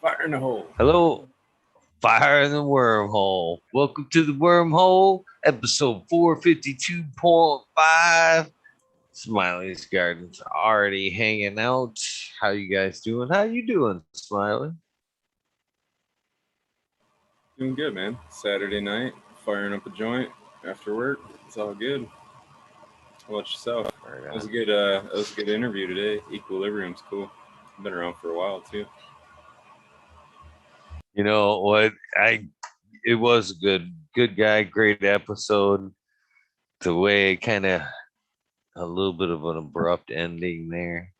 Fire in the hole. Hello, fire in the wormhole. Welcome to the wormhole, episode 452.5. Smiley's Garden's already hanging out. How you guys doing? How you doing, Smiley? Doing good, man. Saturday night, firing up a joint after work. It's all good. How about yourself? Right That was a on. good. That was a good interview today. Equilibrium's cool. Been around for a while too. You know what? It was a good guy, great episode. The way it kind of a little bit of an abrupt ending there.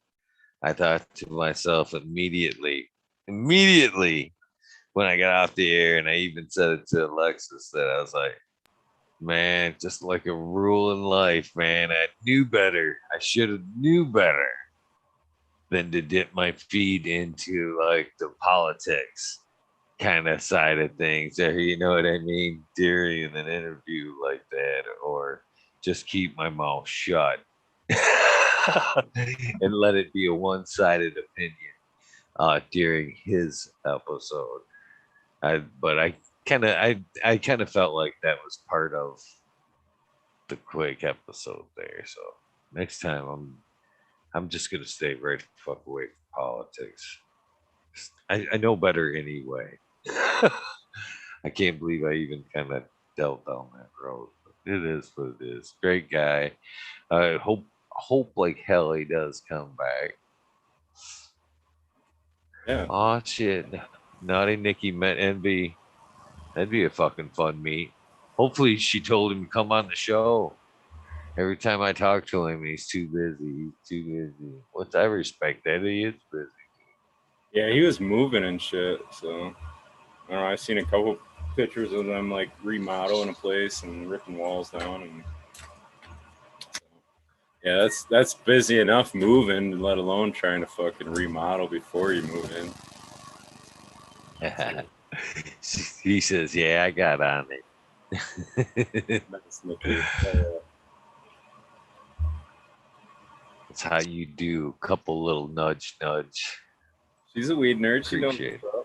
I thought to myself immediately when I got off the air, and I even said it to Alexis that I was like, man, just like a rule in life, man. I knew better. I should have knew better than to dip my feet into like the politics kind of side of things. You know what I mean? During an interview like that, or just keep my mouth shut and let it be a one-sided opinion during his episode. I kind of felt like that was part of the quick episode there. So next time I'm just gonna stay right the fuck away from politics. I know better anyway. I can't believe I even kind of dealt down that road. But it is what it is. Great guy. I hope like hell he does come back. Yeah. Oh shit. Naughty Nikki met Envy. That'd be a fucking fun meet. Hopefully she told him to come on the show. Every time I talk to him, he's too busy. He's too busy. What's I respect that he is busy. Yeah, he was moving and shit. So I don't know. I've seen a couple pictures of them like remodeling a place and ripping walls down, and yeah, that's busy enough moving, let alone trying to fucking remodel before you move in. He says, "Yeah, I got on it." Nice, Nikki. That's how you do. Couple little nudge, nudge. She's a weed nerd. She knows Appreciate it. what's up.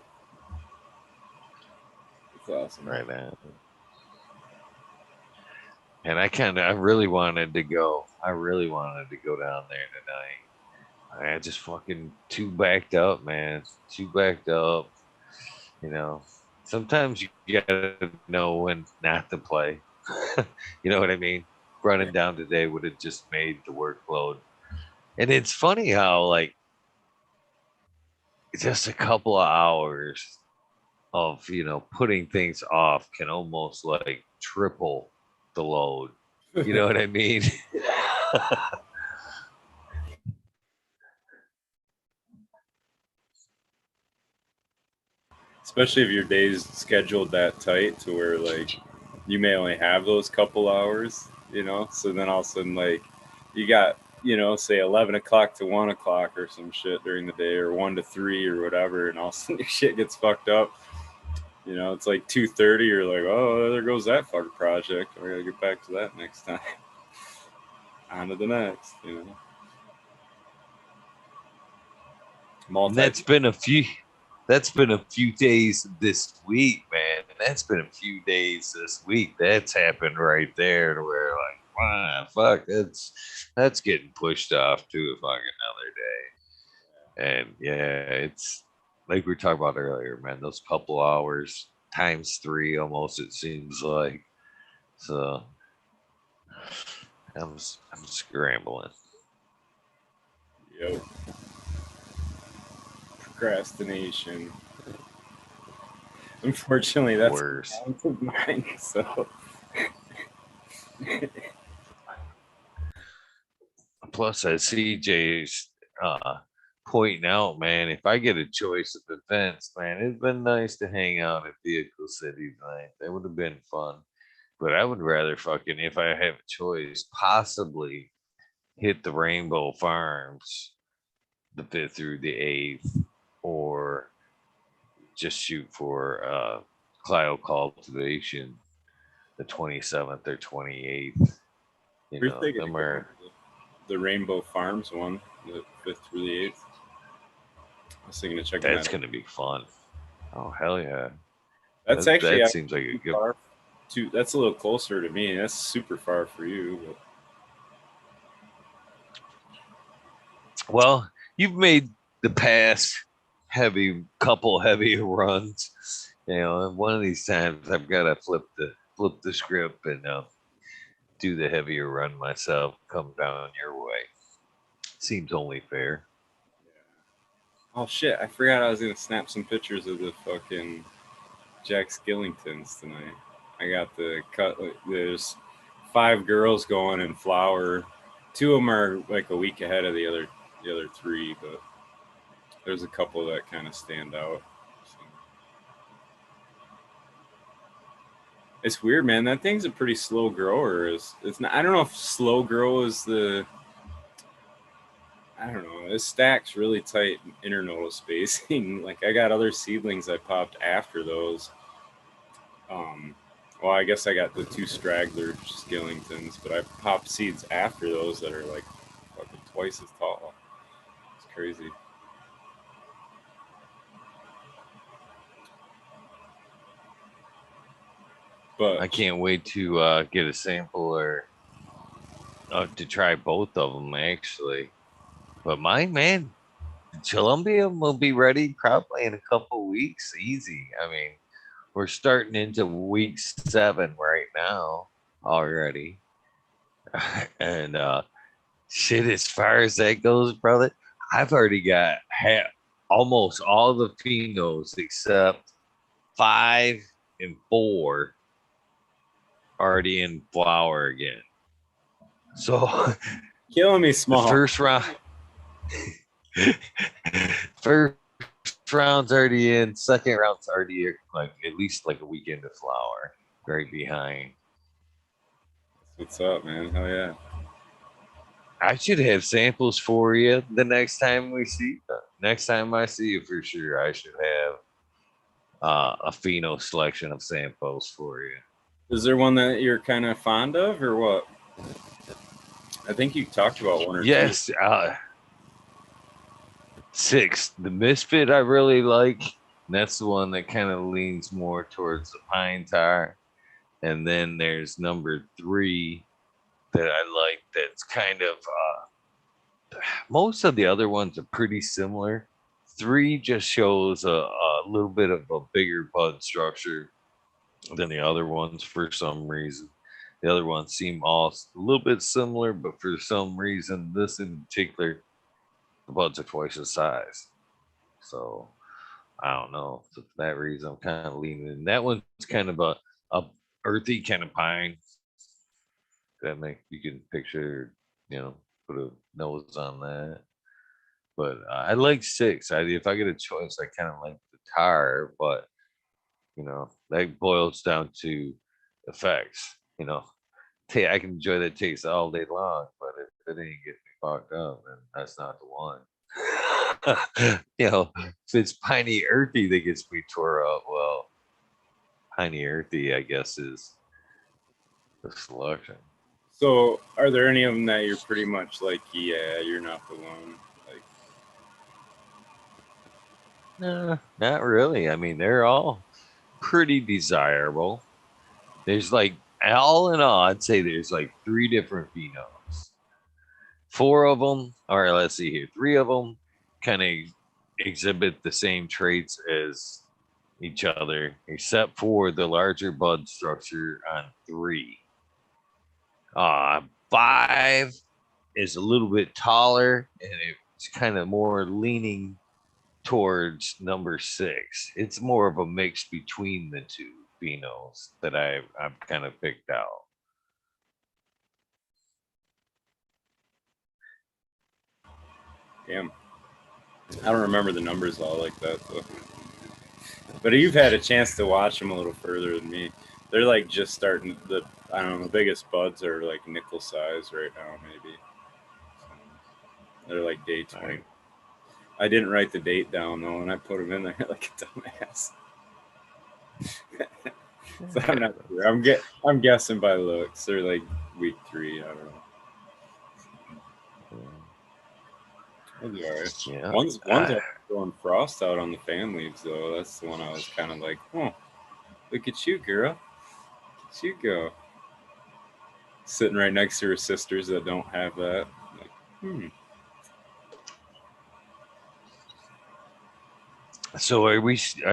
It's awesome. Right now. And I really wanted to go. I really wanted to go down there tonight. I just fucking too backed up, man. Too backed up. You know, sometimes you gotta know when not to play. You know what I mean? Yeah. Running down today would have just made the workload. And it's funny how like just a couple of hours of putting things off can almost like triple the load. You know what I mean? Especially if your day's scheduled that tight to where like you may only have those couple hours, So then all of a sudden, like you got, say 11 o'clock to 1 o'clock or some shit during the day, or 1 to 3 or whatever, and all of a sudden your shit gets fucked up. It's like 2:30. You're like, oh, there goes that fucking project. I gotta get back to that next time. On to the next. And Multi. that's been a few days this week, man. That's been a few days this week. That's happened right there to where like, ah, fuck, that's getting pushed off to a fucking another day. And yeah, it's like we talked about earlier, man. Those couple hours times three almost it seems like. So I'm scrambling. Yo, procrastination. Unfortunately, that's a Worse. talent of mine. So Plus, as CJ's pointing out, man, if I get a choice of events, man, it'd been nice to hang out at Vehicle City tonight. That would have been fun. But I would rather fucking, if I have a choice, possibly hit the Rainbow Farms the 5th through the 8th, or just shoot for Clio Cultivation the 27th or 28th. we're thinking Them of going are to the Rainbow Farms one, the 5th through the 8th. I was thinking of checking that's that out. going to be fun. Oh hell yeah! That's actually That seems like a too good. far. That's a little closer to me. That's super far for you. But Well, you've made the past heavy runs. You know, and one of these times I've got to flip the script and do the heavier run myself. Come down your way. Seems only fair. oh shit, I forgot I was gonna snap some pictures of the fucking Jack Skillingtons tonight. I got the cut. There's 5 girls going in flower. 2 of them are like a week ahead of the other 3, but there's a couple that kind of stand out. So. It's weird, man. That thing's a pretty slow grower. It's not. I don't know if slow grow is the. I don't know. It stacks really tight internodal spacing. Like I got other seedlings I popped after those. Um, well, I guess I got the 2 straggler Skillingtons, but I popped seeds after those that are like fucking twice as tall. It's crazy. But I can't wait to get a sample or to try both of them actually. But mine, man, Columbia will be ready probably in a couple weeks. Easy. I mean, we're starting into week 7 right now already. And shit, as far as that goes, brother, I've already got almost all the phenos except 5 and 4 already in flower again. So killing me the small. first round's already in, second round's already like at least like a weekend of flower right behind. What's up, man? Hell yeah. I should have samples for you the next time we see. Next time I see you, for sure, I should have a pheno selection of samples for you. Is there one that you're kind of fond of, or what? I think you talked about 1 or 2. Yes, 6. The misfit I really like. And that's the one that kind of leans more towards the pine tar. And then there's number 3 that I like. That's kind of most of the other ones are pretty similar. 3 just shows a little bit of a bigger bud structure than the other ones for some reason. The other ones seem all a little bit similar, but for some reason, this in particular, the buds are twice the size. So I don't know. So for that reason, I'm kind of leaning in. That one's kind of a earthy kind of pine. That make you can picture, put a nose on that. But I like 6. If I get a choice, I kind of like the tar, but that boils down to effects. I can enjoy that taste all day long, but if it ain't getting me fucked up, then that's not the one. If it's piney earthy that gets me tore up, well, piney earthy, I guess, is the selection. So, are there any of them that you're pretty much like, yeah, you're not the one? Like, No, not really. I mean, they're all pretty desirable. There's like, all in all, I'd say there's like 3 different phenoms. 4 of them, or let's see here, 3 of them kind of exhibit the same traits as each other, except for the larger bud structure on 3. 5 is a little bit taller and it's kind of more leaning towards number 6. It's more of a mix between the 2 phenos that I've kind of picked out. damn, I don't remember the numbers all like that though. But you've had a chance to watch them a little further than me. They're like just starting the. I don't know. The biggest buds are like nickel size right now, maybe. So they're like day 20. Right. I didn't write the date down though, and I put them in there like a dumbass. So I'm not sure. I'm guessing by looks. They're like week 3. I don't know. That'd be all right. Yeah. One's throwing frost out on the fan leaves, though. That's the one I was kind of like, oh, look at you, girl. Look at you go. Sitting right next to her sisters that don't have that. Like, So are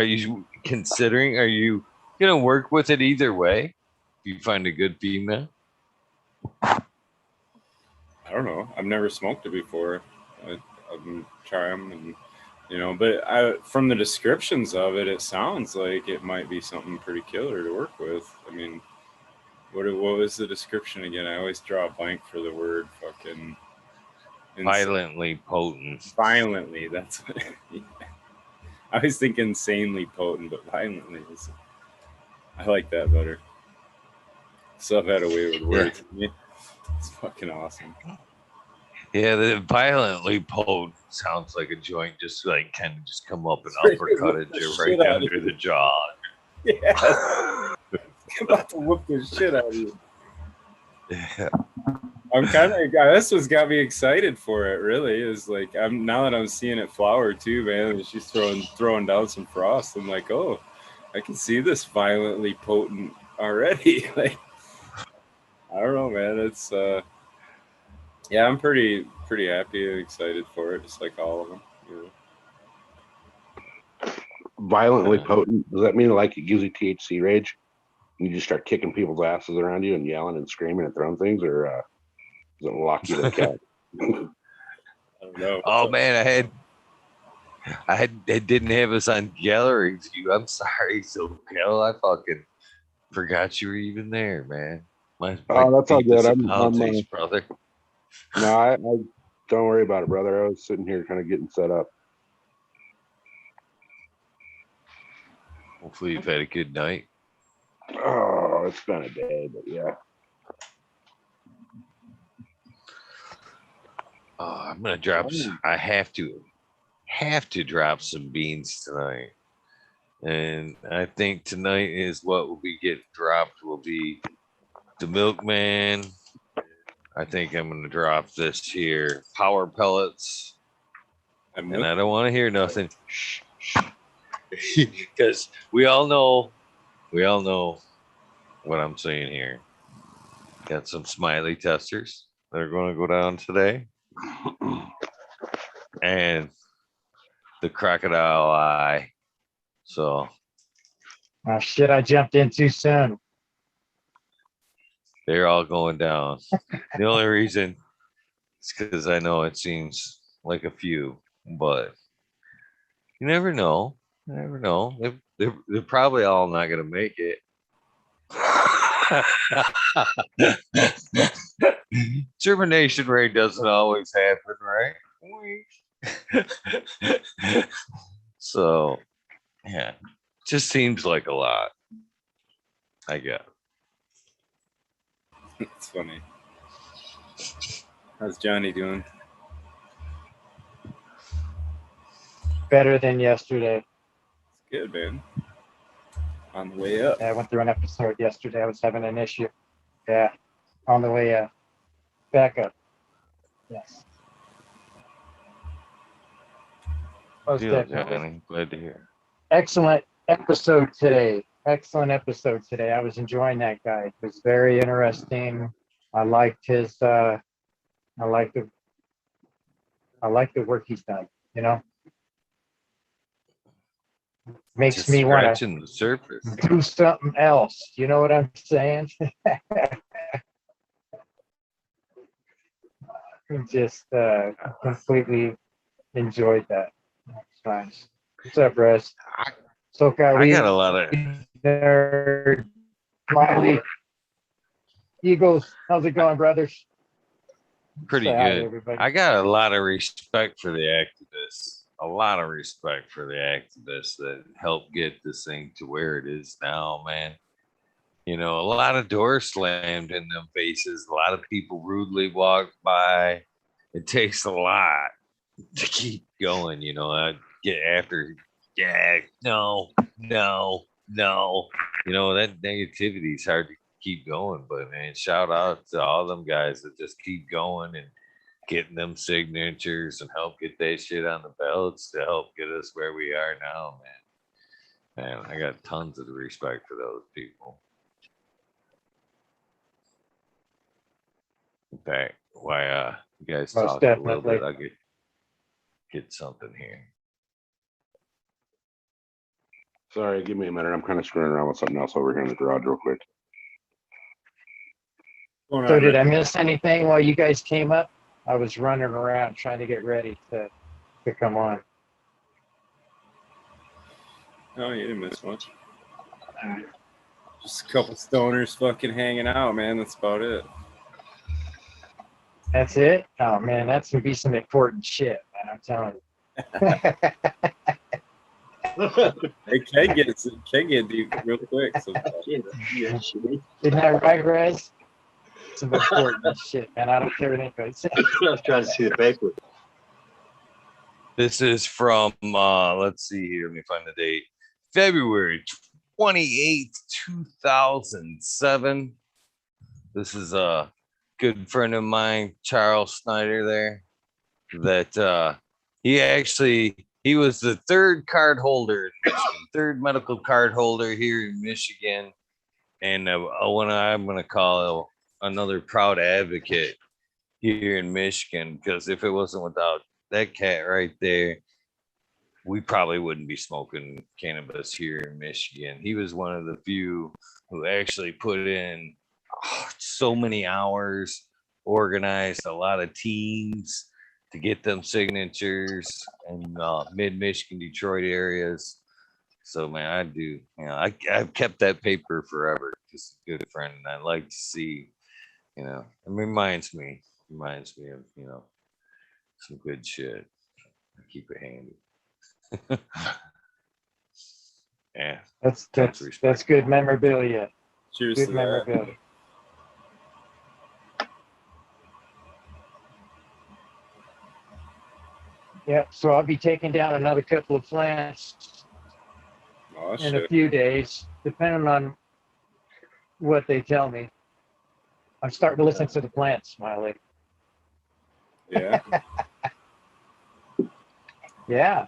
you considering, are you gonna work with it either way? If you find a good female? I don't know. I've never smoked it before. I've been trying them, and but from the descriptions of it, it sounds like it might be something pretty killer to work with. I mean, what was the description again? I always draw a blank for the word fucking violently potent. Violently, that's what I was thinking insanely potent, but violently is. I like that better. Stuff had a way with words. Yeah. It's fucking awesome. Yeah, the violently potent sounds like a joint just like kind of just come up and uppercutted you right under the jaw. Yeah. I'm about to whoop the shit out of you. Yeah. I'm kind of. This what's got me excited for it. Really, is like now that I'm seeing it flower too, man. And she's throwing down some frost. I'm like, oh, I can see this violently potent already. Like, I don't know, man. It's yeah, I'm pretty happy and excited for it, just like all of them. Violently potent. Does that mean like it gives you THC rage? You just start kicking people's asses around you and yelling and screaming and throwing things, or does it lock you to the couch? I don't know. Oh man, I didn't have us on gallery view. I'm sorry, so Kel, I fucking forgot you were even there, man. Oh, that's all good. I'm brother. No, I don't worry about it, brother. I was sitting here kind of getting set up. Hopefully you've had a good night. Oh, it's been a day, but yeah. I'm gonna drop. I have to drop some beans tonight, and I think tonight is what will be get dropped. Will be the milkman. I think I'm gonna drop this here power pellets, and I don't want to hear nothing. Shh, because we all know what I'm saying here. Got some smiley testers that are going to go down today. And the crocodile eye. So. Oh, shit, I jumped in too soon. They're all going down. The only reason is because I know it seems like a few, but you never know. You never know. They're probably all not going to make it. Termination rate doesn't always happen, right? So, yeah, just seems like a lot. I guess. It's funny. How's Johnny doing? Better than yesterday. It's good, man. On the way up. Yeah, I went through an episode yesterday. I was having an issue. Yeah, on the way back up. Yes. Most definitely. Glad to hear. Excellent episode today. Excellent episode today. I was enjoying that guy. It was very interesting. I liked his. I like the work he's done. You know, makes just me want to the surface. do something else. You know what I'm saying? Just completely enjoyed that. That's nice. What's up, Russ? I got a lot of nerd. Smiley. Eagles, how's it going, brothers? Pretty good. I got a lot of respect for the activists. A lot of respect for the activists that helped get this thing to where it is now, man. You know, a lot of doors slammed in them faces. A lot of people rudely walked by. It takes a lot to keep going, you know. I get after, yeah, no. You know, that negativity is hard to keep going, but man, shout out to all them guys that just keep going and getting them signatures and help get that shit on the ballots to help get us where we are now, man. Man, I got tons of respect for those people. In fact, why you guys Most talk a little definitely. bit, I'll get something here. Sorry, give me a minute. I'm kind of screwing around with something else over here in the garage real quick. So did I miss anything while you guys came up? I was running around trying to get ready to come on. No, you didn't miss much. Just a couple stoners fucking hanging out, man. That's about it. That's it? Oh man, that's gonna be some important shit, man. I'm telling you. It can get deep real quick. Isn't that right, Rez? Some important shit, man. I don't care what anybody says. I was trying to see the paper. This is from let's see here, let me find the date. February 28th, 2007. This is a good friend of mine, Charles Snyder there, that he was the third card holder in Michigan, third medical card holder here in Michigan. And when I'm going to call another proud advocate here in Michigan, because if it wasn't without that cat right there, we probably wouldn't be smoking cannabis here in Michigan. He was one of the few who actually put in so many hours, organized a lot of teams to get them signatures in mid-Michigan, Detroit areas. So, man, I do, I've kept that paper forever. Just a good friend, and I like to see, it reminds me of, some good shit. I keep it handy. Yeah, That's good memorabilia. Cheers Good to memorabilia. Yeah, so I'll be taking down another couple of plants in a few days, depending on what they tell me. I'm starting to listen to the plants, Smiley. Yeah. Yeah.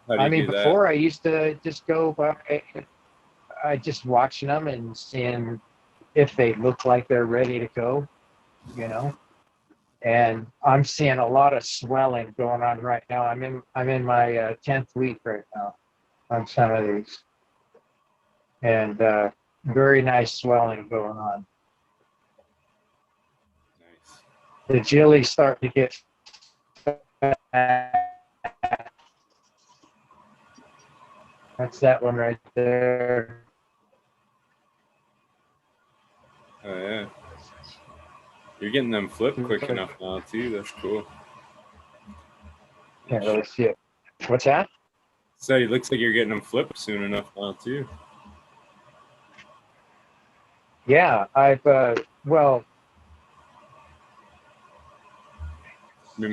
I mean, before I used to just go by, I just watching them and seeing if they look like they're ready to go, And I'm seeing a lot of swelling going on right now. I'm in my 10th week right now on some of these, and very nice swelling going on. Nice. The jelly's starting to get fat. That's that one right there. Oh yeah. You're getting them flipped quick enough now too. That's cool. Can't really see it. What's that? So it looks like you're getting them flipped soon enough now too. Yeah, Maybe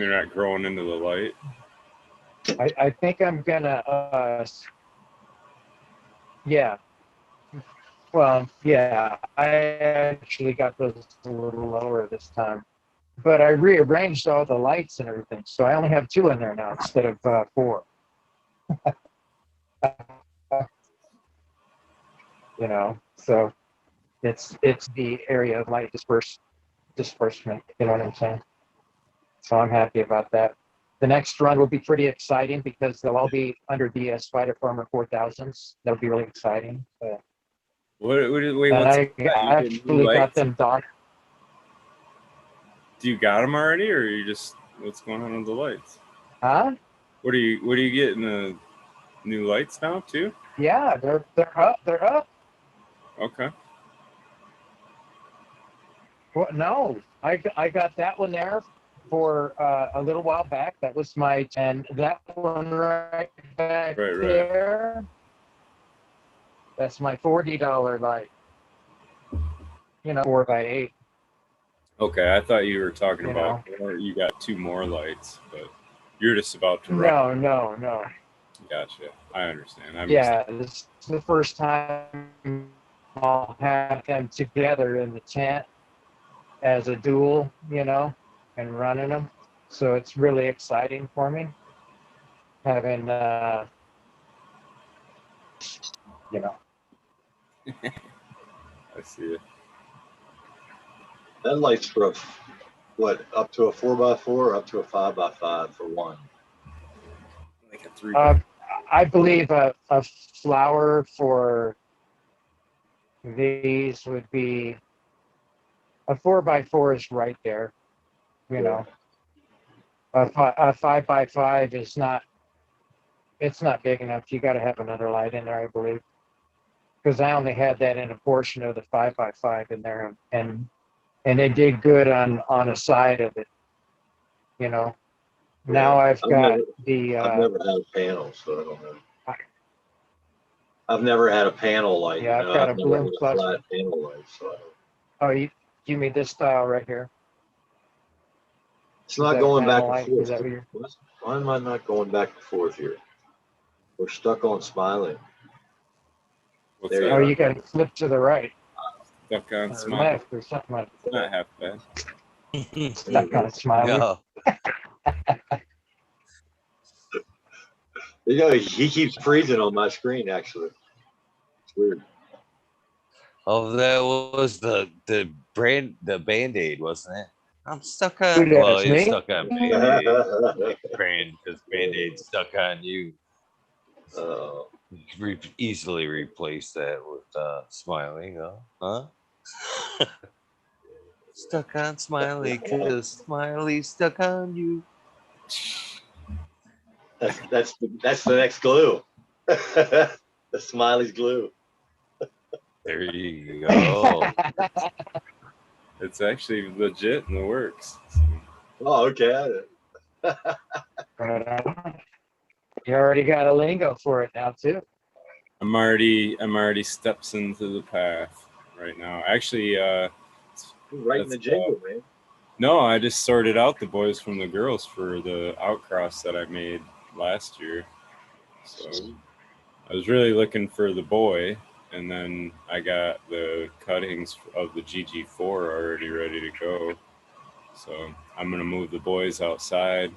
they're not growing into the light. I think I'm gonna yeah. Well, yeah, I actually got those a little lower this time, but I rearranged all the lights and everything, so I only have 2 in there now instead of 4. So it's the area of light disbursement. You know what I'm saying? So I'm happy about that. The next run will be pretty exciting because they'll all be under the Spider Farmer 4000s. That'll be really exciting. Wait, I actually got them done. Do you got them already, or are you just what's going on with the lights? Huh? What are you getting the new lights now too? Yeah, they're up. They're up. Okay. Well, no, I got that one there for a little while back. That was and that one right back there. That's my $40 light. 4x8. Okay, I thought you were talking about you got 2 more lights, but you're just about to run. No. Gotcha. I understand. This is the first time I'll have them together in the tent as a duel, and running them. So it's really exciting for me having, you know, I see it. That light's for a, what, up to a 4x4 or up to a 5x5 for one? Like a 3. I believe a flower for these would be a 4x4 is right there. You know, a 5x5 is not. It's not big enough. You got to have another light in there, I believe, because I only had that in a portion of the 5x5 in there, and it did good on a side of it. You know. Now I've got the. I've never had a panel, so I don't know. I've never had a panel light. Yeah, I've got a bloom cluster. Flat panel light, so Oh, you mean this style right here? it's not going back light? and Is that forth. what Why am I not going back and forth here? We're stuck on smiling. What's There that? you Oh, go. you got to flip to the right Stuck on or smile. left or something like It's not half bad. that. Stuck on Smiley. No. You know, he keeps freezing on my screen. Actually, it's weird. Oh, that was the Band-Aid, wasn't it? I'm stuck Who on. does, Well, you're me? stuck on Band-Aid. Like because Band-Aid stuck on you. Uh, You could easily replace that with smiling, huh? Stuck on Smiley because Smiley's stuck on you. that's the next glue. The Smiley's glue. There you go. It's actually legit in the works. Oh, okay. You already got a lingo for it now too. I'm already steps into the path right now. Actually, Right in the jingle, man. no, I just sorted out the boys from the girls for the outcross that I made last year. So I was really looking for the boy, and then I got the cuttings of the GG4 already ready to go. So I'm gonna move the boys outside.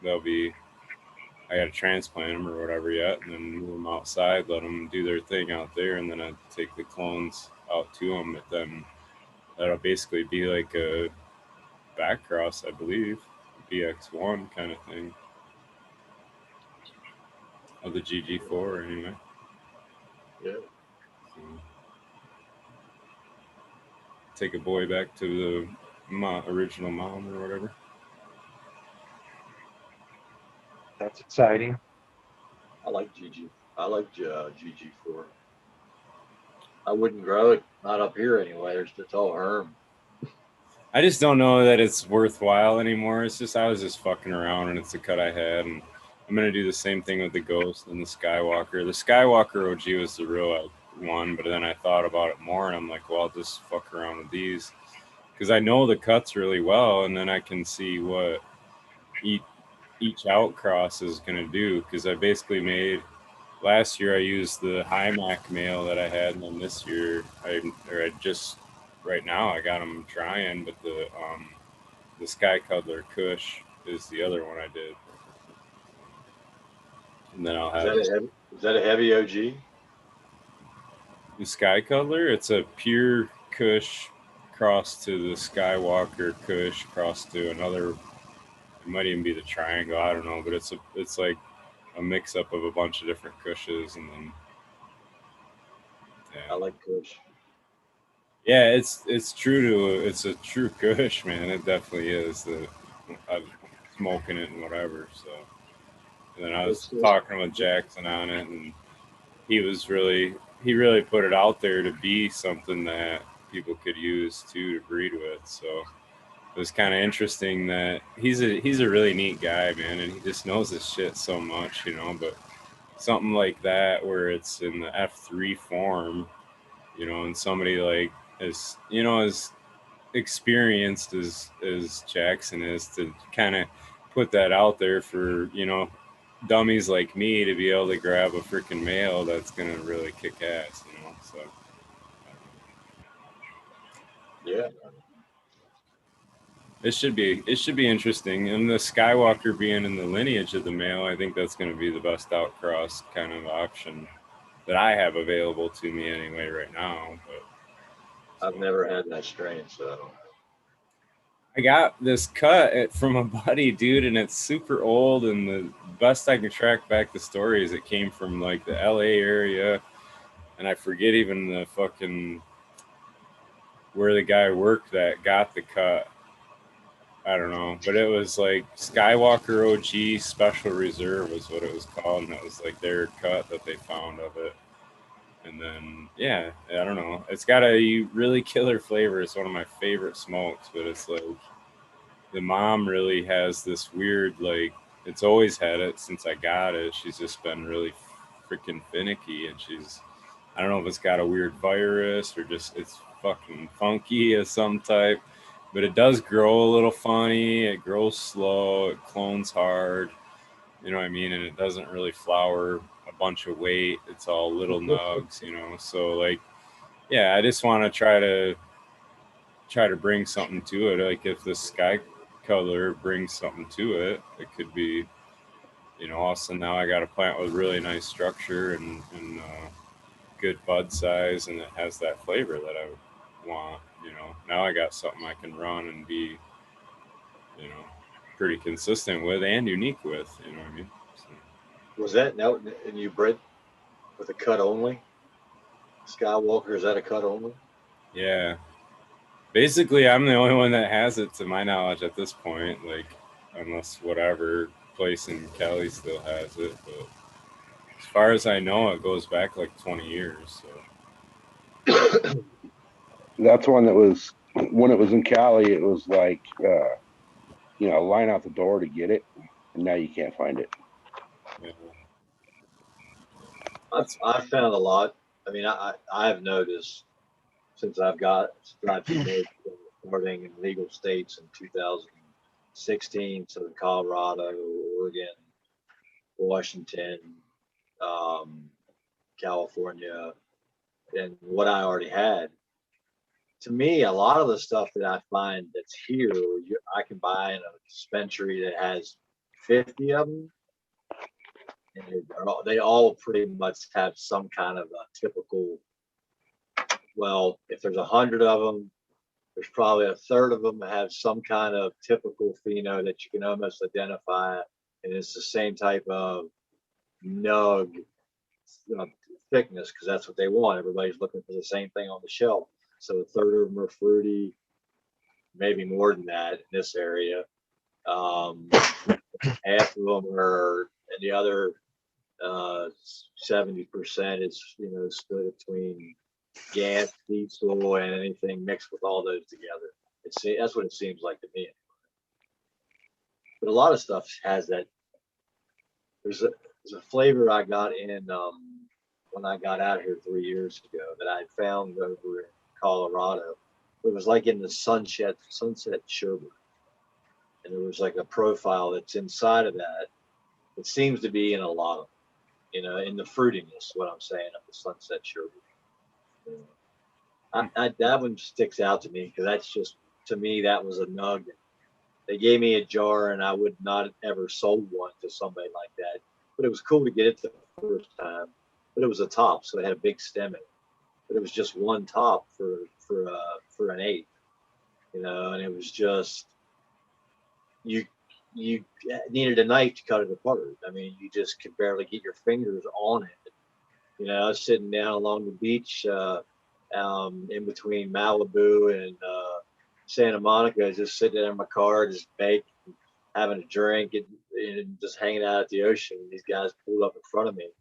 I got to transplant them or whatever yet, and then move them outside, let them do their thing out there, and then I take the clones out to them. But then that'll basically be like a back cross, I believe, BX1 kind of thing of the GG4 anyway. Yeah. So, take a boy back to the original mom or whatever. That's exciting. I like GG. I like GG4. I wouldn't grow it. Not up here anyway. It's all herm. I just don't know that it's worthwhile anymore. It's just I was just fucking around, and it's a cut I had, and I'm gonna do the same thing with the Ghost and the Skywalker. The Skywalker OG was the real one, but then I thought about it more, and I'm like, well, I'll just fuck around with these because I know the cuts really well, and then I can see what each outcross is gonna do. Because I basically made last year I used the high Mac male that I had, and then this year right now I got them trying, but the Sky Cuddler Kush is the other one I did, and then I'll have Is that a heavy OG? the Sky Cuddler. It's a pure Kush cross to the Skywalker Kush cross to another. It might even be the Triangle. I don't know, but it's like a mix up of a bunch of different Kushes, and then I like Kush. yeah, it's a true Kush, man. It definitely is. I'm smoking it and whatever. So, and then I was talking with Jackson on it, and he really put it out there to be something that people could use too to breed with. So it was kind of interesting that he's a really neat guy, man, and he just knows his shit so much, you know. But something like that where it's in the F3 form, you know, and somebody like as experienced as Jackson is to kind of put that out there for, you know, dummies like me to be able to grab a freaking male that's gonna really kick ass, you know. So Yeah. It should be interesting. And the Skywalker being in the lineage of the male, I think that's going to be the best outcross kind of option that I have available to me anyway right now. But I've never had that strain, so I don't know. I got this cut from a buddy, dude, and it's super old. And the best I can track back the story is it came from like the LA area, and I forget even the fucking where the guy worked that got the cut. I don't know, but it was like Skywalker OG Special Reserve was what it was called, and that was like their cut that they found of it. And then, yeah, I don't know. It's got a really killer flavor. It's one of my favorite smokes, but it's like the mom really has this weird, like, it's always had it since I got it. She's just been really freaking finicky, and I don't know if it's got a weird virus or just it's fucking funky of some type. But it does grow a little funny. It grows slow. It clones hard. You know what I mean? And it doesn't really flower a bunch of weight. It's all little nugs, you know? So, like, yeah, I just want to try to bring something to it. Like, if the sky color brings something to it, it could be, you know, also now I got a plant with really nice structure and good bud size, and it has that flavor that I want. You know, now I got something I can run and be, you know, pretty consistent with and unique with. You know what I mean? So. Was that now? And you bred with a cut only? Skywalker, is that a cut only? Yeah. Basically, I'm the only one that has it to my knowledge at this point. Like, unless whatever place in Cali still has it, but as far as I know, it goes back like 20 years. So. That's one that was when it was in Cali. It was like you know, line out the door to get it, and now you can't find it. Yeah. I've found a lot. I mean, I have noticed since I've been starting in legal states in 2016, so Colorado, Oregon, Washington, California, and what I already had. To me, a lot of the stuff that I find that's here, I can buy in a dispensary that has 50 of them, and they all pretty much have some kind of a typical. Well, if there's 100 of them, there's probably a third of them that have some kind of typical pheno that you can almost identify, and it's the same type of nug thickness because that's what they want. Everybody's looking for the same thing on the shelf. So a third of them are fruity, maybe more than that in this area. Half of them are, and the other 70% is split between gas, diesel, and anything mixed with all those together. That's what it seems like to me. But a lot of stuff has that. There's a flavor I got in when I got out here 3 years ago that I found over in Colorado. It was like in the sunset sherbet, and there was like a profile that's inside of that. It seems to be in a lot of, in the fruitiness. What I'm saying of the sunset sherbet. That one sticks out to me because that's just, to me, that was a nug. They gave me a jar and I would not have ever sold one to somebody like that. But it was cool to get it the first time. But it was a top, so it had a big stem in it. But it was just one top for an eighth, and it was just you needed a knife to cut it apart. I mean, you just could barely get your fingers on it. I was sitting down along the beach in between Malibu and Santa Monica, just sitting there in my car, just baking, having a drink, and just hanging out at the ocean. These guys pulled up in front of me,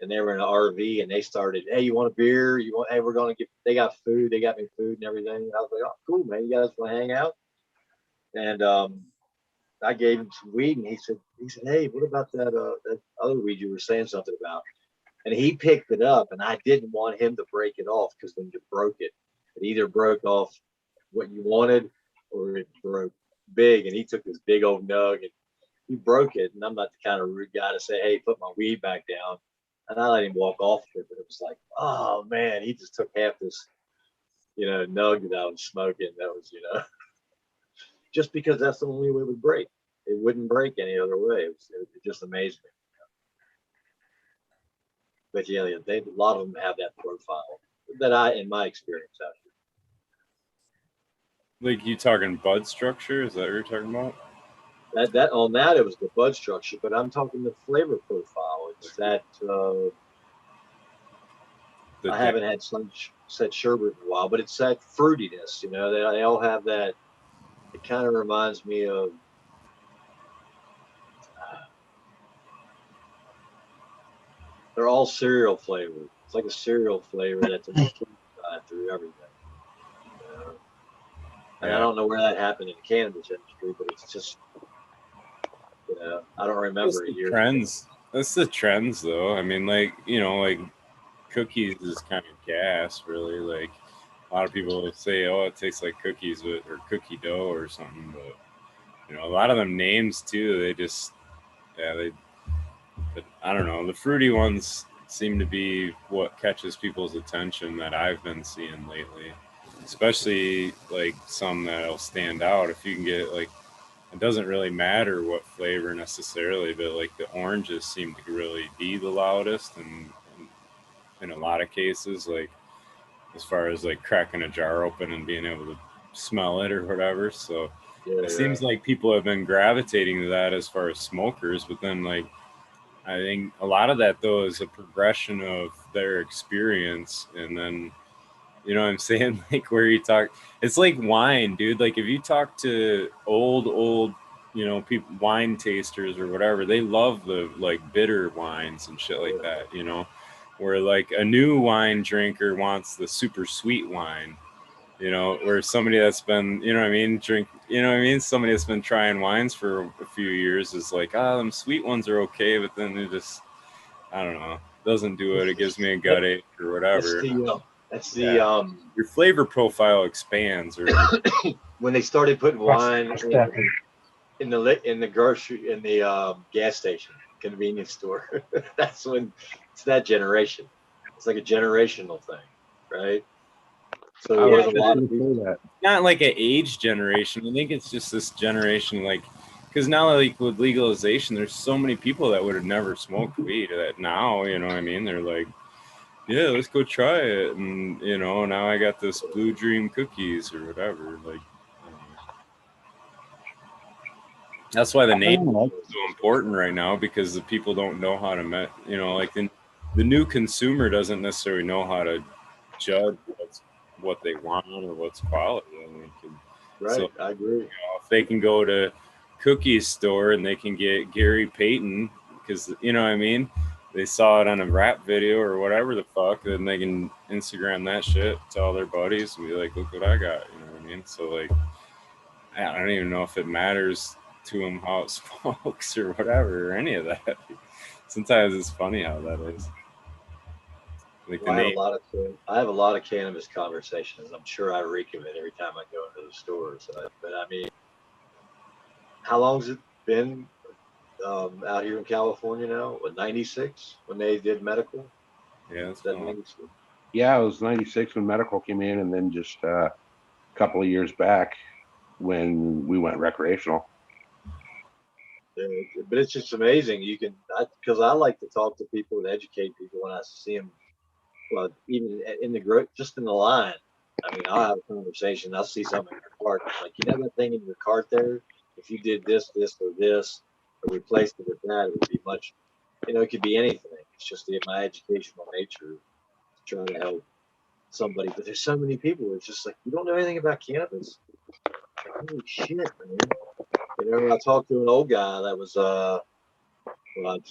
and they were in an RV, and they started, "Hey, you want a beer? Hey, we're gonna get." They got food. They got me food and everything. And I was like, "Oh, cool, man. You guys want to hang out?" And I gave him some weed, and he said, "Hey, what about that other weed you were saying something about?" And he picked it up, and I didn't want him to break it off because when you broke it, it either broke off what you wanted or it broke big. And he took this big old nug and he broke it. And I'm not the kind of rude guy to say, "Hey, put my weed back down." And I let him walk off with it. But it was like, oh man, he just took half this, nug that I was smoking. That was, just because that's the only way it would break. It wouldn't break any other way. It just amazed me. But yeah, a lot of them have that profile that in my experience, actually. Like you talking bud structure? Is that what you're talking about? That on that it was the bud structure, but I'm talking the flavor profile. It's that I haven't had such sherbet in a while, but it's that fruitiness. You know, they all have that. It kind of reminds me of. They're all cereal flavored. It's like a cereal flavor that's a through everything. You know? And I don't know where that happened in the cannabis industry, but it's just, I don't remember the trends. That's the trends, though. I mean, like, like cookies is kind of gas, really. Like a lot of people would say, "Oh, it tastes like cookies or cookie dough or something," but a lot of them names too. They just, but I don't know. The fruity ones seem to be what catches people's attention that I've been seeing lately, especially like some that'll stand out. If you can get like, it doesn't really matter what flavor necessarily, but like the oranges seem to really be the loudest, and in a lot of cases, like as far as like cracking a jar open and being able to smell it or whatever. So it seems like people have been gravitating to that as far as smokers, but then like I think a lot of that though is a progression of their experience, and then what I'm saying, like where you talk, it's like wine, dude. Like if you talk to old people, wine tasters or whatever, they love the like bitter wines and shit like that, where like a new wine drinker wants the super sweet wine, where somebody that's been, somebody that's been trying wines for a few years is like, them sweet ones are okay, but then it just, I don't know, doesn't do it. It gives me a gut ache or whatever. Your flavor profile expands. Or when they started putting wine in the gas station, convenience store, that's when it's that generation. It's like a generational thing, right? So there's a lot of people. Not like an age generation. I think it's just this generation, like, because now like with legalization, there's so many people that would have never smoked weed that now, what I mean? They're like, yeah, let's go try it. And, now I got this Blue Dream cookies or whatever. Like, that's why the name is so important right now, because the people don't know how to like the new consumer doesn't necessarily know how to judge what they want or what's quality. I agree. If they can go to Cookies store and they can get Gary Payton, because they saw it on a rap video or whatever the fuck, then they can Instagram that shit to all their buddies and be like, look what I got. You know what I mean? So like, I don't even know if it matters to them how it smokes or whatever or any of that. Sometimes it's funny how that is. Like I have a lot of cannabis conversations. I'm sure I reek of it every time I go into the stores. But I mean, how long's it been out here in California now? What, 96 when they did medical? Yeah, that's that 96? Yeah, it was 96 when medical came in, and then just a couple of years back when we went recreational. But it's just amazing. Because I like to talk to people and educate people when I see them. Well, even in just in the line. I mean, I'll have a conversation. I'll see something in your cart. Like, that thing in your cart there? If you did this, or replaced it with that, it would be much. It could be anything. It's just my educational nature to try to help somebody. But there's so many people. It's just like, you don't know anything about cannabis. Holy shit, man! I talked to an old guy that was I won't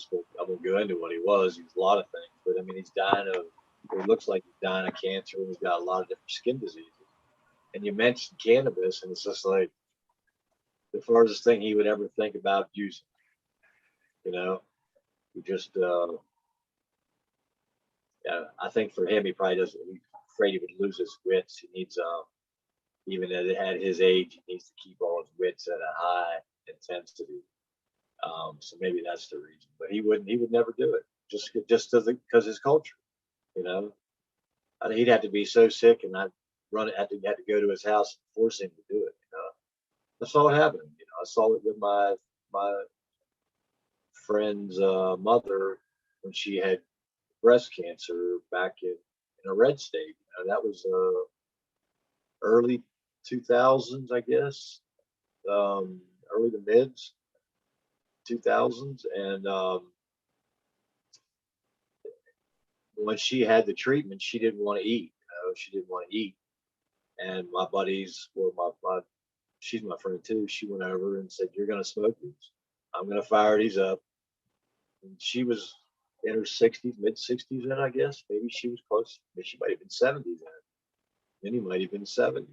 go into what he was. He was a lot of things, but I mean, he's dying of. It looks like he's dying of cancer, and he's got a lot of different skin diseases. And you mentioned cannabis, and it's just like the farthest thing he would ever think about using. He just, I think for him, he probably doesn't. He's afraid he would lose his wits. He needs, even at his age, he needs to keep all his wits at a high intensity. So maybe that's the reason. But he would never do it just because his culture. He'd have to be so sick, and I'd had to go to his house and force him to do it. I saw it happen. You know, I saw it with my friend's mother when she had breast cancer back in a red state. That was early 2000s, I guess, early to mids 2000s, and when she had the treatment, she didn't want to eat. She didn't want to eat, and my buddies, well, my she's my friend too. She went over and said, "You're gonna smoke these. I'm gonna fire these up." And she was in her 60s, mid 60s, then I guess maybe she was close. Maybe she might have been 70 then. Then he might have been 70.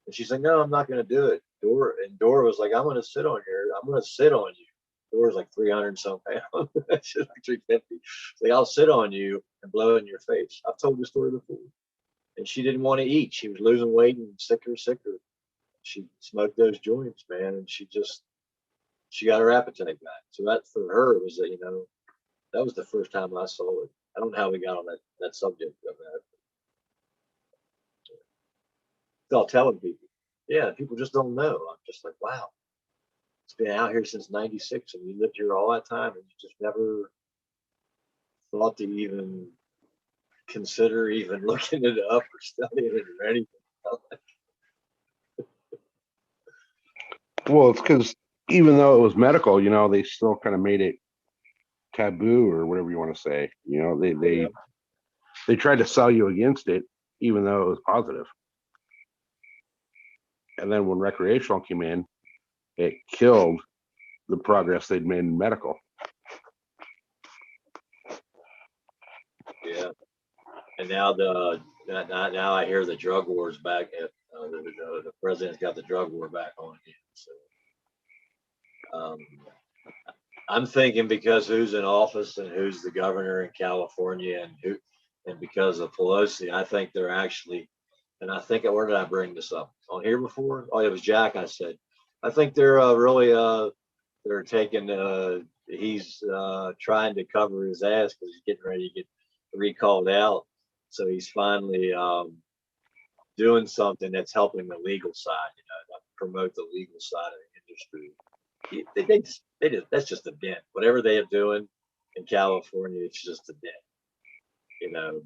And she's like, "No, I'm not gonna do it." Dora was like, "I'm gonna sit on here. I'm gonna sit on you." Dora's like 300 some pounds. She's like 350. She's like, "I'll sit on you and blow it in your face." I've told this story before. And she didn't want to eat. She was losing weight and sicker, sicker. She smoked those joints, man, and she got her appetite back. So that for her was that was the first time I saw it. I don't know how we got on that subject of that. I'll telling people, yeah, people just don't know. I'm just like, wow, it's been out here since '96, and you lived here all that time, and you just never thought to even consider even looking it up or studying it or anything. Well, it's because even though it was medical, they still kind of made it taboo or whatever you want to say. They tried to sell you against it, even though it was positive. And then when recreational came in, it killed the progress they'd made in medical. Yeah, and now now I hear the drug war's back. The president's got the drug war back on again. So I'm thinking because who's in office and who's the governor in California and because of Pelosi, I think they're actually, and I think where did I bring this up on here before? Oh, it was Jack. I said, I think they're really they're taking he's trying to cover his ass because he's getting ready to get recalled out. So he's finally doing something that's helping the legal side, promote the legal side of the industry. They just that's just a dent. Whatever they are doing in California, it's just a dent,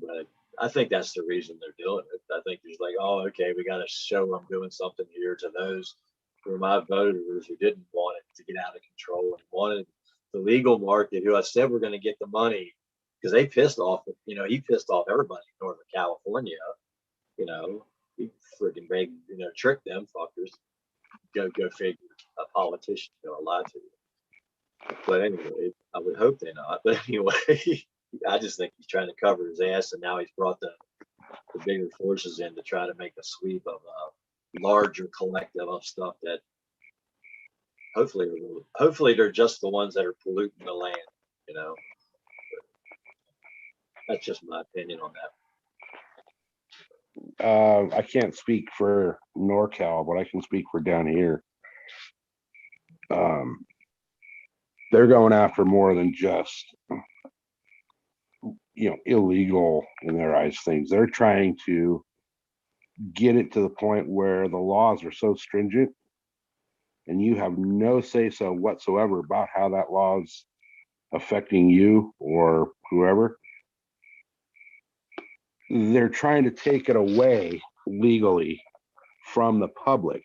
But I think that's the reason they're doing it. I think there's like, oh, okay, we got to show I'm doing something here to those who are my voters who didn't want it to get out of control and wanted the legal market, who I said we're going to get the money because they pissed off. He pissed off everybody in Northern California. He freaking made tricked them fuckers. Go figure. A politician gonna lie to you. But anyway, I would hope they're not. But anyway, I just think he's trying to cover his ass, and now he's brought the bigger forces in to try to make a sweep of a larger collective of stuff that hopefully they're just the ones that are polluting the land. But that's just my opinion on that. I can't speak for NorCal, but I can speak for down here. They're going after more than just illegal in their eyes things. They're trying to get it to the point where the laws are so stringent and you have no say so whatsoever about how that law's affecting you or whoever. They're trying to take it away legally from the public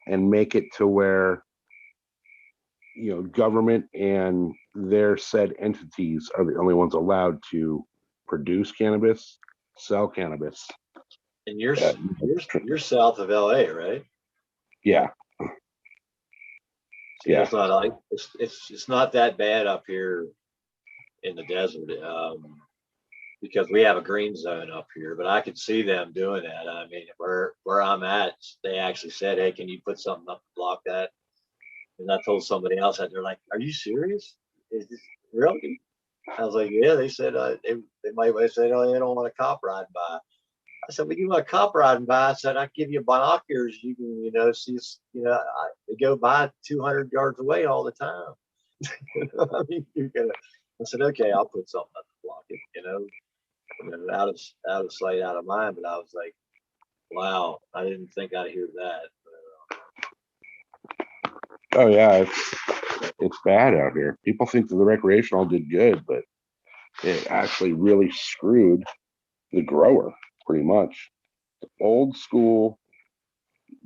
and make it to where government and their said entities are the only ones allowed to produce cannabis, sell cannabis. And you're south of LA, right? Yeah. Yeah. It's not like it's not that bad up here in the desert. Because we have a green zone up here, but I could see them doing that. I mean, where I'm at, they actually said, "Hey, can you put something up to block that?" And I told somebody else that they're like, "Are you serious? Is this really?" I was like, "Yeah." They said they might have said, "Oh, they don't want a cop riding by." I said, "Well, you want a cop riding by?" I said, "I give you binoculars. You can see. They go by 200 yards away all the time." I mean, I said, "Okay, I'll put something up to block it." Out of sight, out of mind. But I was like, wow, I didn't think I'd hear that. Oh yeah, it's bad out here. People think that the recreational did good, but it actually really screwed the grower pretty much. Old school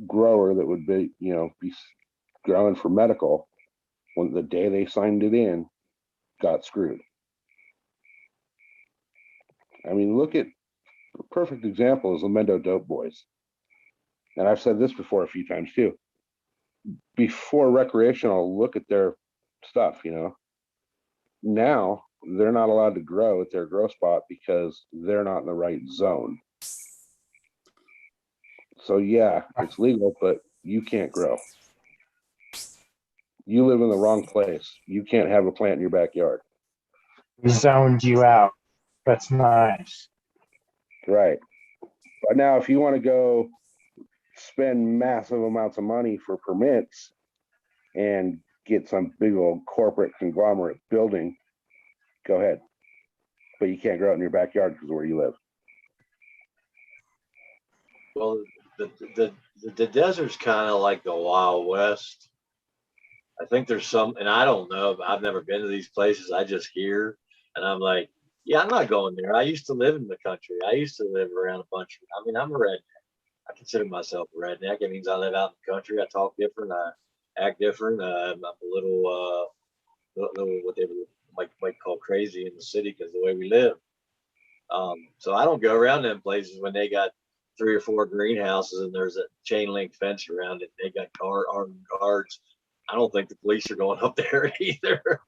grower that would be, be growing for medical, when the day they signed it in, got screwed. I mean, look at a perfect example is Lamendo Dope Boys. And I've said this before a few times too. Before recreational, look at their stuff, Now they're not allowed to grow at their grow spot because they're not in the right zone. So yeah, it's legal, but you can't grow. You live in the wrong place. You can't have a plant in your backyard. We zoned you out. That's nice. Right. But now if you want to go spend massive amounts of money for permits and get some big old corporate conglomerate building, go ahead. But you can't grow it in your backyard because of where you live. Well, the desert's kind of like the Wild West. I think there's some, and I don't know. I've never been to these places. I just hear, and I'm like, yeah, I'm not going there. I used to live in the country. I used to live around a bunch of. I mean, I'm a redneck. I consider myself a redneck. It means I live out in the country. I talk different. I act different. I'm a little what they might call crazy in the city because the way we live. So I don't go around them places when they got 3 or 4 greenhouses and there's a chain link fence around it. They got armed guards. I don't think the police are going up there either.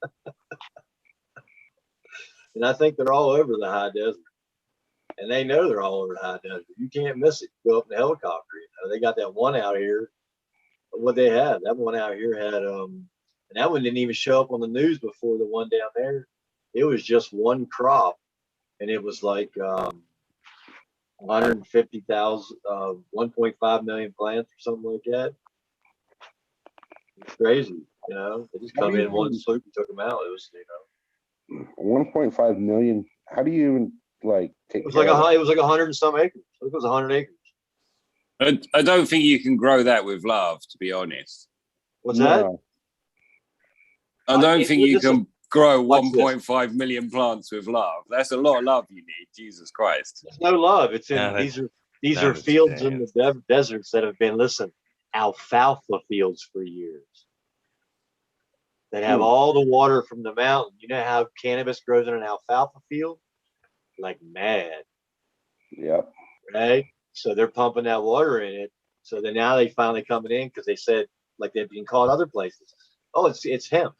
And I think they're all over the high desert. And they know they're all over the high desert. You can't miss it. Go up in a helicopter. They got that one out here. What they had, that one out here had, and that one didn't even show up on the news before the one down there. It was just one crop. And it was like 150,000, 1.5 million plants or something like that. It's crazy, They just come in one swoop and took them out. It was, 1.5 million. How do you even take? It was like 100 and some acres. I think it was 100 acres. I don't think you can grow that with love, to be honest. What's that? I don't think you can grow 1.5 million plants with love. That's a lot of love you need. Jesus Christ. There's no love. It's in these are fields in the deserts that have been alfalfa fields for years. That have all the water from the mountain. You know how cannabis grows in an alfalfa field? Like mad. Yep. Right? So they're pumping that water in it. So then now they finally coming in because they said, like they've been called other places. Oh, it's hemp.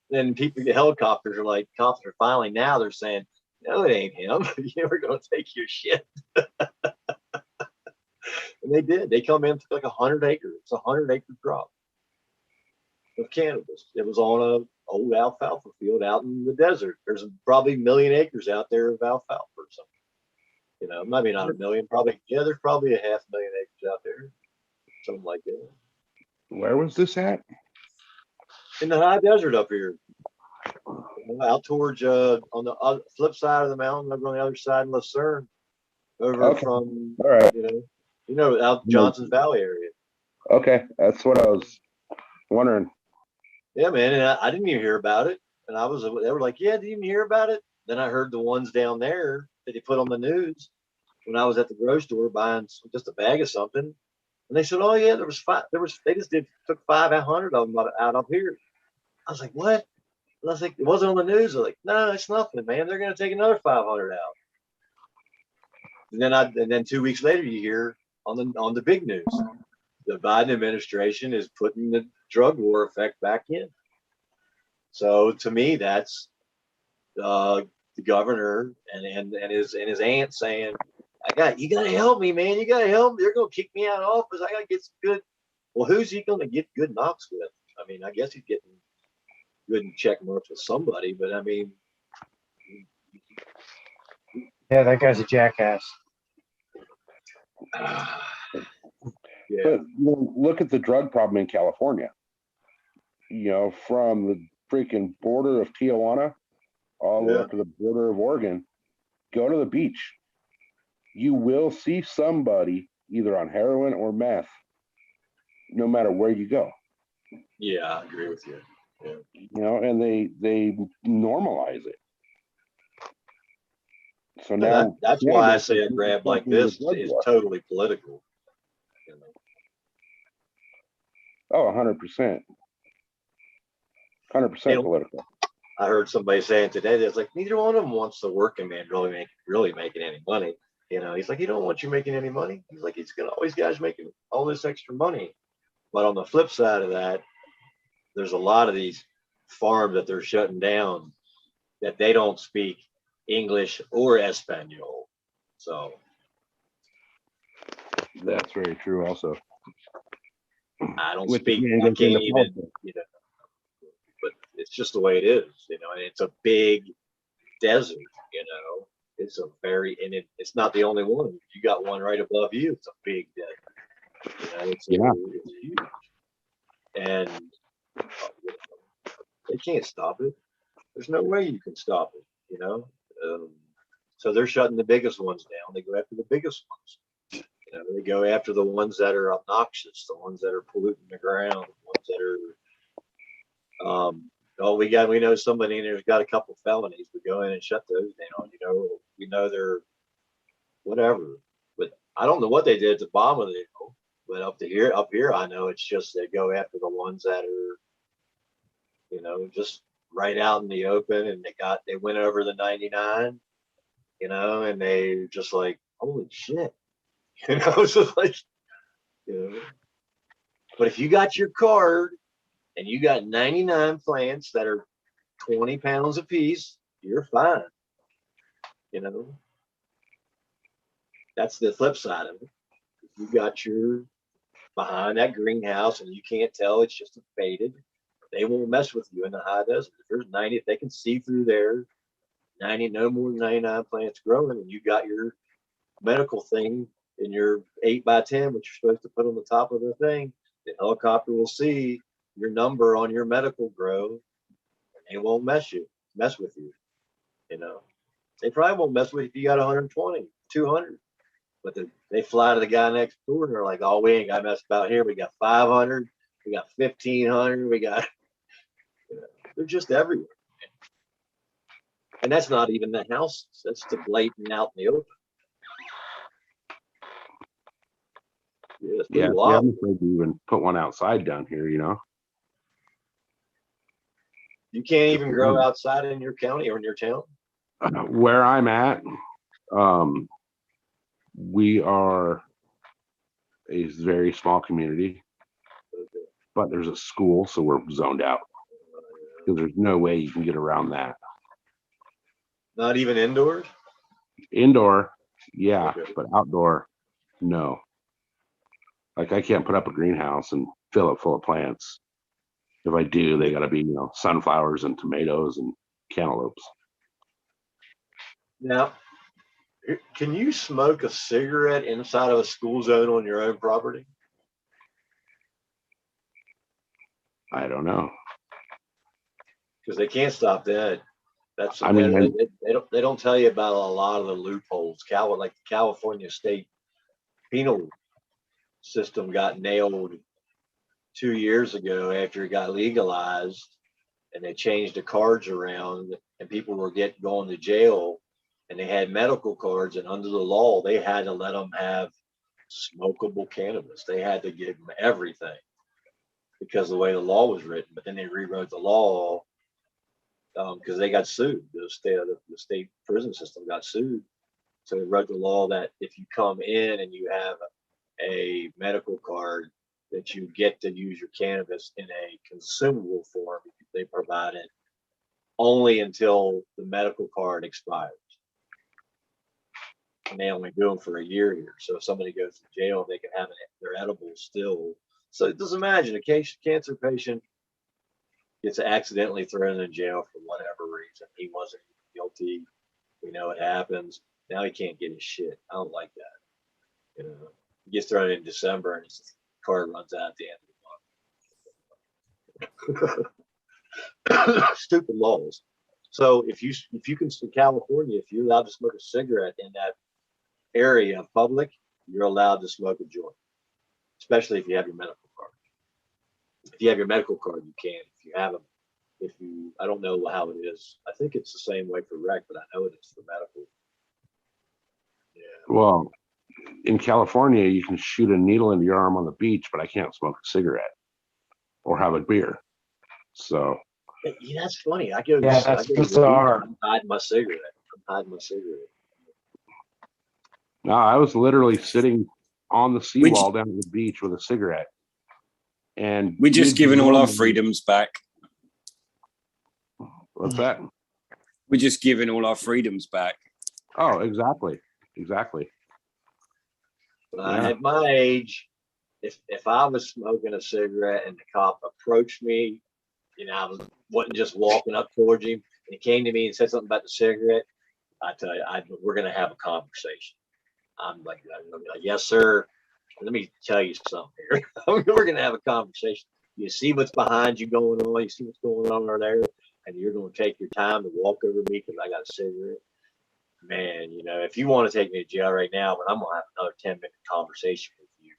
Then people get helicopters are like, cops are finally now they're saying, no, it ain't him. We're going to take your shit. And they did. They come in to like 100 acres. It's a 100-acre crop of cannabis. It was on a old alfalfa field out in the desert. There's probably a million acres out there of alfalfa or something. Maybe not a million, probably. Yeah, there's probably a 500,000 acres out there. Something like that. Where was this at? In the high desert up here. Out towards on the flip side of the mountain, over on the other side in Lucerne, over from all right, out Johnson's Valley area. Okay, that's what I was wondering. Yeah, man, and I didn't even hear about it, and they were like, "Yeah, did you even hear about it?" Then I heard the ones down there that they put on the news when I was at the grocery store buying just a bag of something, and they said, "Oh yeah, there was 5. They just took 500 of them out up here." I was like, "What?" And I was like, "It wasn't on the news." They're like, "No, it's nothing, man. They're going to take another 500 out." And then 2 weeks later, you hear on the big news, the Biden administration is putting the drug war effect back in. So to me, that's the governor and his aunt saying, you got to help me, man. You got to help me. They're going to kick me out of office. I got to get some good. Well, who's he going to get good knocks with? I mean, I guess he's getting good check marks with somebody, but I mean, Yeah, that guy's a jackass. Yeah. But look at the drug problem in California. From the freaking border of Tijuana all the way up to the border of Oregon. Go to the beach. You will see somebody either on heroin or meth, no matter where you go. Yeah, I agree with you. Yeah. You know, and they normalize it. So And now that's why I cannabis say a is grab like something the this drug is war. totally political. You know? Oh, 100%. 100% political. I heard somebody saying today that's like neither one of them wants the working man really making any money. You know, he's like, he don't want you making any money. He's like, he's gonna always guys making all this extra money. But on the flip side of that, there's a lot of these farms that they're shutting down that they don't speak English or Espanol. So That's very true also. I don't Which speak, again I goes can't into even, politics. you know, but it's just the way it is, you know, and it's a big desert, you know. It's a very, and it's not the only one. You got one right above you. It's a big desert. You know, it's huge. And they can't stop it. There's no way you can stop it, you know. So they're shutting the biggest ones down. They go after the biggest ones. You know, they go after the ones that are obnoxious, the ones that are polluting the ground, the ones that are oh, we know somebody in there's got a couple felonies. We go in and shut those down. You know, we know they're whatever. But I don't know what they did at the bottom of the hill. But up here, I know it's just they go after the ones that are, you know, just right out in the open, and they went over the 99, you know, and they just like, holy shit, you know, it's just like, you know. But if you got your card and you got 99 plants that are 20 pounds a piece, you're fine. You know, that's the flip side of it. If you got your behind that greenhouse and you can't tell it's just a faded, they won't mess with you in the high desert. If there's 90, if they can see through there, 90, no more than 99 plants growing, and you got your medical thing in your 8x10, which you're supposed to put on the top of the thing, the helicopter will see your number on your medical grow, and they won't mess with you. You know, they probably won't mess with you if you got 120, 200. But they fly to the guy next door and they're like, oh, we ain't got messed about here. We got 500, we got 1,500, we got, you know, they're just everywhere. And that's not even the houses. That's the blatant out in the open. Yeah, it's pretty wild. I'm afraid to even put one outside down here, you know. You can't even grow outside in your county or in your town? Where I'm at, we are a very small community, but there's a school, so we're zoned out because there's no way you can get around that. Not even indoors? Indoor, yeah, Okay. but outdoor, no. Like I can't put up a greenhouse and fill it full of plants. If I do, they got to be, you know, sunflowers and tomatoes and cantaloupes. Now, can you smoke a cigarette inside of a school zone on your own property? I don't know. Because they can't stop that. That's I mean, they don't tell you about a lot of the loopholes. Like the California state penal system got nailed 2 years ago after it got legalized, and they changed the cards around, and people were going to jail, and they had medical cards, and under the law they had to let them have smokable cannabis. They had to give them everything because of the way the law was written. But then they rewrote the law because they got sued. The state prison system got sued. So they wrote the law that if you come in and you have a medical card, that you get to use your cannabis in a consumable form. They provide it only until the medical card expires. And they only do them for a year here. So if somebody goes to jail, they can have their edibles still. So just imagine a cancer patient gets accidentally thrown in jail for whatever reason. He wasn't guilty. We know it happens. Now he can't get his shit. I don't like that. You know, he gets thrown in December and his card runs out at the end of the month. Stupid laws. So if you can in California, if you're allowed to smoke a cigarette in that area of public, you're allowed to smoke a joint, especially if you have your medical card. If you have your medical card, you can. If you have them, I don't know how it is. I think it's the same way for rec, but I know it is for medical. Yeah. Well, in California, you can shoot a needle into your arm on the beach, but I can't smoke a cigarette or have a beer. So Yeah, that's funny. I go. Yeah, that's bizarre. I'm hiding my cigarette. no, I was literally sitting on the seawall down at the beach with a cigarette. And we're just giving all our freedoms back. What's that? We're just giving all our freedoms back. Oh, exactly. At my age, if I was smoking a cigarette and the cop approached me, I wasn't just walking up towards him, and he came to me and said something about the cigarette, I tell you, we're gonna have a conversation. I'm like, yes, sir. Let me tell you something here. We're gonna have a conversation. You see what's behind you going on. You see what's going on over there, and you're gonna take your time to walk over me because I got a cigarette. Man, if you want to take me to jail right now, but I'm gonna have another 10-minute conversation with you,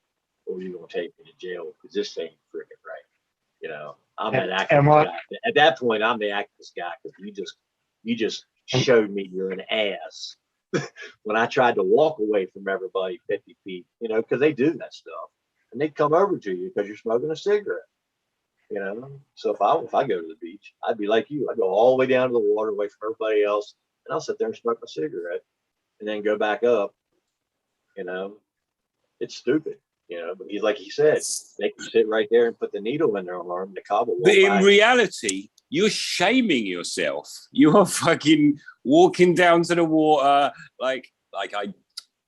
or you're gonna take me to jail because this ain't freaking right. I'm that activist guy. At that point, I'm the activist guy because you just showed me you're an ass. When I tried to walk away from everybody 50 feet, because they do that stuff, and they come over to you because you're smoking a cigarette. So if I go to the beach, I'd be like you. I go all the way down to the water, away from everybody else, and I'll sit there and smoke my cigarette, and then go back up. It's stupid. But he's like he said, they can sit right there and put the needle in their arm. The cop will walk But in by. reality, you're shaming yourself. You're fucking walking down to the water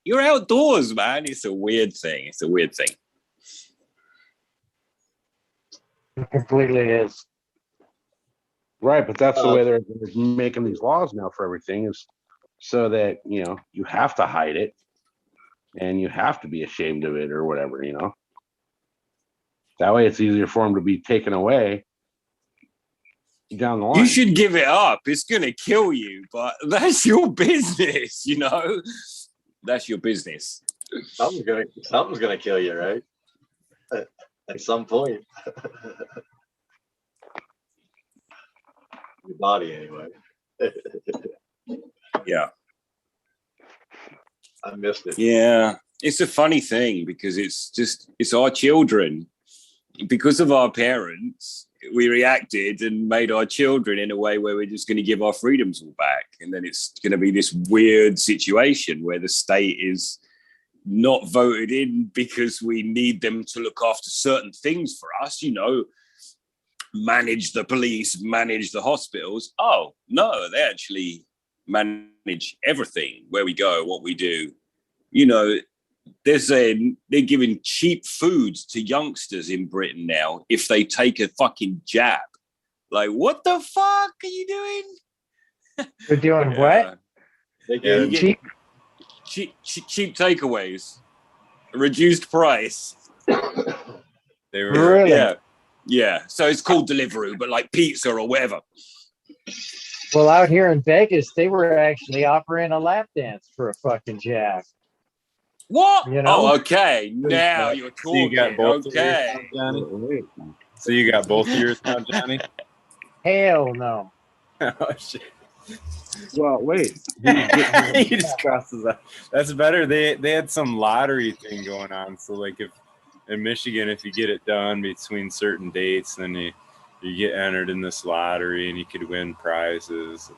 you're outdoors, man. It's a weird thing. It completely is. Right, but that's the way they're making these laws now for everything, is so that you have to hide it and you have to be ashamed of it or whatever. That way it's easier for them to be taken away down the line. You should give it up. It's gonna kill you, but that's your business. That's your business. Something's gonna kill you, right? At some point. Your body, anyway. Yeah. I missed it. Yeah, it's a funny thing because it's our children. Because of our parents, we reacted and made our children in a way where we're just going to give our freedoms all back. And then it's going to be this weird situation where the state is not voted in because we need them to look after certain things for us, manage the police, manage the hospitals. Oh, no, they actually manage everything, where we go, what we do. They're giving cheap foods to youngsters in Britain now if they take a fucking jab. Like, what the fuck are you doing? They're doing what? They get cheap takeaways, reduced price. They were Really? Yeah. So it's called Deliveroo, but like pizza or whatever. Well, out here in Vegas, they were actually offering a lap dance for a fucking jab. What? Oh, okay. Now you're talking. So you got both okay. Of yours now, Johnny? So you got both of yours now, Johnny? Hell no. Oh shit! Well, wait. He just crosses out. That's better. They had some lottery thing going on. So like if in Michigan, if you get it done between certain dates, then you get entered in this lottery and you could win prizes.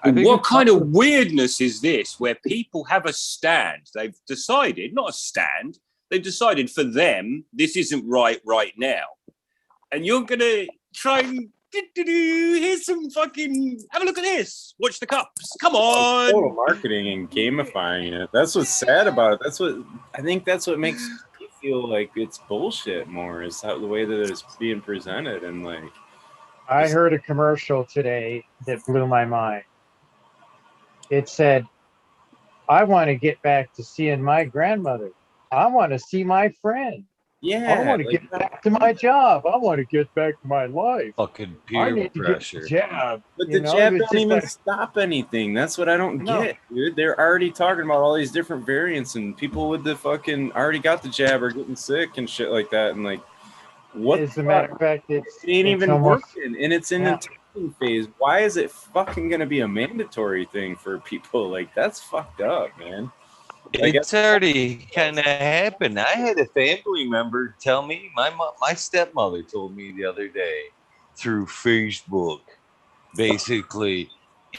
And What kind of weirdness is this where people have a stand? They've decided, not a stand, they've decided for them, this isn't right now. And you're going to try and here's some fucking, have a look at this. Watch the cups. Come on. total marketing and gamifying it. That's what's sad about it. I think that's what makes me feel like it's bullshit more, is how the way that it's being presented. And like, I heard a commercial today that blew my mind. It said, I want to get back to seeing my grandmother. I want to see my friend. yeah, I want to like, get back to my job. I want to get back to my life. Fucking I peer need to pressure. get the jab. But You the know, jab it's don't just even like- stop anything. That's what I don't No. get, dude. They're already talking about all these different variants, and people with the fucking already got the jab are getting sick and shit like that. And like, What As the a matter fuck? of fact, It ain't it's even almost working, and it's in yeah. the testing phase. Why is it fucking gonna be a mandatory thing for people? Like, that's fucked up, man. Like, It's already kind of happened. I had a family member tell me, my stepmother told me the other day through Facebook, basically,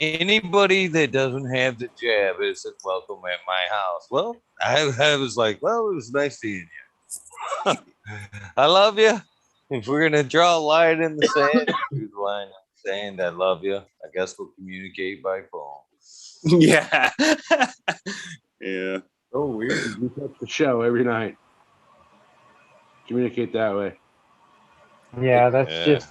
anybody that doesn't have the jab isn't welcome at my house. Well, I was like, well, it was nice seeing you. I love you. If we're gonna draw a line in the sand, through the line in the sand, I love you. I guess we'll communicate by phone. yeah, yeah. So weird. You catch the show every night. Communicate that way. Yeah, that's Yeah, just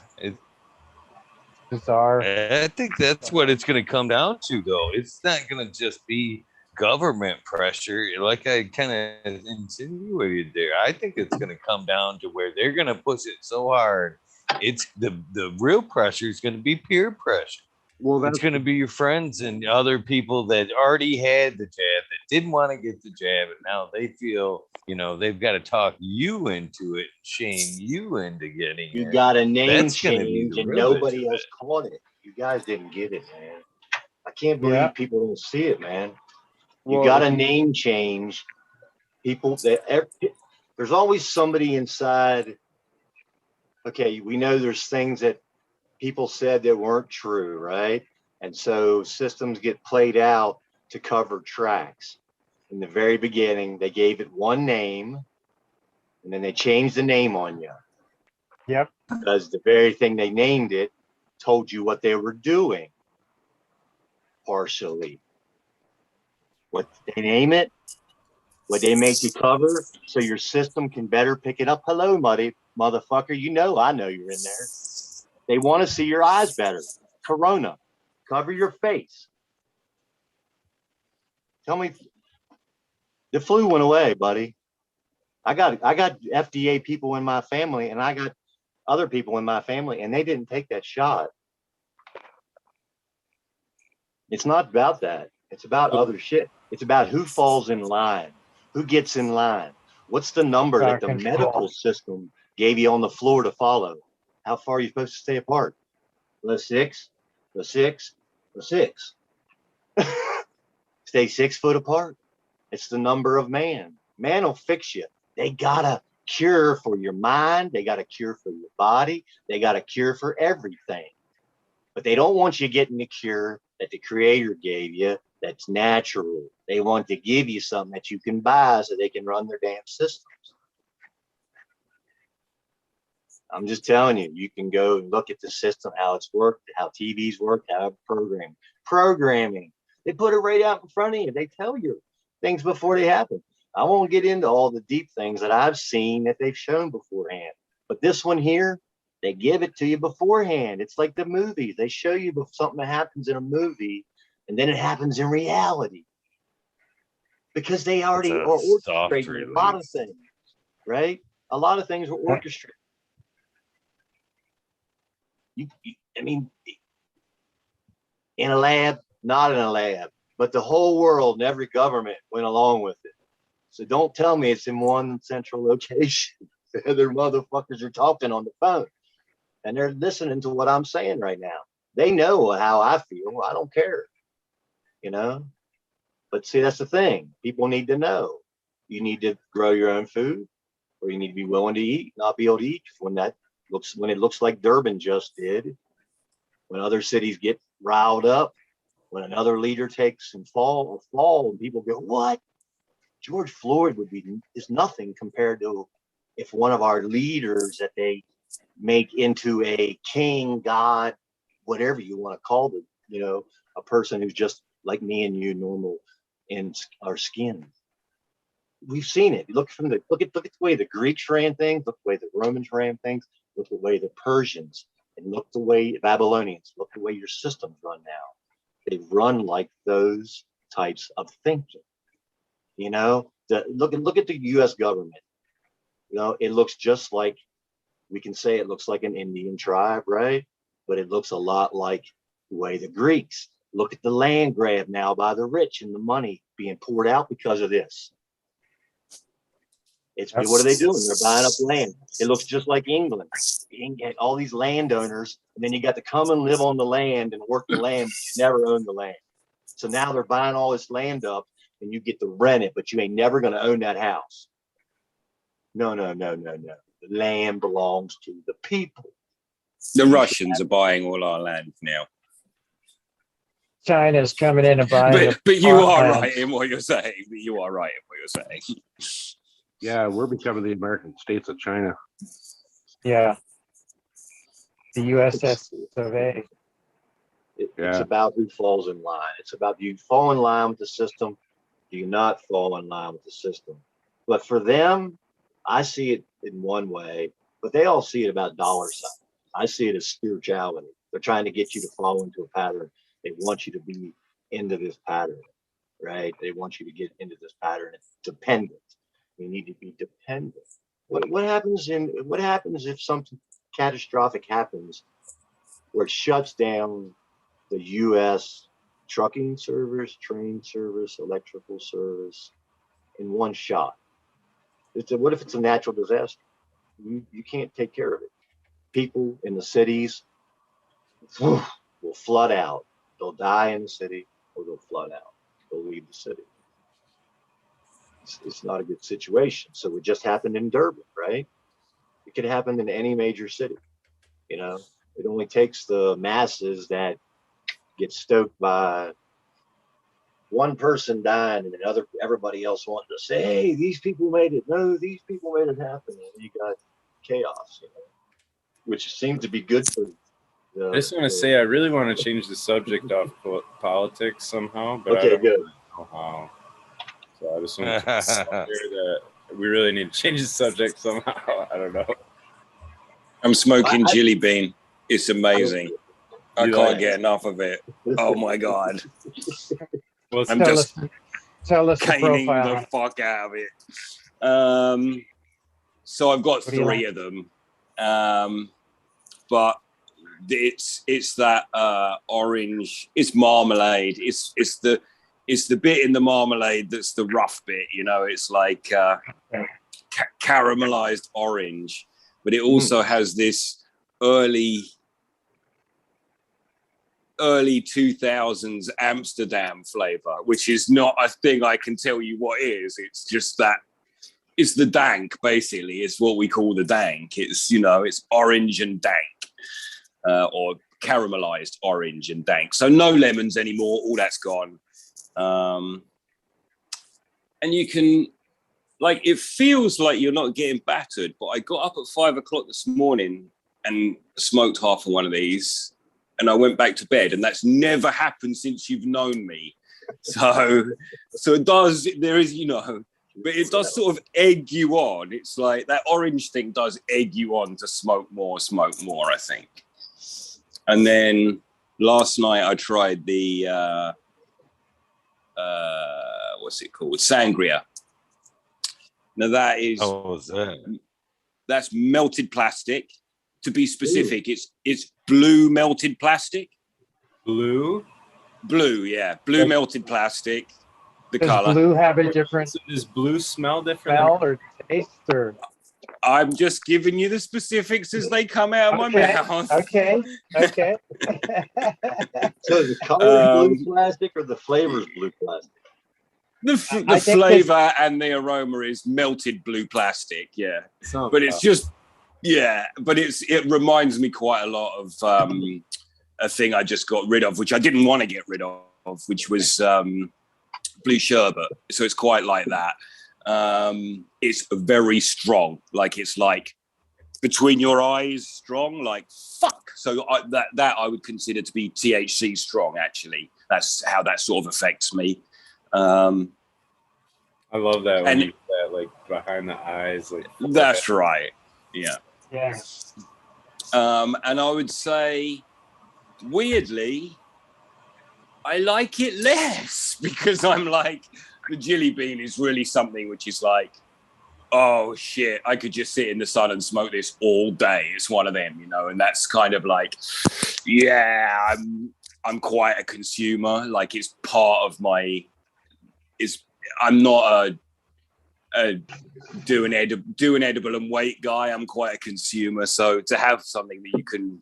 bizarre. I think that's what it's going to come down to, though. It's not going to just be government pressure, like I kind of insinuated there. I think it's going to come down to where they're going to push it so hard. It's the real pressure is going to be peer pressure. Well, It's that's going to be your friends and other people that already had the jab that didn't want to get the jab, and now they feel they've got to talk you into it, shame you into getting You it. got a name That's going to be change the and real bitch nobody of else it. caught it. You guys didn't get it, man. I can't Yeah. believe people don't see it, man. You well, got a name change. There's always somebody inside. Okay, we know there's things that people said that weren't true, right? And so systems get played out to cover tracks. In the very beginning, they gave it one name, and then they changed the name on you. Yep. Because the very thing they named it told you what they were doing, partially. What they name it, what they make you cover, so your system can better pick it up. Hello, motherfucker. I know you're in there. They want to see your eyes better. Corona, cover your face. Tell me, the flu went away, buddy. I got FDA people in my family, and I got other people in my family, and they didn't take that shot. It's not about that. It's about other shit. It's about who falls in line, who gets in line. What's the number that the medical system gave you on the floor to follow? How far are you supposed to stay apart? The 6, the 6, the 6. Stay 6 foot apart. It's the number of man. Man will fix you. They got a cure for your mind. They got a cure for your body. They got a cure for everything. But they don't want you getting the cure that the creator gave you that's natural. They want to give you something that you can buy so they can run their damn systems. I'm just telling you, you can go and look at the system, how it's worked, how TVs work, how programming. They put it right out in front of you. They tell you things before they happen. I won't get into all the deep things that I've seen that they've shown beforehand. But this one here, they give it to you beforehand. It's like the movies. They show you something that happens in a movie, and then it happens in reality. Because they already are orchestrating a lot of things, right? A lot of things are orchestrated. I mean, in a lab, not in a lab, but the whole world and every government went along with it. So don't tell me it's in one central location. The other motherfuckers are talking on the phone and they're listening to what I'm saying right now. They know how I feel. I don't care, But see, that's the thing. People need to know. You need to grow your own food, or you need to be willing to eat, not be able to eat when it looks like Durban just did. When other cities get riled up, when another leader takes and fall, and people go, what? George Floyd is nothing compared to if one of our leaders that they make into a king, God, whatever you want to call them, a person who's just like me and you, normal in our skin. We've seen it. Look at the way the Greeks ran things, look the way the Romans ran things, look the way the Persians, and look the way Babylonians, look the way your systems run now. They run like those types of thinking. Look at the U.S. government. It looks just like, we can say it looks like an Indian tribe, right? But it looks a lot like the way the Greeks. Look at the land grab now by the rich and the money being poured out because of this. What are they doing? They're buying up land. It looks just like England. You get all these landowners, and then you got to come and live on the land and work the land, but you never own the land. So now they're buying all this land up, and you get to rent it, but you ain't never going to own that house. No. The land belongs to the people. The Russians are buying all our land now. China's coming in and buying. But you are right in what you're saying. Yeah, we're becoming the American states of China. Yeah. The USS survey. It's about who falls in line. It's about, do you fall in line with the system? Do you not fall in line with the system? But for them, I see it in one way, but they all see it about dollar signs. I see it as spirituality. They're trying to get you to fall into a pattern. They want you to be into this pattern, right? They want you to get into this pattern. It's dependent. You need to be dependent. What happens if something catastrophic happens where it shuts down the U.S. trucking service, train service, electrical service in one shot? What if it's a natural disaster? You can't take care of it. People in the cities will flood out. They'll die in the city, or they'll flood out. They'll leave the city. It's not a good situation. So it just happened in Durban, right? It could happen in any major city. It only takes the masses that get stoked by one person dying and everybody else wanting to say, hey, these people made it. No, these people made it happen. And you got chaos, which seems to be good for I just want to say I really want to change the subject off politics somehow, but okay, I don't good. know how. So I just want to say that we really need to change the subject somehow. I don't know. I'm smoking Jilly Bean. It's amazing. I can't get enough of it. Oh my God. Well, I'm just tell us caning the the fuck out of it. So I've got three of them. But it's that orange, it's marmalade. It's the bit in the marmalade that's the rough bit, it's like caramelized orange, but it also has this early 2000s Amsterdam flavor, which is not a thing I can tell you what is. It's just that it's the dank, basically. It's what we call the dank. It's, it's orange and dank, or caramelized orange and dank. So no lemons anymore. All that's gone. And you can, it feels like you're not getting battered, but I got up at 5 o'clock this morning and smoked half of one of these, and I went back to bed, and that's never happened since you've known me. So it does, there is, but it does sort of egg you on. It's like that orange thing does egg you on to smoke more, I think. And then last night I tried the, what's it called? Sangria. Now that is, that's melted plastic. To be specific, it's blue melted plastic. Blue, yeah, blue melted plastic. The Does color. blue have a different does blue smell different? smell or taste or? I'm just giving you the specifics as they come out of my mouth. Okay. So the color is blue plastic or the flavor is blue plastic? The flavor and the aroma is melted blue plastic, yeah. But it's just, but it reminds me quite a lot of a thing I just got rid of, which I didn't want to get rid of, which was blue sherbet. So it's quite like that. It's very strong, it's like between your eyes strong, fuck. So that I would consider to be THC strong, actually. That's how that sort of affects me. I love that when you say that, behind the eyes. That's right. Yeah. Yeah. And I would say, weirdly, I like it less because I'm the Jilly Bean is really something which is oh shit, I could just sit in the sun and smoke this all day. It's one of them, and that's kind of I'm quite a consumer. It's part of my, I'm not do an edible and wait guy. I'm quite a consumer, so to have something that you can,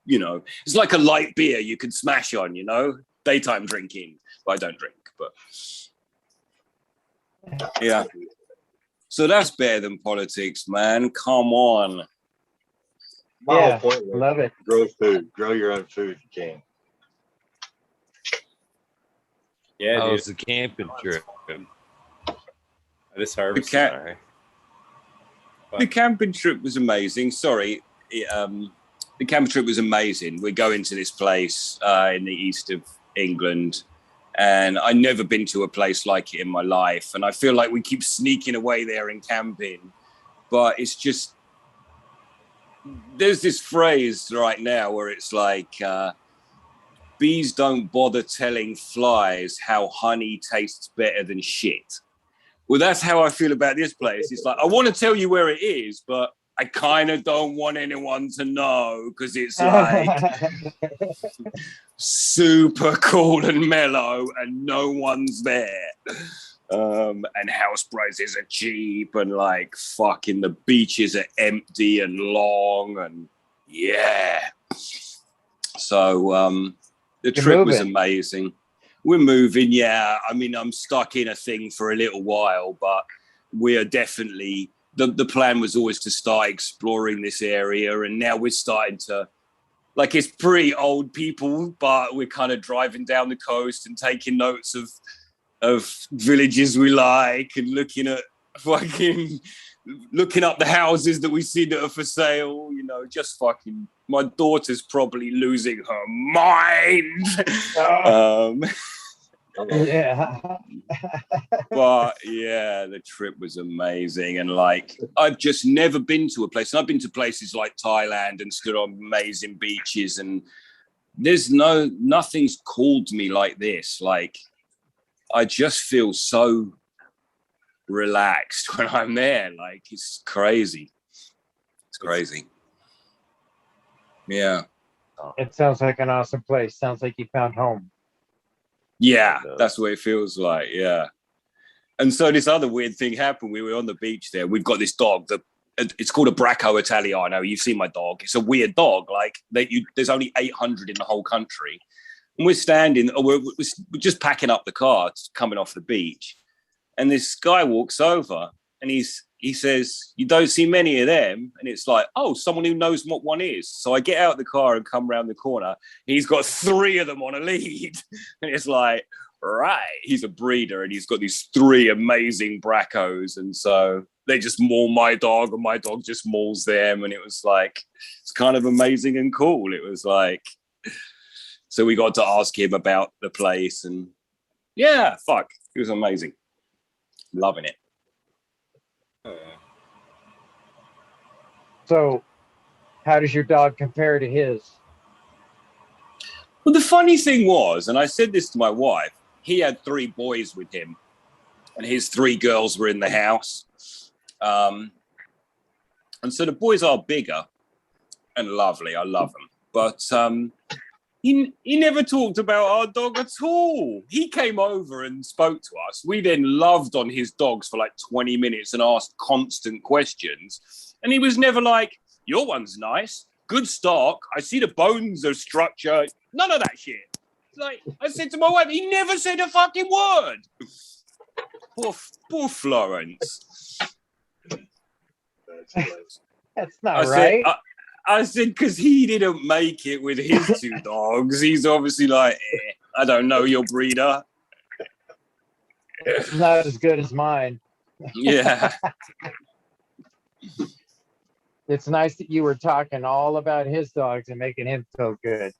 you know, it's like a light beer you can smash on, you know, daytime drinking. Well, I don't drink, but yeah. So that's better than politics, man. Come on. My Yeah, whole point was love it. grow food, grow your own food if you can. Yeah, How dude. was the camping trip? I just harvested. Sorry. The camping trip was amazing. Sorry. The camping trip was amazing. We're going to this place in the east of England, and I've never been to a place like it in my life. And I feel like we keep sneaking away there and camping, but it's just, there's this phrase right now where it's like, bees don't bother telling flies how honey tastes better than shit. Well, that's how I feel about this place. It's like, I want to tell you where it is, but I kind of don't want anyone to know because it's like super cool and mellow and no one's there. And house prices are cheap and like fucking the beaches are empty and long and yeah. So the trip was amazing. We're moving, yeah. I mean, I'm stuck in a thing for a little while, but we are definitely, the plan was always to start exploring this area, and now we're starting to, like, it's pretty old people, but we're kind of driving down the coast and taking notes of villages we like and looking at looking up the houses that we see that are for sale, you know, just fucking, my daughter's probably losing her mind. Yeah. But yeah, the trip was amazing. And like, I've just never been to a place, and I've been to places like Thailand and stood on amazing beaches, and there's nothing's called me like this. Like, I just feel so relaxed when I'm there. Like, it's crazy. It's crazy. Yeah. It sounds like an awesome place. Sounds like you found home. Yeah, that's what it feels like. Yeah. And so this other weird thing happened. We were on the beach there. We've got this dog that it's called a Bracco Italiano. You've seen my dog. It's a weird dog. Like there's only 800 in the whole country. And we're standing, we're just packing up the car, coming off the beach. And this guy walks over and he says, "You don't see many of them." And it's like, oh, someone who knows what one is. So I get out of the car and come around the corner. He's got 3 of them on a lead. And it's like, right, he's a breeder and he's got these 3 amazing Braccos. And so they just maul my dog and my dog just mauls them. And it was like, it's kind of amazing and cool. It was like, so we got to ask him about the place and yeah, fuck, it was amazing. Loving it. So, how does your dog compare to his? Well, the funny thing was, and I said this to my wife, he had 3 boys with him, and his 3 girls were in the house. And so the boys are bigger and lovely. I love them. But he never talked about our dog at all. He came over and spoke to us. We then loved on his dogs for like 20 minutes and asked constant questions. And he was never like, "Your one's nice, good stock. I see the bones are structured." None of that shit. Like, I said to my wife, he never said a fucking word. Poor Florence. That's not right. I said, because he didn't make it with his 2 dogs. He's obviously like, I don't know your breeder. It's not as good as mine. Yeah. It's nice that you were talking all about his dogs and making him feel good.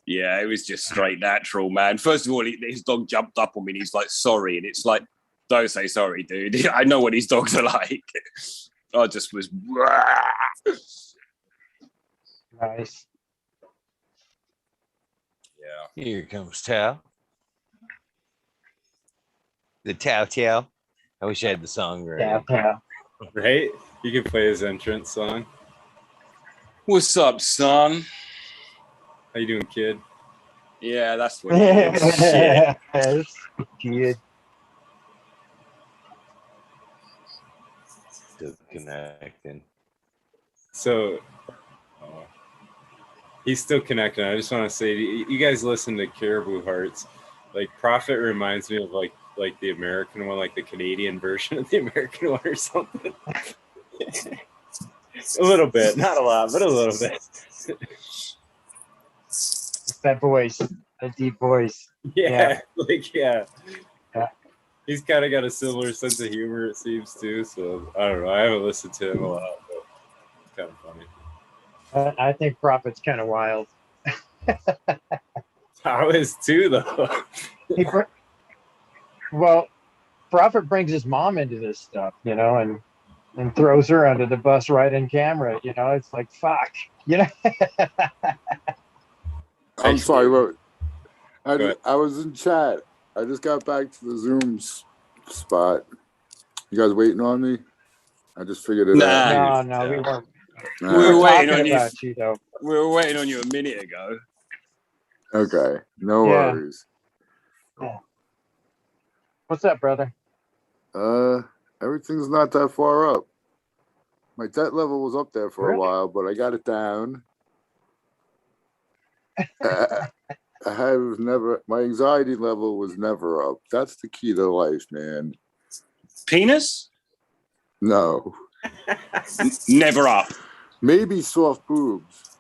Yeah, it was just straight natural, man. First of all, his dog jumped up on me and he's like, "Sorry." And it's like, don't say sorry, dude. I know what these dogs are like. I just was. Nice. Yeah. Here comes Tao. The Tao Tao. I wish I had the song ready. Yeah. Right? You can play his entrance song. What's up, son? How you doing, kid? Yeah, that's what it is. Shit. Yes, kid. connecting. So he's still connecting. I just want to say, you guys listen to Caribou Hearts. Like Prophet reminds me of like the American one, like the Canadian version of the American one or something. A little bit, not a lot, but a little bit. That voice, that deep voice. Yeah. He's kind of got a similar sense of humor, it seems, too. So I don't know. I haven't listened to him a lot, but it's kind of funny. I think Prophet's kind of wild. I is too, though. Well, Prophet brings his mom into this stuff, you know, and throws her under the bus right in camera. You know, it's like, fuck, you know. I'm sorry, what? I was in chat. I just got back to the Zoom spot. You guys waiting on me? I just figured it out. No, we weren't. We were waiting on you, though. We were waiting on you a minute ago. Okay, no worries. Yeah. What's up, brother? Everything's not that far up. My debt level was up there for a while, but I got it down. My anxiety level was never up. That's the key to life, man. Penis? No. Never up. Maybe soft boobs.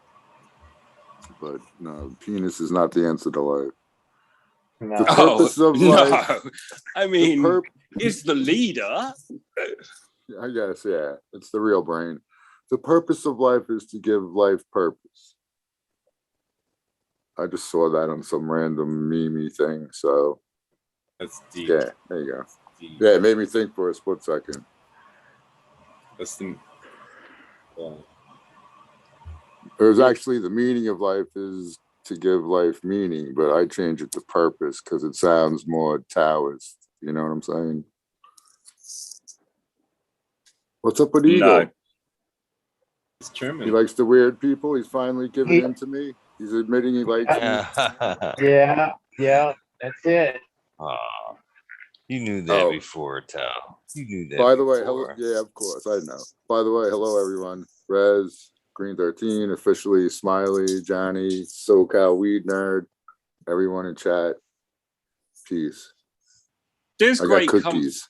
But no, penis is not the answer to life. No. The purpose of life. No. I mean, it's the leader. I guess, yeah. It's the real brain. The purpose of life is to give life purpose. I just saw that on some random meme thing, so that's deep. Yeah, there you go. Yeah, it made me think for a split second. That's the. It was actually the meaning of life is to give life meaning, but I change it to purpose because it sounds more Taoist. You know what I'm saying? What's up with Eagle? No. It's German. He likes the weird people. He's finally giving in to me. He's admitting he likes me. Yeah, that's it. You knew that before, Tao. You knew that. By the way, hello. Yeah, of course, I know. By the way, hello everyone. Rez, Green 13, officially Smiley, Johnny, SoCal Weed Nerd, everyone in chat. Peace. There's great cookies.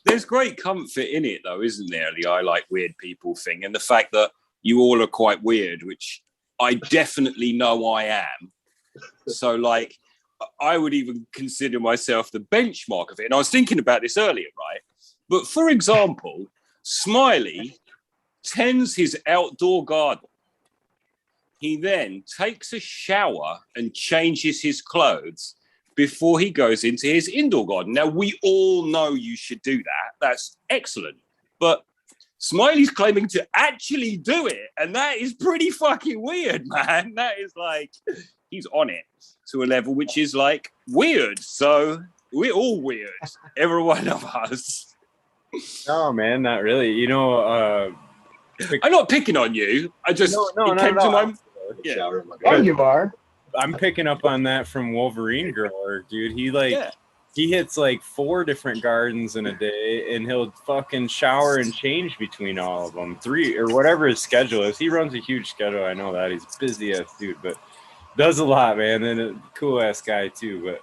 There's great comfort in it, though, isn't there? The I like weird people thing, and the fact that you all are quite weird, which I definitely know I am. So, like, I would even consider myself the benchmark of it. And I was thinking about this earlier, right? But for example, Smiley tends his outdoor garden. He then takes a shower and changes his clothes before he goes into his indoor garden. Now, we all know you should do that. That's excellent. But Smiley's claiming to actually do it. And that is pretty fucking weird, man. That is like, he's on it to a level which is like weird. So we're all weird. Every one of us. No, man, not really. You know, I'm not picking on you. I just it came to my Yeah, you are. I'm picking up on that from Wolverine Grower, dude. He hits like 4 different gardens in a day, and he'll fucking shower and change between all of them. 3 or whatever his schedule is. He runs a huge schedule. I know that he's busy ass dude, but does a lot, man. And a cool ass guy too. But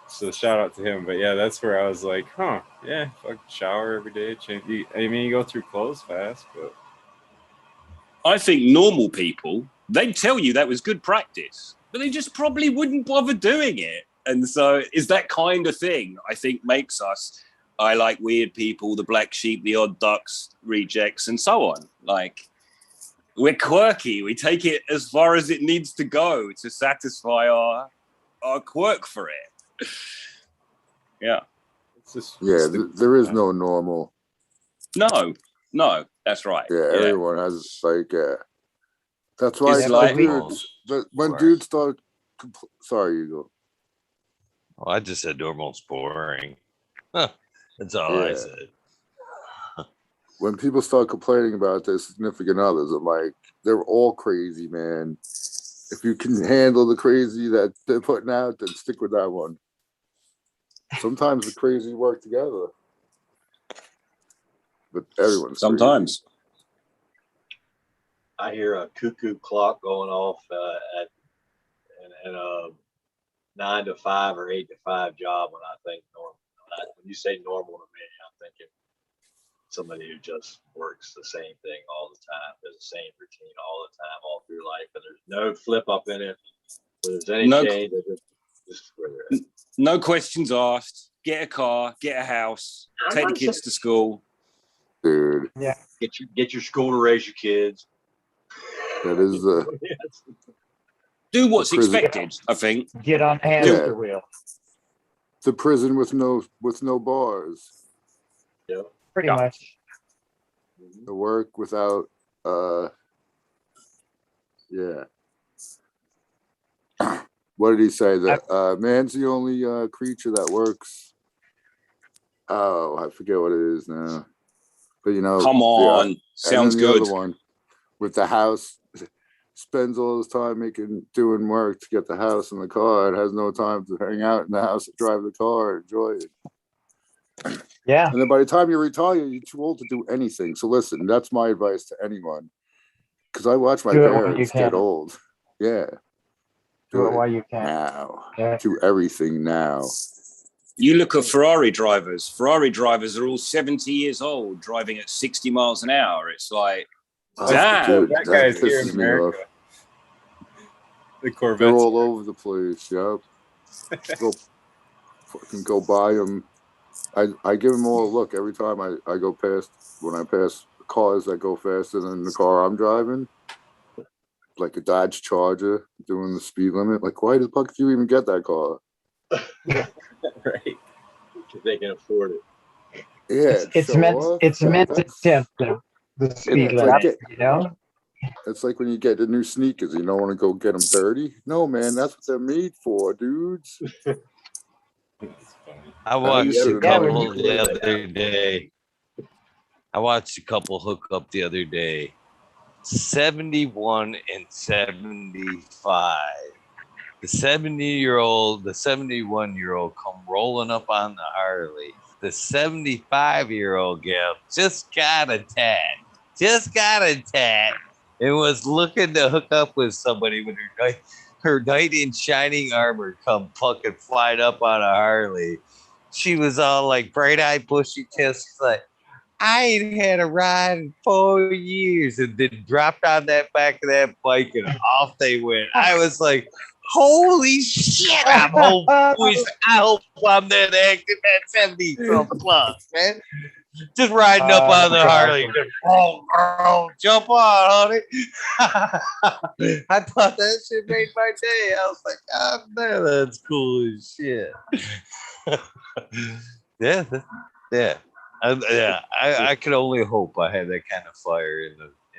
so shout out to him. But yeah, that's where I was like, huh, yeah, fucking shower every day. Change. I mean, you go through clothes fast, but I think normal people, they'd tell you that was good practice, but they just probably wouldn't bother doing it. And so is that kind of thing, I think, makes us, I like weird people, the black sheep, the odd ducks, rejects, and so on. Like, we're quirky. We take it as far as it needs to go to satisfy our quirk for it. Yeah. It's just, there is no normal. No, that's right. Yeah, everyone has like, that's why it's like dudes, when dudes start, sorry, you go. Oh, I just said normal's boring. Huh, that's all I said. When people start complaining about their significant others, I'm like, they're all crazy, man. If you can handle the crazy that they're putting out, then stick with that one. Sometimes the crazy work together. But everyone's sometimes. I hear a cuckoo clock going off at in a 9 to 5 or 8 to 5 job when I think normal. When you say normal to me, I'm thinking somebody who just works the same thing all the time, does the same routine all the time, all through life, and there's no flip up in it. Where there's any change, just where they're at. No questions asked. Get a car, get a house, take the kids to school. Dude. Yeah. Get your school to raise your kids. That is the do what's prison. expected, I think. Get on hamster wheel. The prison with no bars. Yeah. Pretty much. The work without yeah. What did he say? That man's the only creature that works. Oh, I forget what it is now. But you know, come on, sounds and then good. The other one with the house spends all his time doing work to get the house and the car. It has no time to hang out in the house, drive the car, enjoy it. Yeah. And then by the time you retire, you're too old to do anything. So listen, that's my advice to anyone. Because I watch my parents get old. Yeah. Do it while you can. Now. Yeah. Do everything now. You look at Ferrari drivers. Ferrari drivers are all 70 years old, driving at 60 miles an hour. It's like, damn. Dude, that guy's here in America. The Corvettes. They're all over the place. Yep. Go buy them. I give them all a look every time I go past. When I pass cars that go faster than the car I'm driving, like a Dodge Charger doing the speed limit. Like, why the fuck did you even get that car? Right. Because they can afford it. Yeah. It's meant to tempt the speed limit, you know? It's like when you get the new sneakers, you don't want to go get them dirty. No, man, that's what they're made for, dudes. I watched a couple the other day. I watched a couple hook up the other day. 71 and 75. The 71-year-old come rolling up on the Harley. The 75-year-old gal just got a tat, and was looking to hook up with somebody with her knight in shining armor come fucking flying up on a Harley. She was all like bright-eyed, bushy-tailed. She's like, I ain't had a ride in 4 years, and then dropped on that back of that bike and off they went. I was like, holy shit, I hope I'm that active at 70 plus, man. Just riding up on the Harley. Oh, girl, jump on, honey. I thought that shit made my day. I was like, oh, man, that's cool as shit. Yeah. I could only hope I had that kind of fire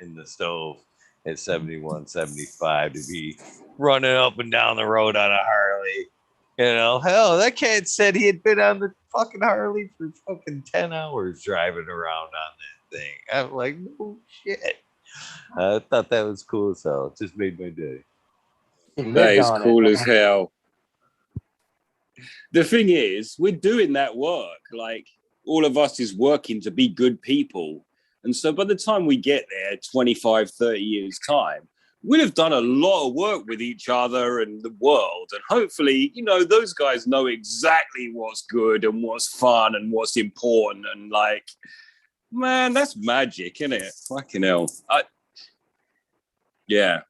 in the stove at 71, 75 to be running up and down the road on a Harley. You know, hell, that cat said he had been on the fucking Harley for fucking 10 hours driving around on that thing. I'm like, no shit. I thought that was cool as hell. It just made my day. That is cool as hell. The thing is, we're doing that work. Like, all of us is working to be good people. And so by the time we get there, 25, 30 years time, we'll have done a lot of work with each other and the world. And hopefully, you know, those guys know exactly what's good and what's fun and what's important. And like, man, that's magic, isn't it? Fucking hell. Yeah.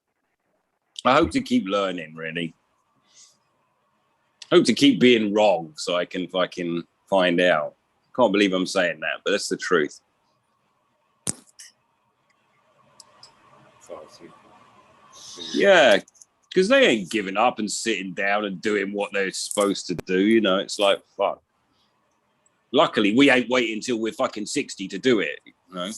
I hope to keep learning, really. Hope to keep being wrong so I can fucking find out. Can't believe I'm saying that, but that's the truth. That's awesome. Yeah, because they ain't giving up and sitting down and doing what they're supposed to do. You know, it's like, fuck. Luckily, we ain't waiting until we're fucking 60 to do it. You know?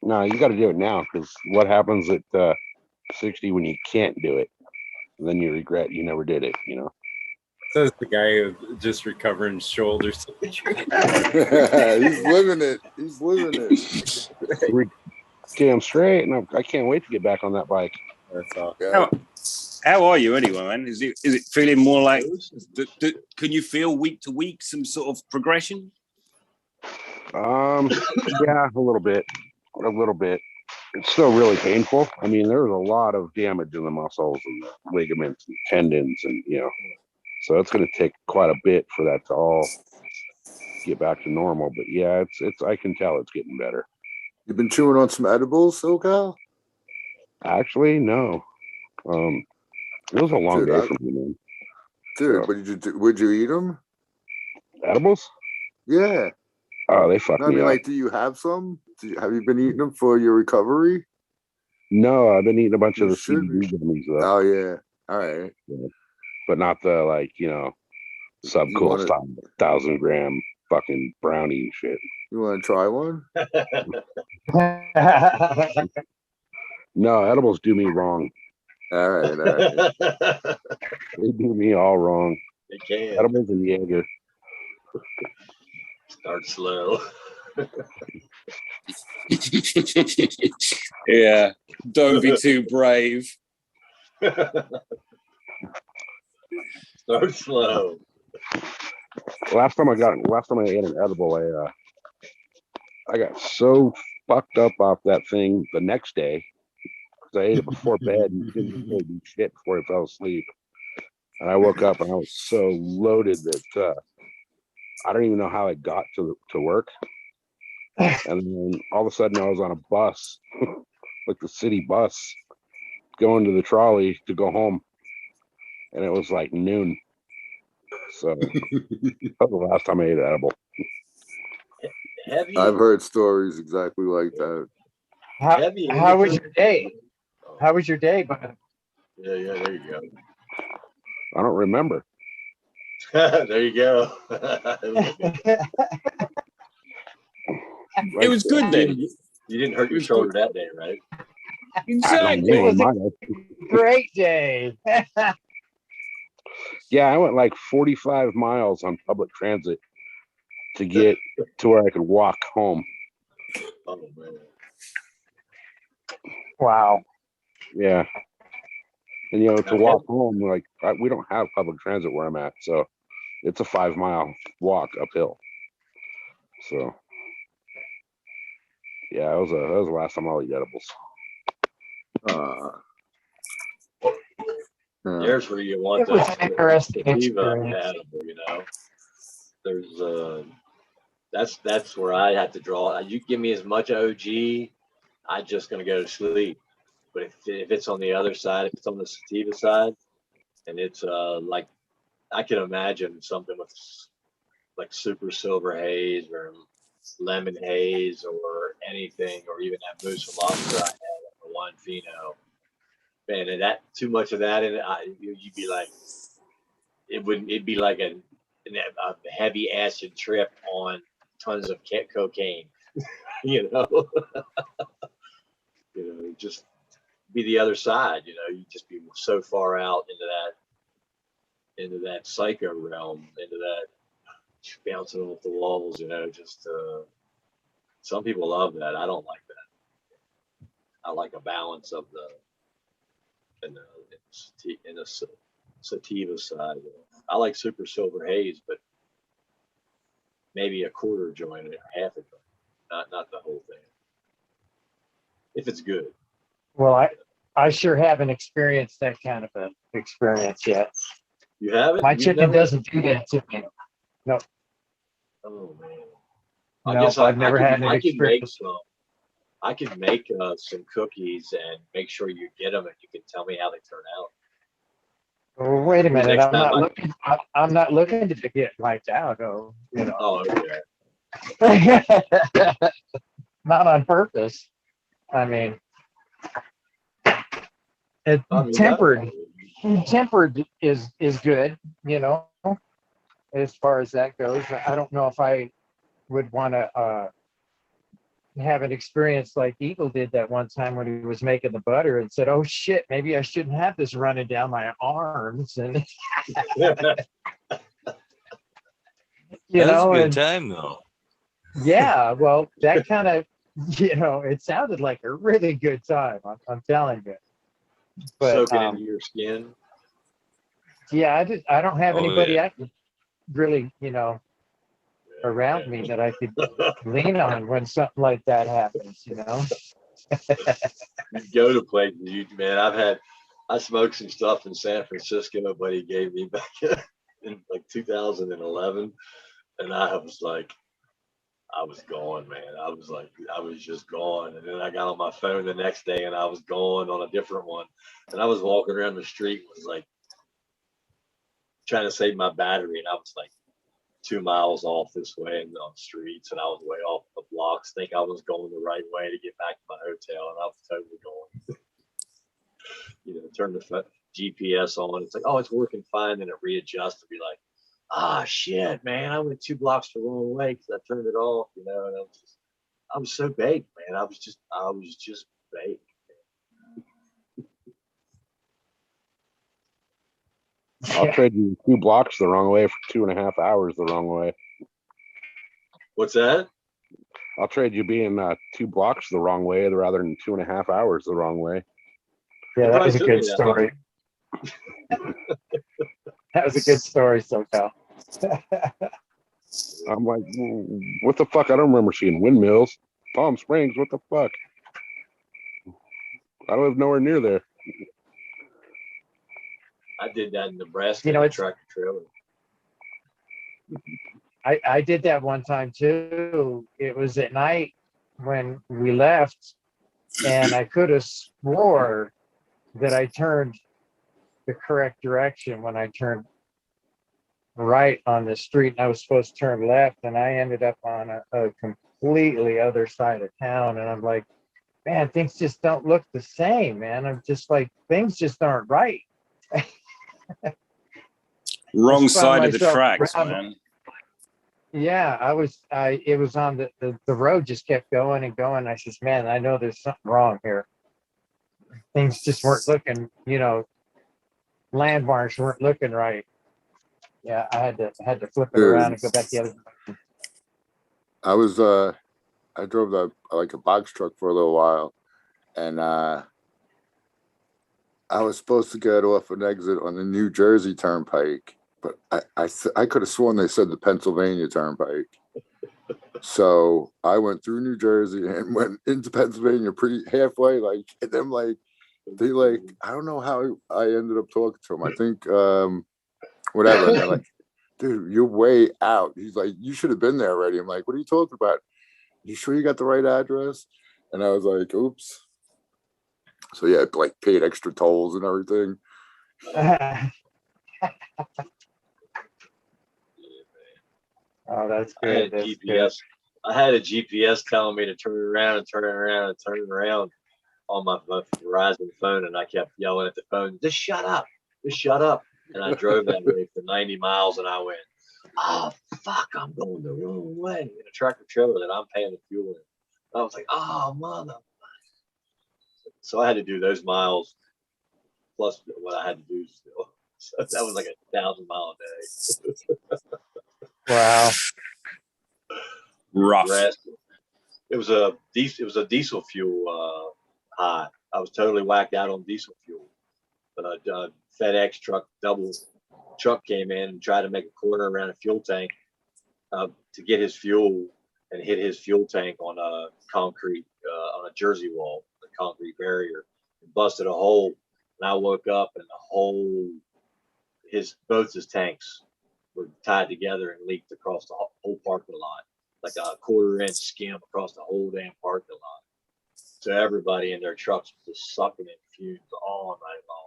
No, you got to do it now, because what happens at 60 when you can't do it? And then you regret you never did it, you know? Says the guy who just recovering shoulder surgery. He's living it. Damn straight, and I can't wait to get back on that bike. That's all. Yeah. How are you anyway, man? Is it feeling more like? Can you feel week to week some sort of progression? Yeah, a little bit. A little bit. It's still really painful. I mean, there's a lot of damage in the muscles and the ligaments and tendons, and so it's going to take quite a bit for that to all get back to normal. But yeah, it's. I can tell it's getting better. You've been chewing on some edibles, SoCal? Actually, no. It was a long Dude, day for me, man. Dude, So, what did you do? Would you eat them? edibles? Yeah. Oh, they fucked No, I me mean, up. like, do you have some? Have you been eating them for your recovery? No, I've been eating a bunch of You the should be. CBD gummies though. Oh yeah. All right. Yeah. But not the sub You cool want to? style 1,000-gram fucking brownie shit. You want to try one? No, edibles do me wrong. All right. All right. They do me all wrong. It can. Edibles and Jaeger. Start slow. Yeah. Don't be too brave. Start slow. Last time I ate an edible, I got so fucked up off that thing the next day because I ate it before bed and didn't really do shit before I fell asleep. And I woke up and I was so loaded that I don't even know how I got to work. And then all of a sudden I was on a bus, like the city bus, going to the trolley to go home. And it was like noon. So that was the last time I ate an edible. Heavy. I've heard stories exactly like that. How was your day? How was your day, bud? Yeah, there you go. I don't remember. There you go. It was good then. You didn't hurt your shoulder that day, right? Exactly. It was I a great day. Yeah, I went like 45 miles on public transit to get to where I could walk home. Oh man. Wow. Yeah. And to walk home, like we don't have public transit where I'm at, so it's a 5-mile walk uphill. So yeah, that was the last time I'll eat edibles. There's where you want It was an interesting sativa experience. edible, There's that's where I have to draw. You give me as much OG, I'm just gonna go to sleep. But if it's on the other side, if it's on the sativa side, and it's like I can imagine something with like super silver haze or lemon haze or anything, or even that moose lobster I had the one Pheno. Man, and that too much of that in it, you'd be like, it'd be like a heavy acid trip on tons of cocaine, you know. Just be the other side, you'd just be so far out into that psycho realm, into that bouncing off the walls, just some people love that. I don't like that. I like a balance of in the sativa side. I like super silver haze, but maybe a quarter joint or half a joint, not the whole thing. If it's good. Well, I sure haven't experienced that kind of an experience yet. You haven't? My chicken doesn't do that to me. No. Oh man. I've never had an experience. I could make some cookies and make sure you get them, and you can tell me how they turn out. Well, wait a minute. I'm not looking to get wiped out. Oh, okay. Not on purpose. I mean, tempered is good, as far as that goes. I don't know if I would want to have an experience like Eagle did that one time when he was making the butter and said, "Oh shit, maybe I shouldn't have this running down my arms." And That was a good time though. Yeah, well, that kind of, it sounded like a really good time. I'm telling you. But, soaking into your skin. Yeah, I don't have anybody yeah. I can really, around me that I could lean on when something like that happens, you know? You go to places, I smoked some stuff in San Francisco. A buddy gave me back in like 2011, and I was gone, man. I was just gone. And then I got on my phone the next day, and I was gone on a different one. And I was walking around the street, was like trying to save my battery, and I was like 2 miles off this way and on streets, and I was way off the blocks. Think I was going the right way to get back to my hotel, and I was totally going. Turn the GPS on. It's like, oh, it's working fine. Then it readjusts to be like, ah, shit, man, I went 2 blocks the wrong way because I turned it off. And I was so baked, man. I was just baked. I'll trade you 2 blocks the wrong way for 2.5 hours the wrong way. What's that? I'll trade you being 2 blocks the wrong way rather than 2.5 hours the wrong way. Yeah, that was a good story. That was a good story, SoCal. I'm like, what the fuck? I don't remember seeing windmills. Palm Springs, what the fuck? I live nowhere near there. I did that in Nebraska. It's tractor trailer. I did that one time too. It was at night when we left, and I could have swore that I turned the correct direction when I turned right on the street, and I was supposed to turn left, and I ended up on a completely other side of town. And I'm like, man, things just don't look the same, man. I'm just like, things just aren't right. Wrong side of the tracks, man. Yeah, it was on the road just kept going and going. I says, man, I know there's something wrong here. Things just weren't looking, landmarks weren't looking right. Yeah, I had to flip it around and go back the other way. I drove a box truck for a little while, and I was supposed to get off an exit on the New Jersey Turnpike, but I could have sworn they said the Pennsylvania Turnpike. So I went through New Jersey and went into Pennsylvania pretty halfway, and then I don't know how I ended up talking to them. I think whatever. And they're like, dude, you're way out. He's like, you should have been there already. I'm like, what are you talking about? You sure you got the right address? And I was like, oops. So yeah, paid extra tolls and everything. Oh, that's good. I had a GPS telling me to turn around and turn around and turn around on my Verizon phone, and I kept yelling at the phone, just shut up. And I drove that way for 90 miles, and I went, oh, fuck, I'm going the wrong way in a tractor trailer that I'm paying the fuel in. I was like, oh, mother. So I had to do those miles plus what I had to do still. So that was like 1,000 mile a day. Wow. Rough. It was a diesel fuel high. I was totally whacked out on diesel fuel. But a FedEx double truck came in and tried to make a corner around a fuel tank to get his fuel, and hit his fuel tank on a concrete, on a Jersey wall, a concrete barrier, and busted a hole. And I woke up, and both his tanks were tied together and leaked across the whole parking lot, like a 1/4-inch skim across the whole damn parking lot. So everybody in their trucks was just sucking in fumes all night long.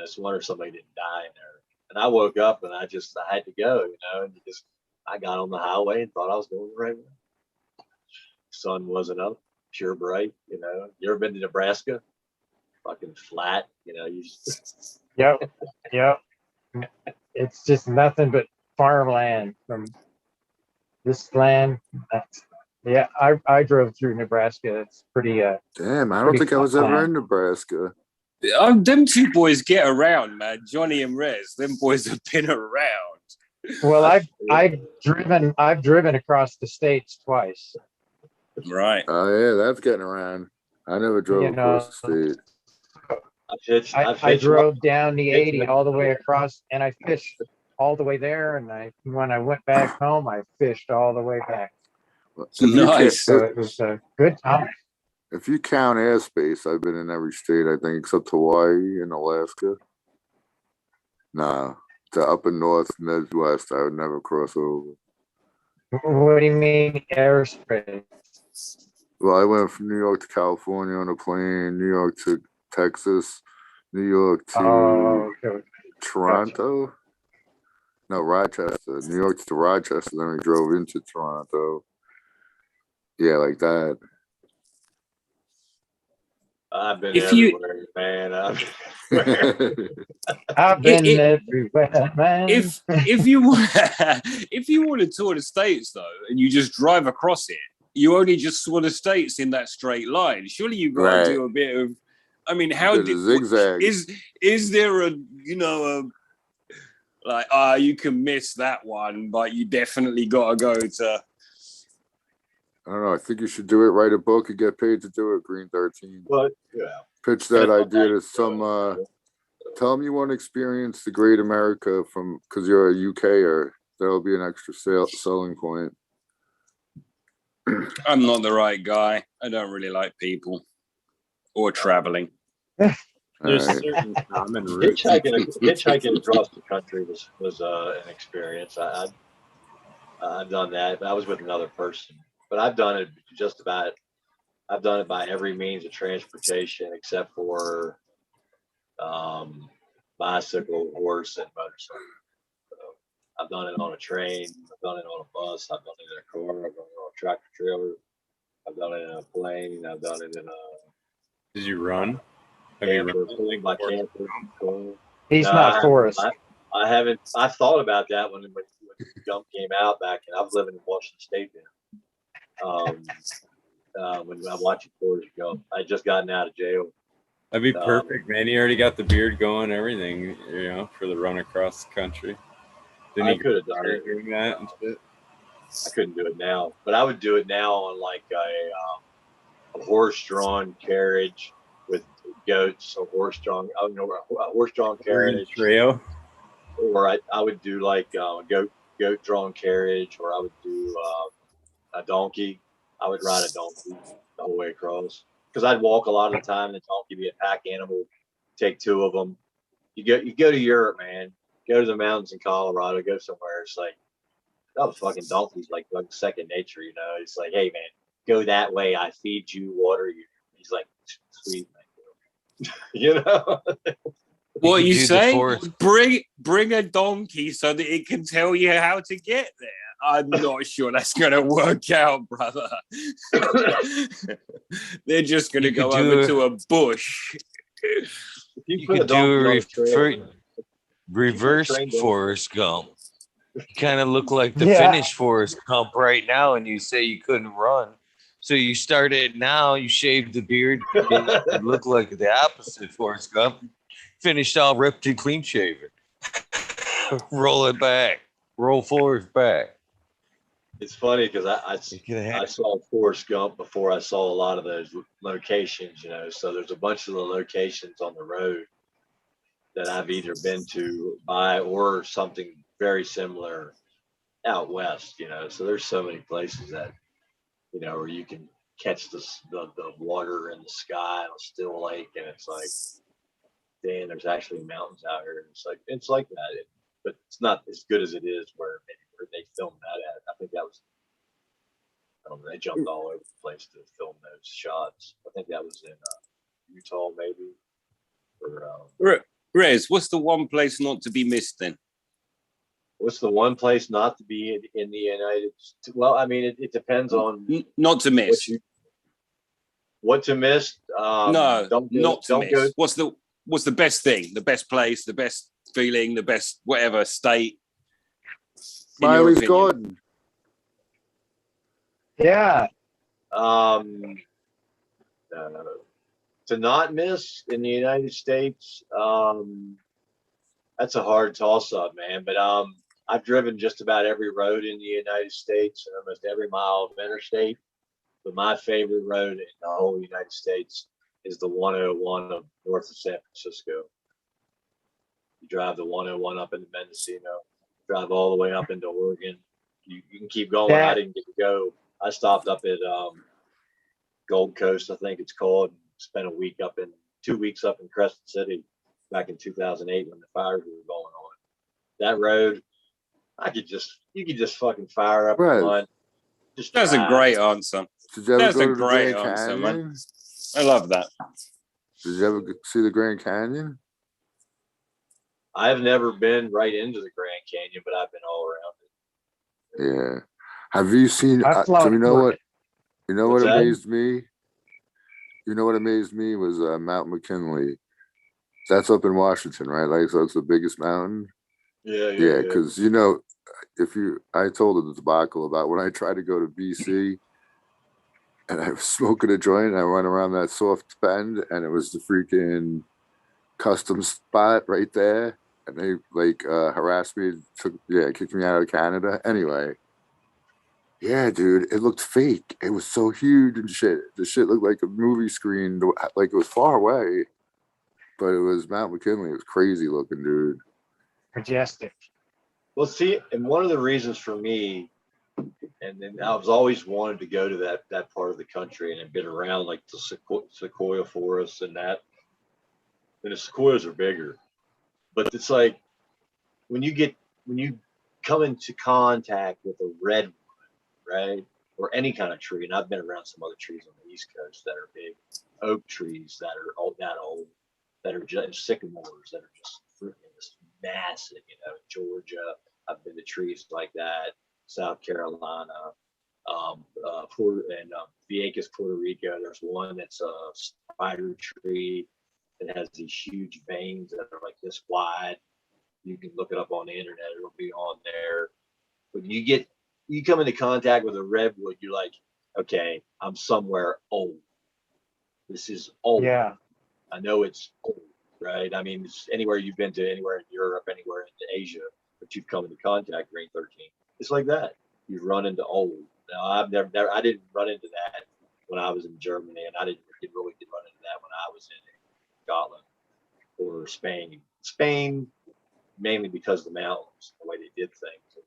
It's a wonder somebody didn't die in there. And I woke up and I had to go, and I got on the highway and thought I was going the right way. Sun wasn't up, pure bright, You ever been to Nebraska? Fucking flat, Yep. It's just nothing but farmland from this land. Yeah, I drove through Nebraska. It's pretty. Damn, I don't think I was ever in Nebraska. Them two boys get around, man. Johnny and Rez. Them boys have been around. Well, I've driven across the states twice. Right. Oh yeah, that's getting around. I never drove across the state. I drove down the 80 all the way across, and I fished all the way there, and when I went back home, I fished all the way back. If you Nice. So it was a good time. If you count airspace, I've been in every state, I think, except Hawaii and Alaska. Nah, to up in North, Midwest, I would never cross over. What do you mean airspace? Well, I went from New York to California on a plane, New York to Texas, New York to Okay. Toronto. No, Rochester. New York to Rochester, then we drove into Toronto. Yeah, like that. I've been If you- everywhere, man. I've been everywhere, man. if you if you want to tour the states though, and you just drive across it, you only just saw the states in that straight line. Surely you've got Right. to do a bit of. I mean, how Did a did zigzag. is there a like you can miss that one, but you definitely got to go to. I don't know. I think you should do it. Write a book and get paid to do it. Green 13. But yeah, Pitch that idea to some. Tell them you want to experience the great America from because you're a UKer. That'll be an extra selling point. I'm not the right guy. I don't really like people or traveling. There's Alright. certain common roots. hitchhiking across the country was an experience. I've done that, but I was with another person. But I've done it just about. I've done it by every means of transportation except for bicycle, horse, and motorcycle. So I've done it on a train. I've done it on a bus. I've done it in a car. I've done it on a tractor trailer. I've done it in a plane. I've done it in a Did you run? Have you camper. run? My camper. He's No, not Forrest. I haven't. I thought about that when Gump came out back, and I was living in Washington State then. When I watched Forrest Gump, I just gotten out of jail. That'd be perfect, man. You already got the beard going, everything, for the run across the country. I could have done it. Doing that and shit. I couldn't do it now, but I would do it now on like a horse-drawn carriage with goats, a horse-drawn carriage, Trail. or I would do like a goat-drawn carriage, or I would do a donkey. I would ride a donkey the whole way across because I'd walk a lot of the time. The donkey be a pack animal. Take two of them. You go to Europe, man. Go to the mountains in Colorado. Go somewhere. It's like, oh, fucking donkeys like second nature. It's like, hey, man, go that way. I feed you, water you. He's like, sweet, man. What you do the say? forest. Bring a donkey so that it can tell you how to get there. I'm not sure that's going to work out, brother. They're just going to go over to a bush. You could do a reverse Forrest Gump. You kind of look like the finished Forrest Gump right now, and you say you couldn't run. So you started now, you shaved the beard, you look like the opposite Forrest Gump. Finished all ripped and clean shaven. Roll it back. Roll Forrest back. It's funny because I saw Forrest Gump before I saw a lot of those locations, So there's a bunch of the locations on the road that I've either been to by or something very similar out west, So there's so many places that, where you can catch the water in the sky on a still lake, and it's like, damn, there's actually mountains out here. And it's like that, but it's not as good as it is where they filmed that at. I think that was, I don't know, they jumped all over the place to film those shots. I think that was in Utah, maybe. Or Rez, what's the one place not to be missed then? what's the one place not to be in the United States? Well, I mean, it depends on not to miss. What to miss? No, don't miss. Go. What's the best thing? The best place? The best feeling? The best whatever state? Smiley's Garden. Yeah. To not miss in the United States, that's a hard toss-up, man. But I've driven just about every road in the United States and almost every mile of interstate. But my favorite road in the whole United States is the 101 of north of San Francisco. You drive the 101 up into Mendocino. drive all the way up into Oregon. You can keep going. I didn't get to go. I stopped up at Gold Coast, I think it's called. Spent 2 weeks up in Crescent City back in 2008 when the fires were going on. That road, you could just fucking fire up Right. and run. Just That's a drive. great answer. Did you ever That's go a to the great Grand answer, man. Canyon? I love that. Did you ever see the Grand Canyon? I've never been right into the Grand Canyon, but I've been all around it. Yeah. Have you seen? I've So flown you know through what? it. You know What's what that? amazed me? You know what amazed me was Mount McKinley. That's up in Washington, right? Like, so it's the biggest mountain. Yeah, because you know, I told the debacle about when I tried to go to BC, and I was smoking a joint, and I went around that soft bend, and it was the freaking custom spot right there, and they like harassed me, kicked me out of Canada. Anyway, yeah, dude, it looked fake. It was so huge and shit. The shit looked like a movie screen, like it was far away, but it was Mount McKinley. It was crazy looking, dude. Majestic. Well, see, and one of the reasons for me, and then I was always wanted to go to that part of the country and have been around like the sequoia forests and that. And the sequoias are bigger, but it's like when you come into contact with a redwood, right, or any kind of tree, and I've been around some other trees on the East Coast that are big, oak trees that are that old, that are just sycamores that are just freaking just massive. You know, Georgia, I've been to trees like that, South Carolina, Vieques, Puerto Rico. There's one that's a spider tree that has these huge veins that are like this wide. You can look it up on the internet; it'll be on there. But you come into contact with a redwood, you're like, okay, I'm somewhere old. This is old. Yeah. I know it's old, right? I mean, it's anywhere you've been to, anywhere in Europe, anywhere in Asia, but you've come into contact Green 13. It's like that. You've run into old. Now, I didn't run into that when I was in Germany, and I didn't really run into that when I was in Scotland or Spain. Spain, mainly because of the mountains, the way they did things, and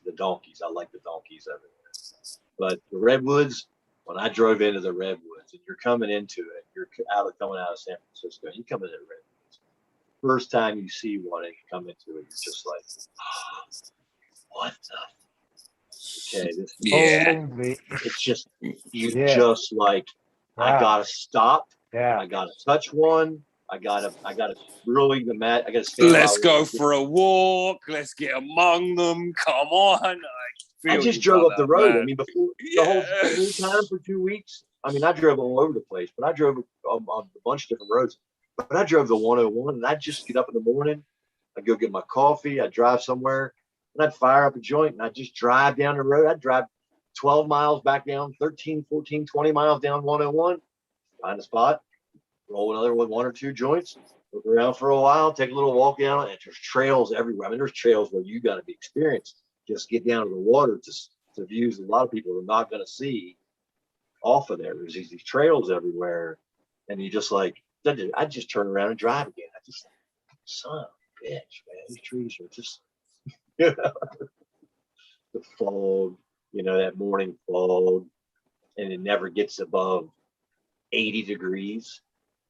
the donkeys. I like the donkeys everywhere. But the redwoods, when I drove into the redwoods, and you're coming into it, you're coming out of San Francisco, you come into the redwoods. First time you see one and you come into it, you're just like, oh, what the? Okay, this Holy. it's just just like, I gotta stop. Yeah. I gotta touch one. I gotta really I gotta stand. Let's go for a walk. Let's get among them. Come on. I just drove up the road. Man. I mean, before the whole time for 2 weeks. I mean, I drove all over the place, but I drove on a bunch of different roads. But I drove the 101, and I'd just get up in the morning. I'd go get my coffee. I'd drive somewhere, and I'd fire up a joint, and I'd just drive down the road. I'd drive 12 miles back down, 13, 14, 20 miles down 101, find a spot, roll another one or two joints, look around for a while, take a little walk down, and there's trails everywhere. I mean, there's trails where you got to be experienced. Just get down to the water to views a lot of people are not going to see off of there. There's these trails everywhere, and you just like, I just turn around and drive again. I just, son of a bitch, man, these trees are just, you know, the fog, you know, that morning fog, and it never gets above 80 degrees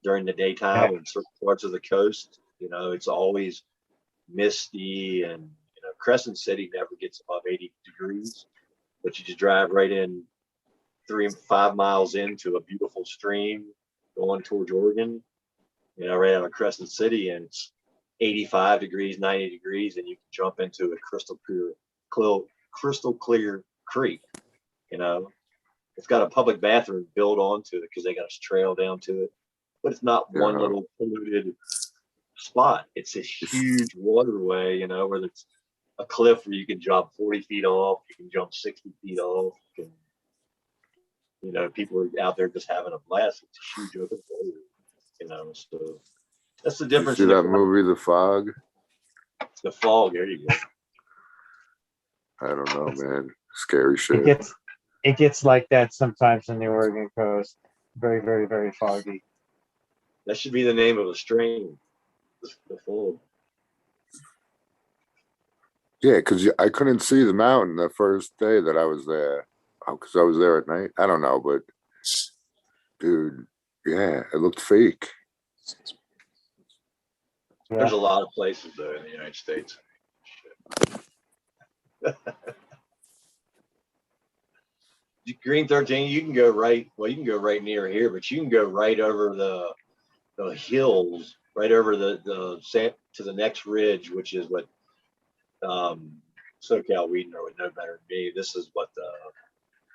during the daytime in certain parts of the coast. You know, it's always misty, and you know, Crescent City never gets above 80 degrees, but you just drive right in 3 and 5 miles into a beautiful stream going towards Oregon, you know, right out of Crescent City, and it's 85 degrees, 90 degrees, and you can jump into a crystal clear creek. You know, it's got a public bathroom built onto it because they got a trail down to it, but it's not one little polluted spot. It's a huge waterway, you know, where there's a cliff where you can jump 40 feet off, you can jump 60 feet off, you know, people are out there just having a blast. It's a huge open water, you know, so that's the difference. You see that movie, The Fog? The Fog, there you go. I don't know, man. Scary shit. It gets like that sometimes in the Oregon coast. Very, very, very foggy. That should be the name of a strain. The Fog. Yeah, because I couldn't see the mountain the first day that I was there. Because I was there at night. I don't know, but dude, yeah, it looked fake. There's a lot of places though in the United States. Green 13, you can go right. Well, you can go right near here, but you can go right over the hills, right over the to the next ridge, which is what SoCal Weedner would know better than me. This is what the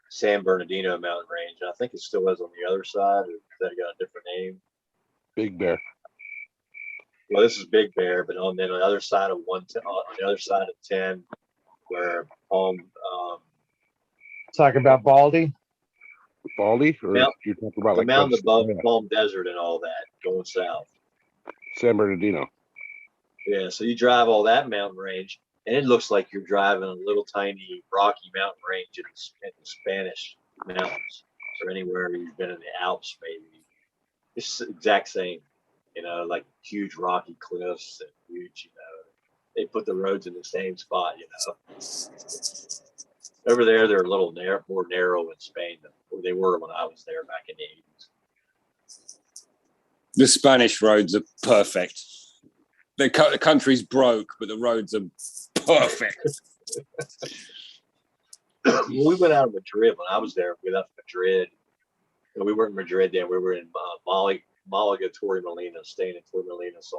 San Bernardino mountain range. I think it still is on the other side. Or that got a different name? Big Bear. Well, this is Big Bear, but on the other side of on the other side of 10, where Talk about Baldy. Baldy, or Mount, you're talking about the like mountain above yeah, Palm Desert and all that going south. San Bernardino? Yeah, so you drive all that mountain range, and it looks like you're driving a little tiny rocky mountain range in the Spanish mountains, or anywhere you've been in the Alps, maybe. It's the exact same, like huge rocky cliffs and huge, they put the roads in the same spot, Over there, they're a little more narrow in Spain than they were when I was there back in the 80s. The Spanish roads are perfect. The country's broke, but the roads are perfect. Well, we went out of Madrid when I was there. We left Madrid. We weren't in Madrid then. We were in Malaga, Torremolinos, staying in Torremolinos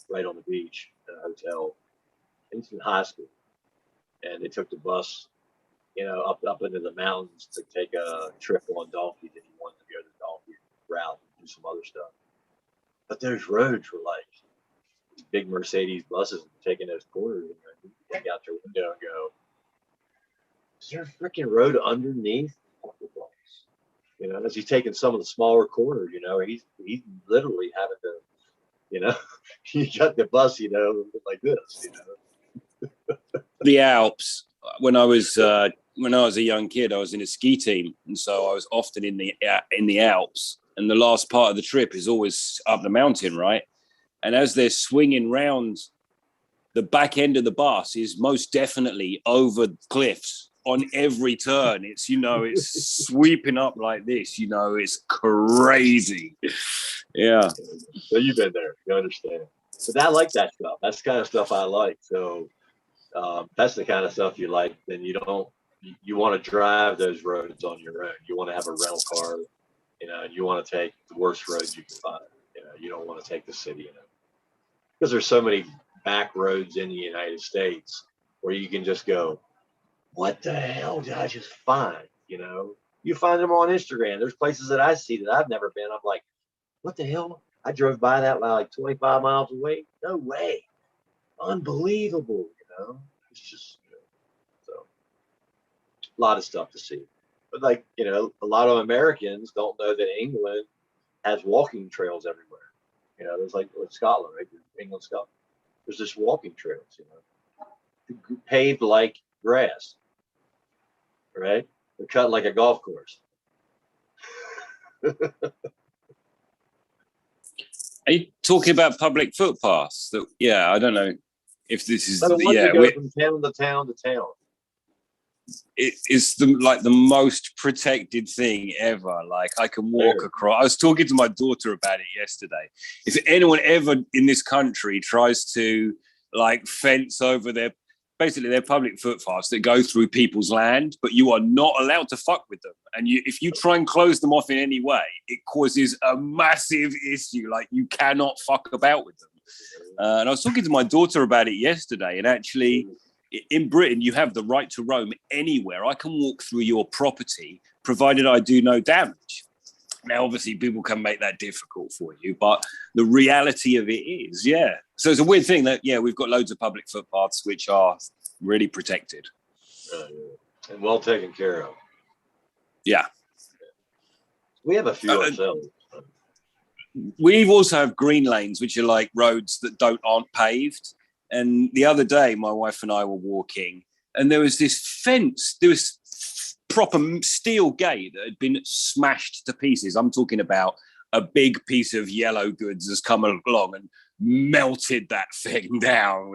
right on the beach in a hotel. And it's in high school. And they took the bus, up into the mountains to take a trip on donkeys if you wanted to go the donkey route and do some other stuff. But those roads were like these big Mercedes buses taking those corners, and you take out your window and go, is there a freaking road underneath? As he's taking some of the smaller corners, he's literally having to, you got the bus, like this, The Alps. When I was a young kid, I was in a ski team, and so I was often in the Alps. And the last part of the trip is always up the mountain, right? And as they're swinging round, the back end of the bus is most definitely over cliffs on every turn. It's it's sweeping up like this. It's crazy. Yeah. So you've been there, you understand. But I like that stuff. That's the kind of stuff I like. So that's the kind of stuff you like. Then you want to drive those roads on your own. You want to have a rental car, and you want to take the worst roads you can find. You don't want to take the city, because there's so many back roads in the United States where you can just go, what the hell did I just find? You find them on Instagram. There's places that I see that I've never been. I'm like, what the hell? I drove by that like 25 miles away. No way. Unbelievable. It's just, so a lot of stuff to see. But a lot of Americans don't know that England has walking trails everywhere. There's like Scotland, right? England, Scotland. There's just walking trails, paved like grass, right? They're cut like a golf course. Are you talking about public footpaths? I don't know if this is. Go from town to town to town. It's the most protected thing ever. Like, I can walk across. I was talking to my daughter about it yesterday. If anyone ever in this country tries to fence over their public footpaths that go through people's land, but you are not allowed to fuck with them. And if you try and close them off in any way, it causes a massive issue. Like, you cannot fuck about with them. And I was talking to my daughter about it yesterday, and actually, in Britain, you have the right to roam anywhere. I can walk through your property, provided I do no damage. Now, obviously, people can make that difficult for you, but the reality of it is, So it's a weird thing that, we've got loads of public footpaths which are really protected. And well taken care of. Yeah. We have a few ourselves. We also have green lanes, which are like roads that aren't paved. And the other day, my wife and I were walking, and there was this fence. There was proper steel gate that had been smashed to pieces. I'm talking about a big piece of yellow goods has come along and melted that thing down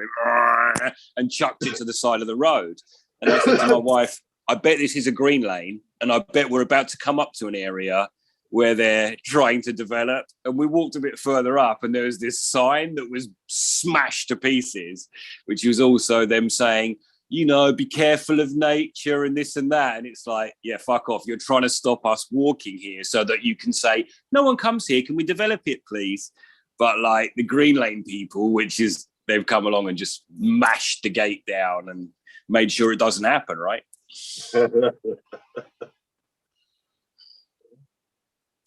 and chucked it to the side of the road. And I said to my wife, I bet this is a green lane, and I bet we're about to come up to an area where they're trying to develop. And we walked a bit further up, and there was this sign that was smashed to pieces, which was also them saying, you know, be careful of nature and this and that. And it's like, yeah, fuck off. You're trying to stop us walking here so that you can say, no one comes here. Can we develop it, please? But like the Green Lane people, which is they've come along and just mashed the gate down and made sure it doesn't happen, right?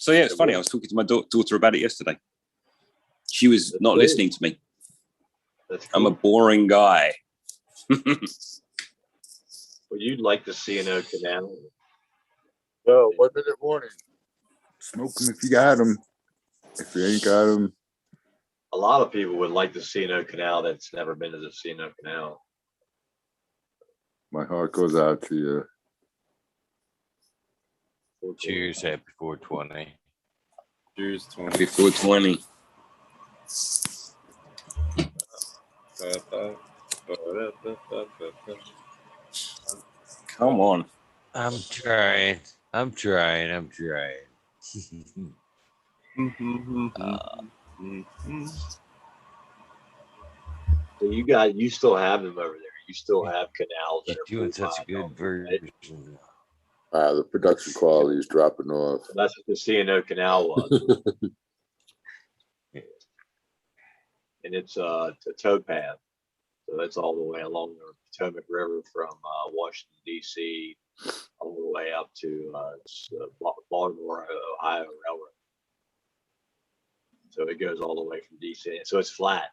So yeah, it's funny. I was talking to my daughter about it yesterday. She was not listening to me. I'm a boring guy. Well, you'd like to see an canal. Yo, 1 minute warning. Smoke them if you got them. If you ain't got them. A lot of people would like to see an canal that's never been to the Pheno Canal. My heart goes out to you. Cheers, happy 420. Cheers, 20. Happy 420. Come on. I'm trying. So you still have them over there. You still have canals that You're are doing such a good version. The production quality is dropping off. So that's what the Pheno Canal was. And it's a towpath. So that's all the way along the Potomac River from Washington, D.C., all the way up to Baltimore, Ohio Railroad. So it goes all the way from D.C. So it's flat.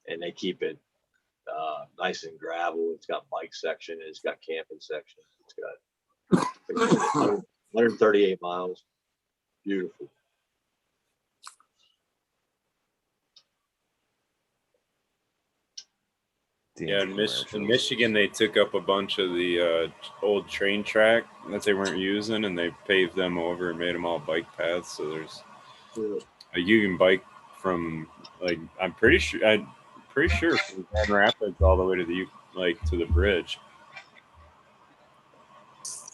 And they keep it nice and gravel. It's got bike section. It's got camping section. It's got 138 miles. Beautiful. Yeah, in Michigan, they took up a bunch of the old train track that they weren't using, and they paved them over and made them all bike paths. So there's you can bike from I'm pretty sure from Grand Rapids all the way to the to the bridge.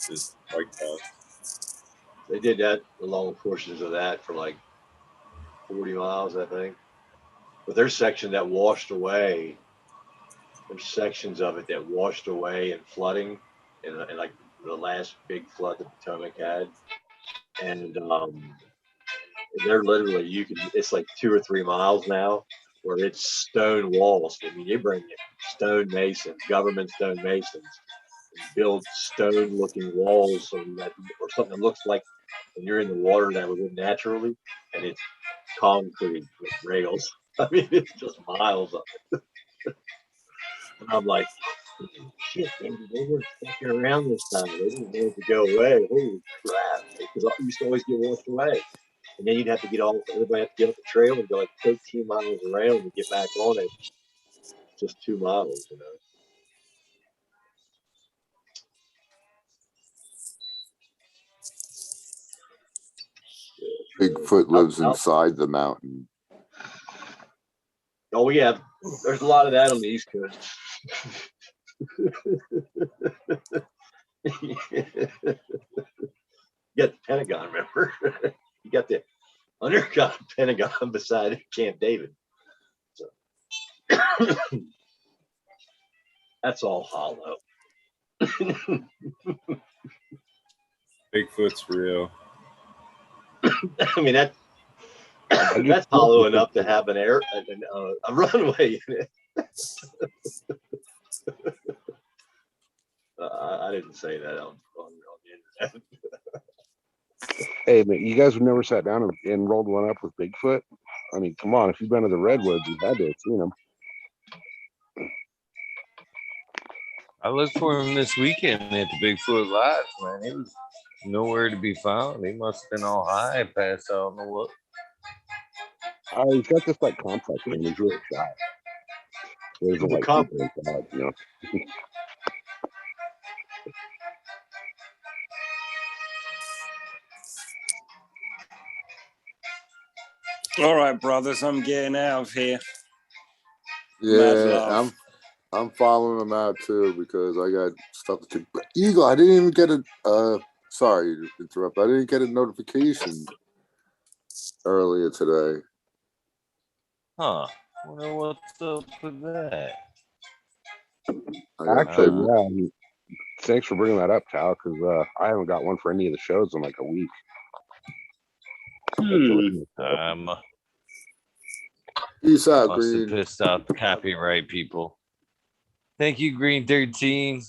Just bike path. They did that along portions of that for like 40 miles, I think. But there's section that washed away. There's sections of it that washed away in flooding, in like the last big flood the Potomac had, and they're literally it's like 2 or 3 miles now where it's stone walls. I mean, you bring in stone masons, government stone masons, and build stone-looking walls or something that looks like when you're in the water that would live naturally, and it's concrete with rails. I mean, it's just miles of it. And I'm like, shit, baby, they were fucking around this time. They didn't want it to go away. Holy crap. Because I used to always get washed away. And then you'd have to everybody have to get up the trail and go like 13 miles around to get back on it. Just 2 miles, you know. Bigfoot lives inside the mountain. Oh, yeah. There's a lot of that on the East Coast. You got the Pentagon, remember? You got the underground Pentagon beside Camp David. So that's all hollow. Bigfoot's real. I mean, that's hollow enough to have a runway in it. I didn't say that on the internet. Hey, man, you guys have never sat down and rolled one up with Bigfoot? I mean, come on, if you've been to the Redwoods, you had to have seen them. I looked for him this weekend at the Bigfoot Lodge, man. He was nowhere to be found. He must have been all high, passed out on the look. He's got this like complex thing. He's really shy. There's a like people inside, you know. All right, brothers, I'm getting out of here. Yeah, love. I'm following them out too because I got stuff to do. But Eagle, I didn't even get a sorry to interrupt. I didn't get a notification earlier today. Huh. Wonder what's up with that. Actually, yeah. Thanks for bringing that up, Cal, because I haven't got one for any of the shows in like a week. Peace out, Must have Green. pissed off the copyright people. Thank you, Green 13.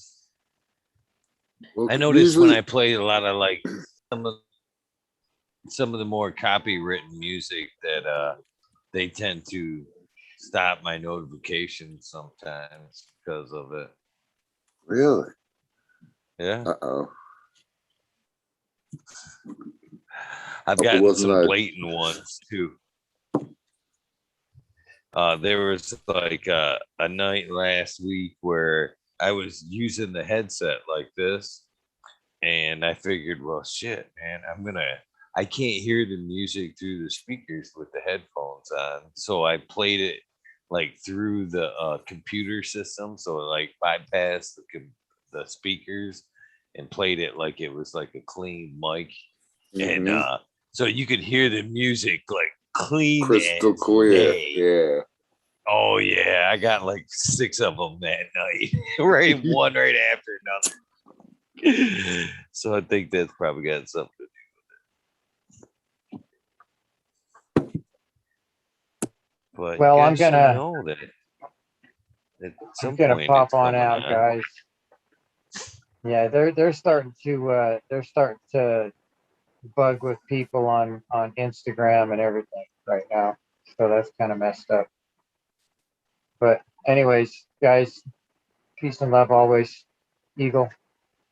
Well, I noticed when I played a lot of like some of the more copywritten music that they tend to stop my notifications sometimes because of it. Really? Yeah. Uh-oh. I've gotten some blatant ones too. There was like a night last week where I was using the headset like this, and I figured, well, shit, man, I can't hear the music through the speakers with the headphones on. So I played it like through the computer system. So like bypassed the speakers and played it like it was like a clean mic. Mm-hmm. And so you could hear the music like clean, crystal clear. day. Yeah. Oh yeah, I got like 6 of them that night. Right, one right after another. So I think that's probably got something to do with it. But well, I'm gonna know that I'm gonna pop on out, guys. Yeah, they're starting to bug with people on Instagram and everything right now, so that's kind of messed up. But anyways, guys, peace and love always. Eagle,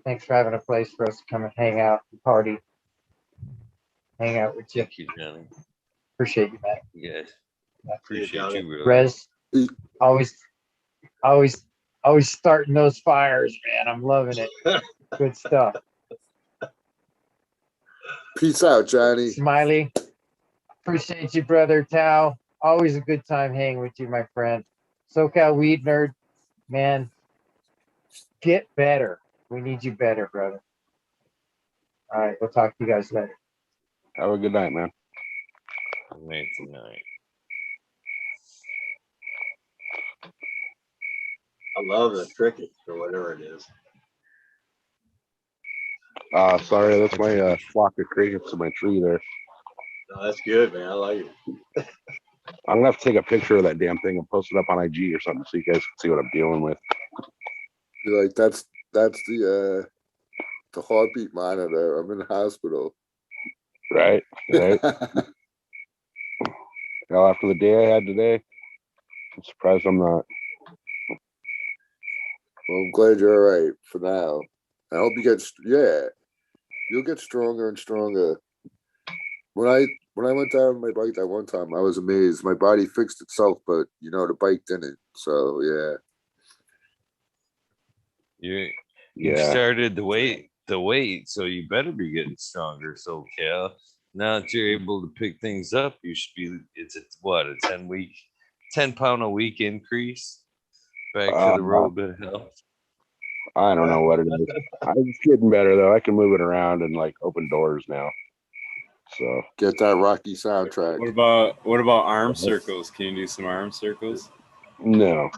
thanks for having a place for us to come and hang out and party, hang out with you. Thank you, Johnny. Appreciate you, man. Yes, appreciate you, really. Rez, always starting those fires, man. I'm loving it. Good stuff. Peace out, Johnny. Smiley, appreciate you, brother. Tao, always a good time hanging with you, my friend. SoCal Weed Nerd, man, get better. We need you better, brother. All right, we'll talk to you guys later. Have a good night, man. Good night. I love the cricket or whatever it is. Sorry, that's my flock of crickets in my tree there. No, that's good, man. I like it. I'm gonna have to take a picture of that damn thing and post it up on IG or something so you guys can see what I'm dealing with. You're like, that's the heartbeat monitor. I'm in the hospital. Right. Well, after the day I had today, I'm surprised I'm not. Well, I'm glad you're all right for now. I hope you you'll get stronger and stronger. When I went down my bike that one time, I was amazed. My body fixed itself, but the bike didn't. So You started the weight, so you better be getting stronger. So Cal, now that you're able to pick things up, you should be. It's a 10 pound a week increase back to the road to health. I don't know what it is. I'm getting better though. I can move it around and like open doors now. So get that Rocky soundtrack. What about arm circles? Can you do some arm circles? No.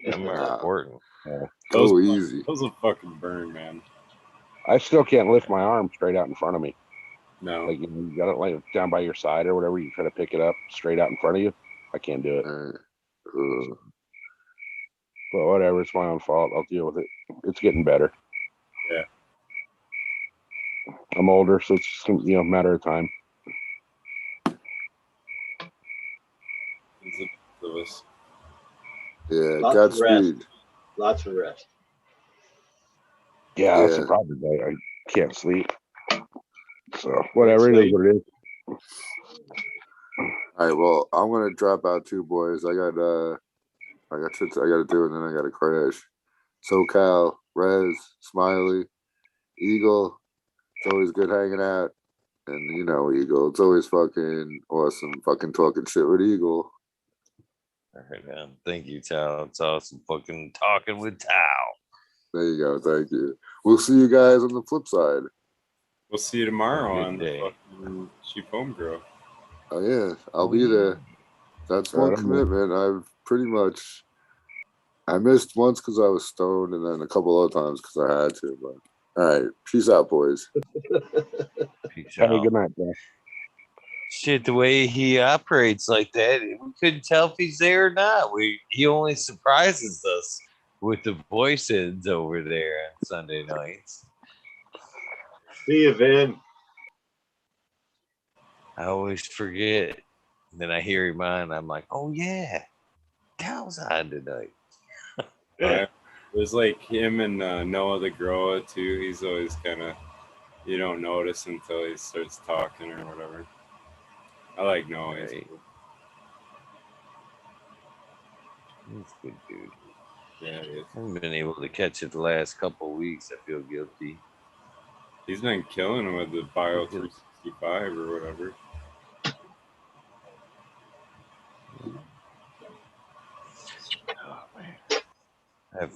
Them are important. Yeah. Easy. Those will fucking burn, man. I still can't lift my arm straight out in front of me. No. Like you got it like down by your side or whatever. You try to pick it up straight out in front of you. I can't do it. But whatever, it's my own fault. I'll deal with it. It's getting better. Yeah. I'm older, so it's just a matter of time. Yeah, Godspeed. Lots of rest. Yeah, that's the problem. I can't sleep. So whatever, it is what it is. All right, well, I'm gonna drop out too, boys. I got shit I gotta do, and then I gotta crash. SoCal, Rez, Smiley, Eagle. It's always good hanging out. And you know, Eagle, it's always fucking awesome fucking talking shit with Eagle. All right, man. Thank you, Tal. It's awesome fucking talking with Tal. There you go. Thank you. We'll see you guys on the flip side. We'll see you tomorrow Have a on good the day. fucking Cheap Home Grow. Oh yeah, I'll Oh, be yeah. there. That's one Right on, man. commitment. I missed once because I was stoned, and then a couple other times because I had to. But all right, peace out, boys. Peace Have a out. good night, bro. Shit, the way he operates like that, we couldn't tell if he's there or not. He only surprises us with the voices over there on Sunday nights. See you, Vin. I always forget. And then I hear him on, I'm like, oh yeah, Cal's on tonight. There's like him and Noah the Grower too. He's always kind of, you don't notice until he starts talking or whatever. I like Noah. He's Right. cool. He's a good dude. Yeah, he is. I haven't been able to catch it the last couple of weeks. I feel guilty. He's been killing him with the Bio 365 or whatever. Oh man. I'm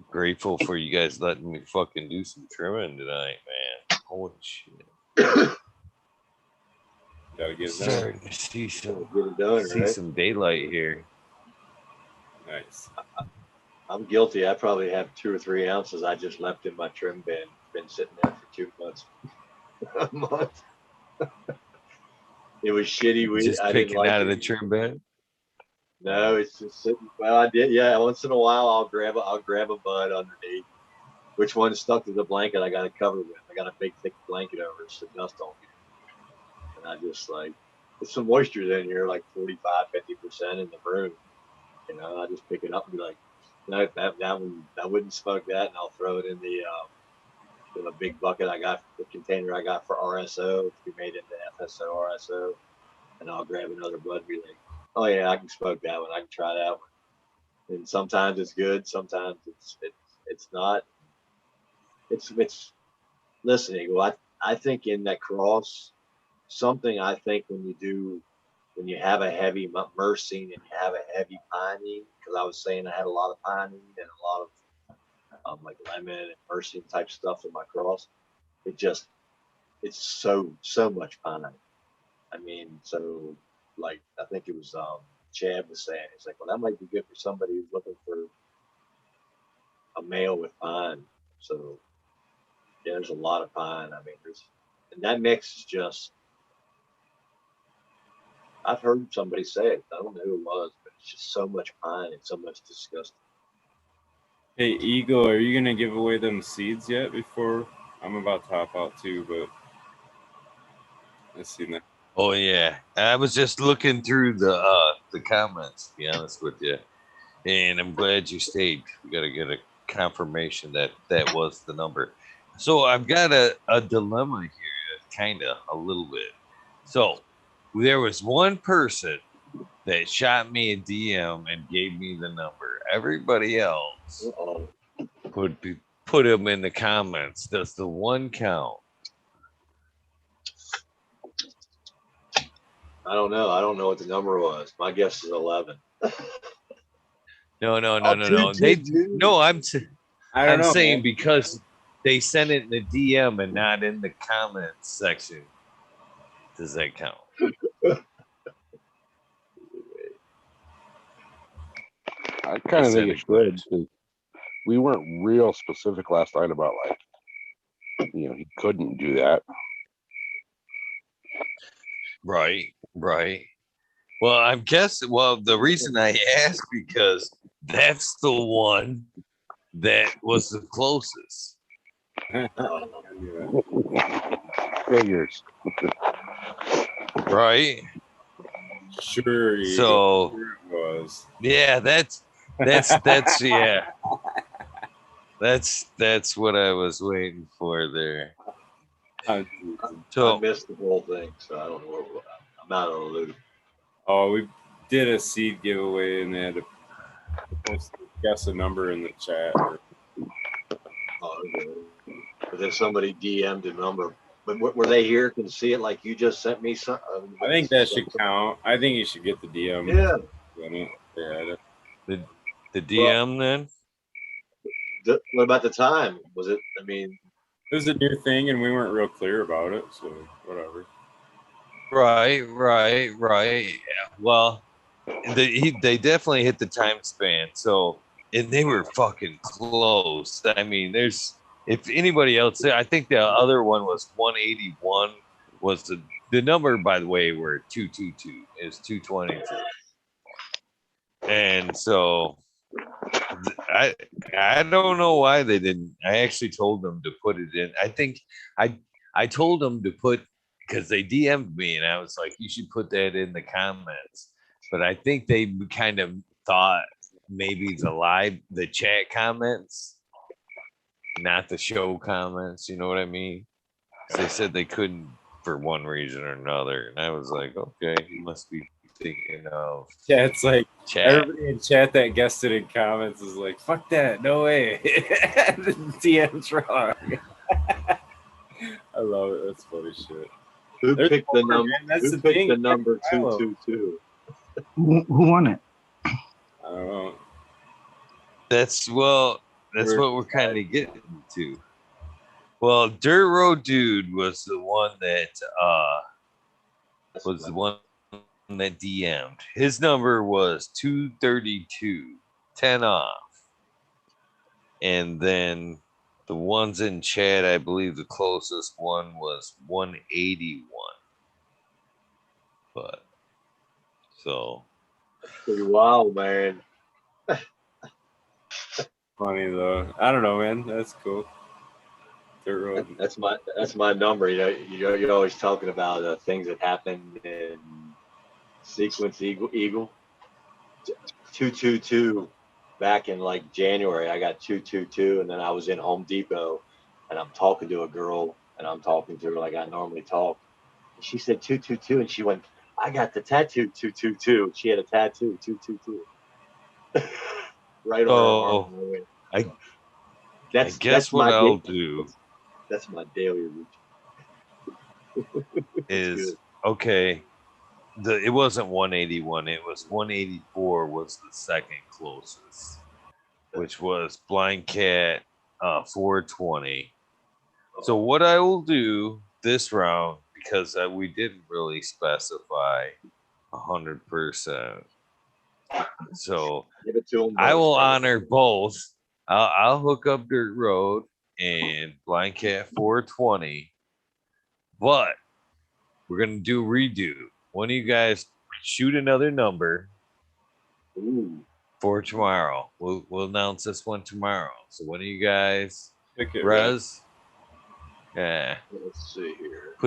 grateful for you guys letting me fucking do some trimming tonight, man. Holy shit. Gotta get that. Starting to see some Get it done, right? some daylight here. Nice. I'm guilty. I probably have 2 or 3 ounces I just left in my trim bin. Been sitting there for 2 months. A month. It was shitty weed. Just I didn't picking like out of it. the trim bed. No, it's just sitting. Well, I did. Yeah, once in a while I'll grab a bud underneath. Which one's stuck to the blanket? I got to cover with. I got a big thick blanket over it so dust don't get it. And I just like, there's some moisture in here, like 45-50% in the room. You know, I just pick it up and be like, no, that one, I wouldn't smoke that, and I'll throw it in the big bucket I got, the container I got for RSO to be made into FSO RSO, and I'll grab another bud and be like, oh yeah, I can smoke that one. I can try that one. And sometimes it's good, sometimes it's not. It's listening. Well, I think in that cross, something I think when you have a heavy mersing and you have a heavy pinene, because I was saying I had a lot of pinene and a lot of like lemon and mersing type stuff in my cross. It's so much pinene. I mean, so like I think it was Chad was saying, it's like, well, that might be good for somebody who's looking for a male with pine. So yeah, there's a lot of pine. I mean, and that mix is just. I've heard somebody say it. I don't know who it was, but it's just so much pine and so much disgusting. Hey, Eagle, are you gonna give away them seeds yet? Before I'm about to hop out too, but I seen that. Oh yeah, I was just looking through the comments. To be honest with you, and I'm glad you stayed. We got to get a confirmation that that was the number. So I've got a dilemma here, kind of a little bit. So there was one person that shot me a DM and gave me the number. Everybody else Uh-oh. put them in the comments. Does the one count? I don't know. I don't know what the number was. My guess is 11. No. I'm I don't know, saying man. because they sent it in the DM and not in the comments section. Does that count? I kind of Just think had it a should. question. 'Cause we weren't real specific last night about like, he couldn't do that. Right. Well, I'm guessing. Well, the reason I asked because that's the one that was the closest. Figures. Right. Sure, Eagle. So Sure it was. yeah, that's yeah. That's what I was waiting for there. So I missed the whole thing, so I don't know. I'm out of the loop. Oh, we did a seed giveaway and they had to guess a number in the chat. Oh, okay. But then somebody DM'd a number But were they here? Can see it like you just sent me some? I think that should count. I think you should get the DM. Yeah. The DM then? What about the time? Was it? I mean, it was a new thing, and we weren't real clear about it, so whatever. Right. Yeah. Well, they definitely hit the time span. So, and they were fucking close. I mean, if anybody else, I think the other one was 181 was the number, by the way, where 222 is 222. And so I don't know why they didn't. I actually told them to put it in. I think I told them to put, because they DM'd me and I was like, you should put that in the comments. But I think they kind of thought maybe the chat comments, not the show comments. You know what I mean? 'Cause they said they couldn't for one reason or another, and I was like, okay, you must be thinking of It's like chat. everybody in chat that guessed it in comments is like, fuck that, no way. The DM's wrong. I love it. That's funny shit. who picked the number? That's Who the picked thing. the number 222? Who won it? I don't know. That's what we're kind of getting to. Well, Dirt Road Dude was the one that DM'd. His number was 232, 10 off. And then the ones in chat, I believe the closest one was 181. But so Pretty wild, man. Funny though. I don't know, man. That's cool. Dirt Road. That's my number. You're always talking about things that happened in sequence Eagle 222 back in like January. I got 222, and then I was in Home Depot, and I'm talking to a girl, and I'm talking to her like I normally talk. And she said 222, and she went, "I got the tattoo 222." She had a tattoo 222 right on her arm. I guess what I'll do That's my daily routine. is okay. It wasn't 181, it was 184 was the second closest, which was Blind Cat 420. So what I will do this round, because we didn't really specify 100%, so Give it to 'em I will both. honor both. I'll hook up Dirt Road and Blind Cat 420, but we're gonna do redo. One of you guys shoot another number for tomorrow. We'll announce this one tomorrow. So one of you guys, Pick it, Rez, yeah. Let's see here.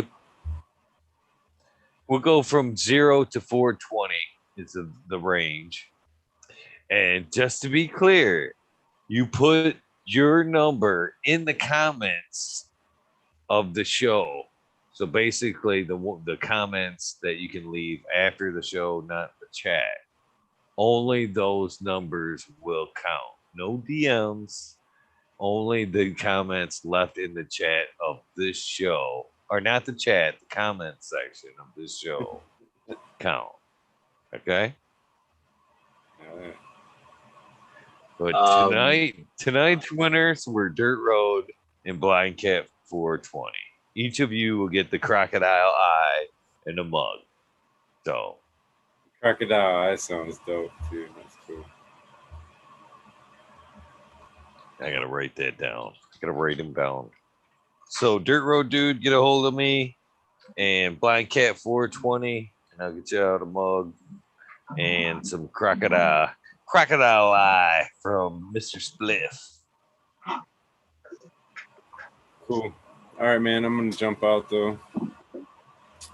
We'll go from 0 to 420 is the range. And just to be clear, you put your number in the comments of the show. So basically, the comments that you can leave after the show, not the chat. Only those numbers will count. No DMs. Only the comments left in the chat of this show, or not the chat, the comment section of this show count. Okay. All right. But tonight's winners were Dirt Road and Blind Cat 420. Each of you will get the crocodile eye and a mug. So Crocodile Eye sounds dope too. That's cool. I gotta write that down. I gotta write them down. So Dirt Road Dude, get a hold of me, and Blind Cat 420, and I'll get you out a mug and some crocodile eye from Mr. Spliff. Cool. All right, man. I'm gonna jump out though.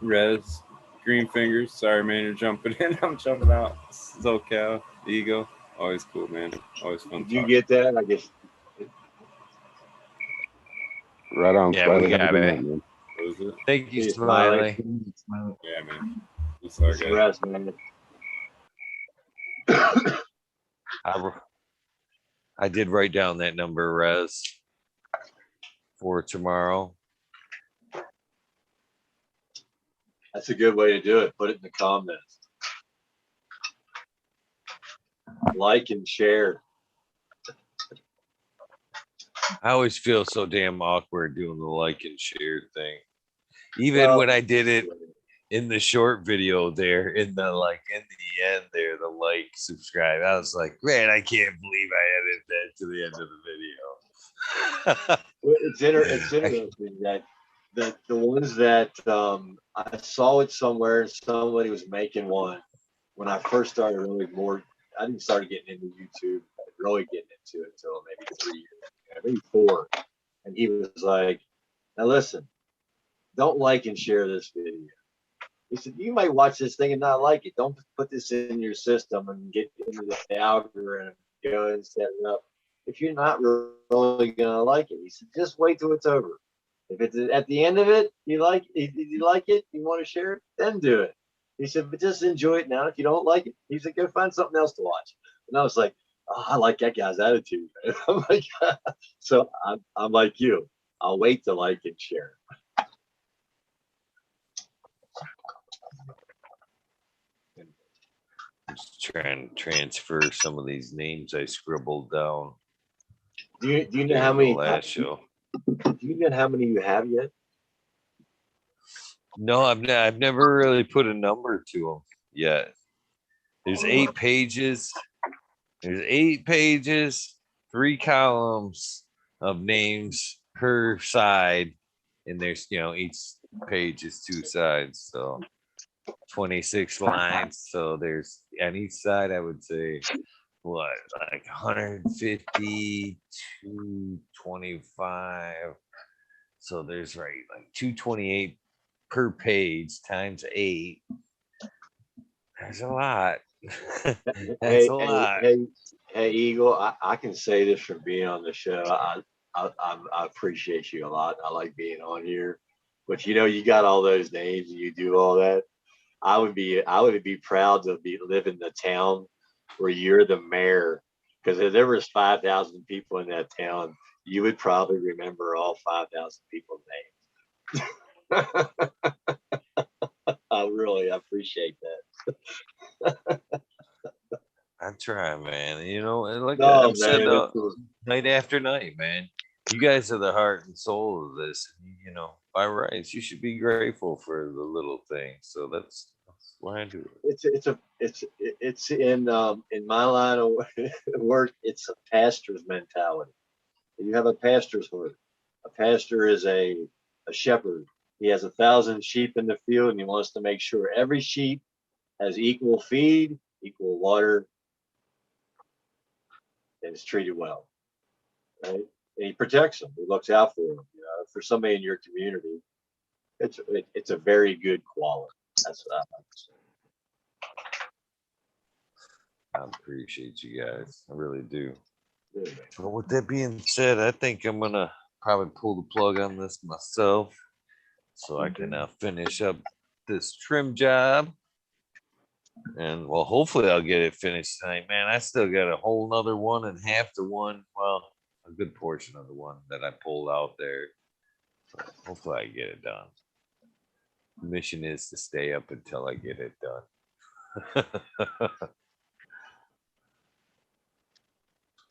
Rez, Green Fingers. Sorry, man. You're jumping in. I'm jumping out. SoCal, Eagle. Always cool, man. Always fun. Did you get that? I guess. Right on. Yeah, Smiley. we got Have a good it. night, man. What was it? Thank you, Hey, Smiley. Yeah, man. Peace out, guys. Rest, man. I did write down that number, Rez, for tomorrow. That's a good way to do it. Put it in the comments. Like and share. I always feel so damn awkward doing the like and share thing. Even when I did it in the short video there, in the end there, the like, subscribe. I was like, man, I can't believe I added that to the end of the video. It's interesting that the ones that I saw it somewhere, somebody was making one when I first started really more. I didn't start getting into YouTube, really getting into it until maybe 3 years, maybe 4. And he was like, "Now listen, don't like and share this video." He said, "You might watch this thing and not like it. Don't put this in your system and get into the algorithm, go and set it up. If you're not really gonna like it," he said, "just wait till it's over. If it's at the end of it, you like it, you want to share it, then do it." He said, "But just enjoy it now. If you don't like it," he said, "go find something else to watch." And I was like, "Oh, I like that guy's attitude." I'm like, so I'm like you. I'll wait to like and share. Just trying to transfer some of these names I scribbled down. Do you know how many? Last show. Do you know how many you have yet? No, I've never really put a number to them yet. There's 8 pages. There's 8 pages, 3 columns of names per side, and there's each page is 2 sides, so 26 lines. So there's on each side, I would say, what, like 150 to 25. So there's like 228 per page times 8. That's a lot. That's a lot. Hey, Eagle, I can say this from being on the show. I appreciate you a lot. I like being on here, but you got all those names and you do all that. I would be proud to live in the town where you're the mayor, because if there was 5,000 people in that town, you would probably remember all 5,000 people's names. I really appreciate that. I try, man. And like No, I've said, man, night after night, man. You guys are the heart and soul of this. By rights, you should be grateful for the little things. So that's why I do it. It's in my line of work. It's a pastor's mentality. You have a pastor's heart. A pastor is a shepherd. He has 1,000 sheep in the field, and he wants to make sure every sheep has equal feed, equal water, and is treated well, right? And he protects them. He looks out for them. For somebody in your community, it's a very good quality. That's what I like to say. I appreciate you guys. I really do. Yeah. Well, with that being said, I think I'm gonna probably pull the plug on this myself, so I can finish up this trim job. And well, hopefully I'll get it finished tonight, man. I still got a whole nother one and half the one. Well, a good portion of the one that I pulled out there. So hopefully I get it done. The mission is to stay up until I get it done.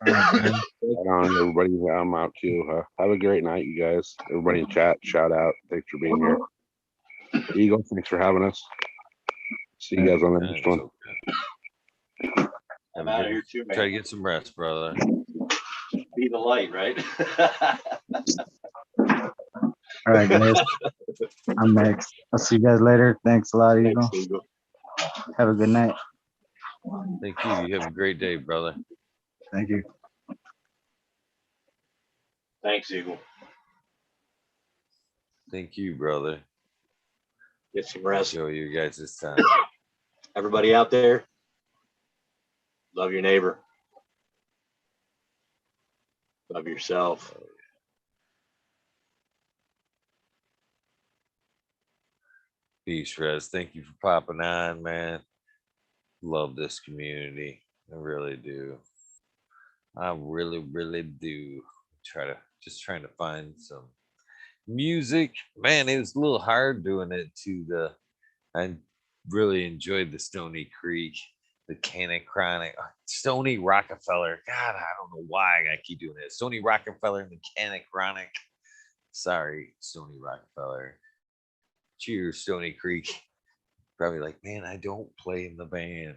On everybody, I'm out too. Have a great night, you guys. Everybody in chat, shout out. Thanks for being here. Eagle, thanks for having us. See you guys on the next one. I'm out of here too, man. Try to get some rest, brother. Be the light, right? All right, guys. I'm next. I'll see you guys later. Thanks a lot, Eagle. Thanks, Eagle. Have a good night. Thank you. You have a great day, brother. Thank you. Thanks, Eagle. Thank you, brother. Get some rest. Show you guys this time. Everybody out there, love your neighbor. Love yourself. Peace, Rez. Thank you for popping on, man. Love this community. I really do. I really, really do. Trying to find some music. Man, it was a little hard doing it to the I really enjoyed the Stony Creek, the Cannon Chronic, Stony Rockefeller. God, I don't know why I keep doing this. Stony Rockefeller and the Cannon Chronic. Sorry, Stony Rockefeller. Cheers, Stony Creek. Probably like, man, I don't play in the band.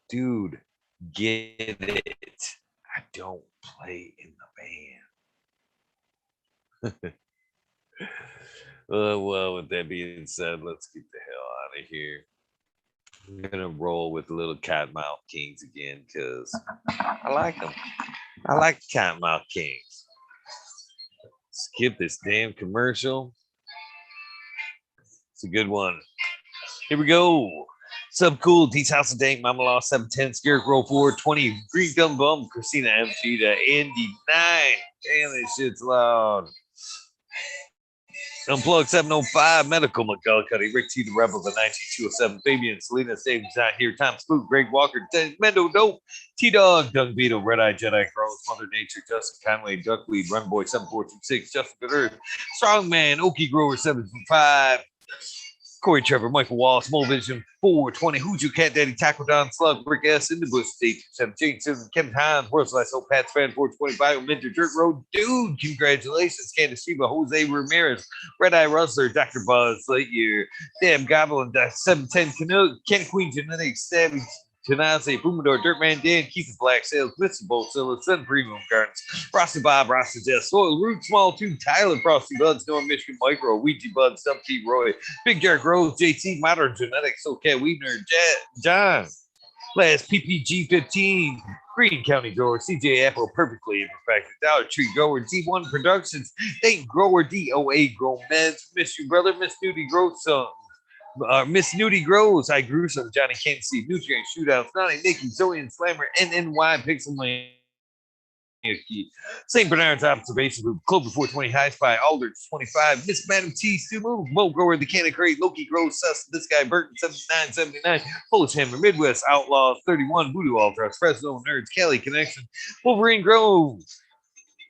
Dude, get it. I don't play in the band. Well, with that being said, let's get the hell out of here. I'm gonna roll with little Cottonmouth Kings again because I like them. I like Cottonmouth Kings. Skip this damn commercial. It's a good one. Here we go. Sub Cool, D's House of Dank, Mama Law 710, Scarecrow 420, Green Gum Bum, Christina MG to Andy 9. Damn, this shit's loud. Unplugged 705, Medical, McGullicuddy, Rick T. The Rebel, the 19207, Fabian, Selena, Saves Not Here, Tom Spook, Greg Walker, Mendo Dope, T Dog, Dung Beetle, Red Eye Jedi, Gross, Mother Nature, Justin Conway, Duckweed, Run Boy 7426, Justin Good Earth, Strongman, Okie Grower 725, Corey Trevor, Michael Wall, Small Vision 420, Hoosier Cat Daddy, Taco Don Slug, Rick S. In the Bush State 7 James Kevin Hines, World's Last Hope, Pat's Fan 425, Mentor Dirt Road, Dude, congratulations, Candace Sheba, Jose Ramirez, Red Eye Rustler, Dr. Buzz Lightyear, Damn Goblin, 710 Canoe, Ken Queen Genetics, Stabby Tanase, Boomador, Dirtman Dan, Keith the Black Sales, Mr. Boltzilla, Sun Premium Gardens, Frosty Bob, Rosty Jess, Soil Root, Small Tube, Tyler, Frosty Buds, Norm Michigan Micro, Ouija Buds, Sub T Roy, Big Jack Rose, JT, Modern Genetics, SoCat Weedner, John, Last PPG 15, Green County Grower, CJ Apple, Perfectly Imperfected, Dollar Tree Grower, D1 Productions, Dayton Grower, DOA Grow Meds, Miss You Brother, Miss Nudie Grow Some. Miss Nudie Grows, I Grew Some, Johnny Can't See, Nutrient Shootouts, Nani, Nikki, Zoe and Slammer, NNY, Pixel Man, St. Bernard's Observation Group, Clover 420, High Spy, Aldrich 25, Miss Madam T, Stu Move, Mo Grower, The Cannon Crate, Loki Grows, Sus, This Guy, Burton 7979, Polish Hammer, Midwest, Outlaws 31, Voodoo Ultras, Fresno Nerds, Cali Connection, Wolverine Grows,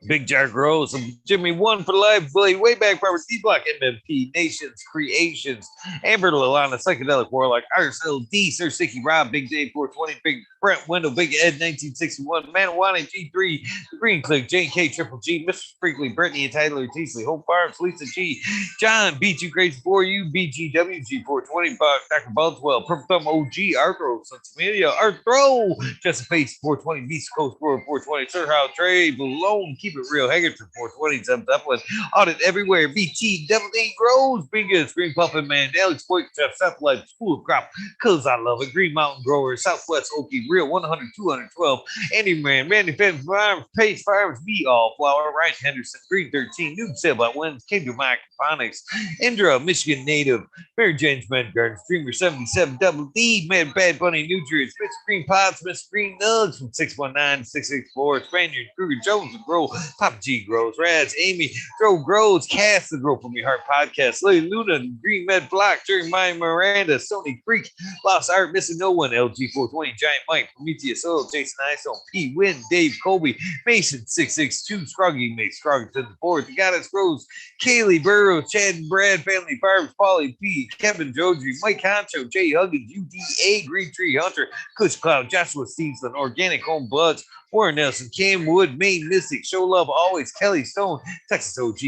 Big Jar Grows, Jimmy One for Life, Blade, Way Back Power, D-Block, MMP, Nations, Creations, Amber Lalana, Psychedelic Warlock, RSLD, Sir Sticky Rob, Big Dave 420, Big Brent Wendell, Big Ed 1961, Manawane G3, Green Click, JK Triple G, Mr. Sprinkley, Brittany and Tyler Teasley, Hope Farms, Lisa G, John, B2 Crazy for You, BGWG 420, Dr. Budswell, Purple Thumb OG, Arthro, Sons Media, Arthro, Just Face 420, Beast Coast 420, Sir How Trey, Balone, Keep It Real, Haggard for 420, Zeb Dublin, Audit Everywhere, BT, Devil D Grows, Biggest, Green Puffin Man, Alex Boyd, Jeff Satellite, School of Crop, Cause I Love It, Green Mountain Growers, Southwest Okie, Real 100, 212, Andy Man, Randy Fenn Farms, Pace Farms, Be All Flower, Ryan Henderson, Green 13, New Sailboat Winds, Came to Microphonics, Indra, Michigan Native, Mary Jane's Men Garden, Streamer 77, Double D, Mad Bad Bunny, Nutrients, Mr. Green Pots, Mr. Green Nugs from 619 664, Spaniard, Kruger, Jones, and Grow, Papa G Grows, Raz, Amy, Grow Grows, Cast the Grow from Your Heart Podcast, Lily Luna, Green Med Block, Jerry Maya Miranda, Sony Freak, Lost Art, Missing No One, LG 420, Giant Mike, Prometheus Oil, Jason Isom, P. Win, Dave Colby, Mason 662, Scroggy, Mate, Scroggy to the board, The Goddess Rose, Kaylee Burrows, Chad and Brad, Family Farms, Polly P, Kevin Joji, Mike Honcho, Jay Huggins, UDA, Green Tree Hunter, Kush Cloud, Joshua Stevenson, Organic Home Buds, Warren Nelson, Cam Wood, Maine Mystic, Show Love Always, Kelly Stone, Texas OG,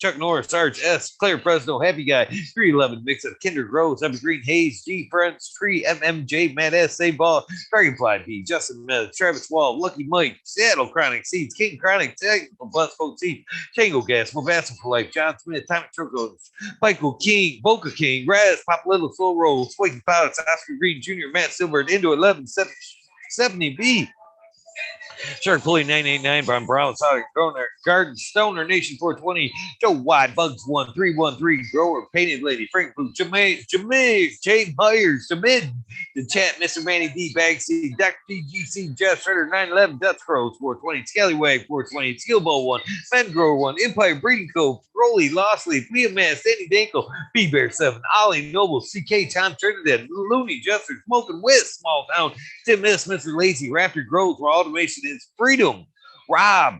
Chuck Norris, Sarge S, Claire Fresno, Happy Guy, 311 Mix of Kinder Groves, Evergreen Hayes, G Friends, Tree, MMJ, Matt S, Save Ball, Dragonfly B, Justin Mez, Travis Wall, Lucky Mike, Seattle Chronic Seeds, King Chronic, Technical Bus Folk Seeds, Tango Gas, Mobassa for Life, John Smith, Tommy Trocos, Michael King, Boca King, Raz, Pop Little, Slow Roll, Squaking Pilots, Oscar Green Jr., Matt Silver, Indo 1170B. Shark Pulley 989, Brian Brown, Sonic Garden, Stoner Nation 420, Joe Wide, Bugs 1313, Grower, Painted Lady, Frank Blue, James Myers, Jamid, the chat, Mr. Manny D, Bagseed, Dr. DGC, Jeff Shredder, 911, Dutch Crows 420, Scallywag 420, Skillbow 1, Men Grower 1, Empire Breeding Cove, Rolly, Lostly, Liam Mass, Danny Danko, B Bear 7, Ollie Noble, CK, Tom Trinidad, Looney, Jester, Smoking West, Small Town, Tim S, Mr. Lazy, Raptor Grows, where automation is freedom. Rob,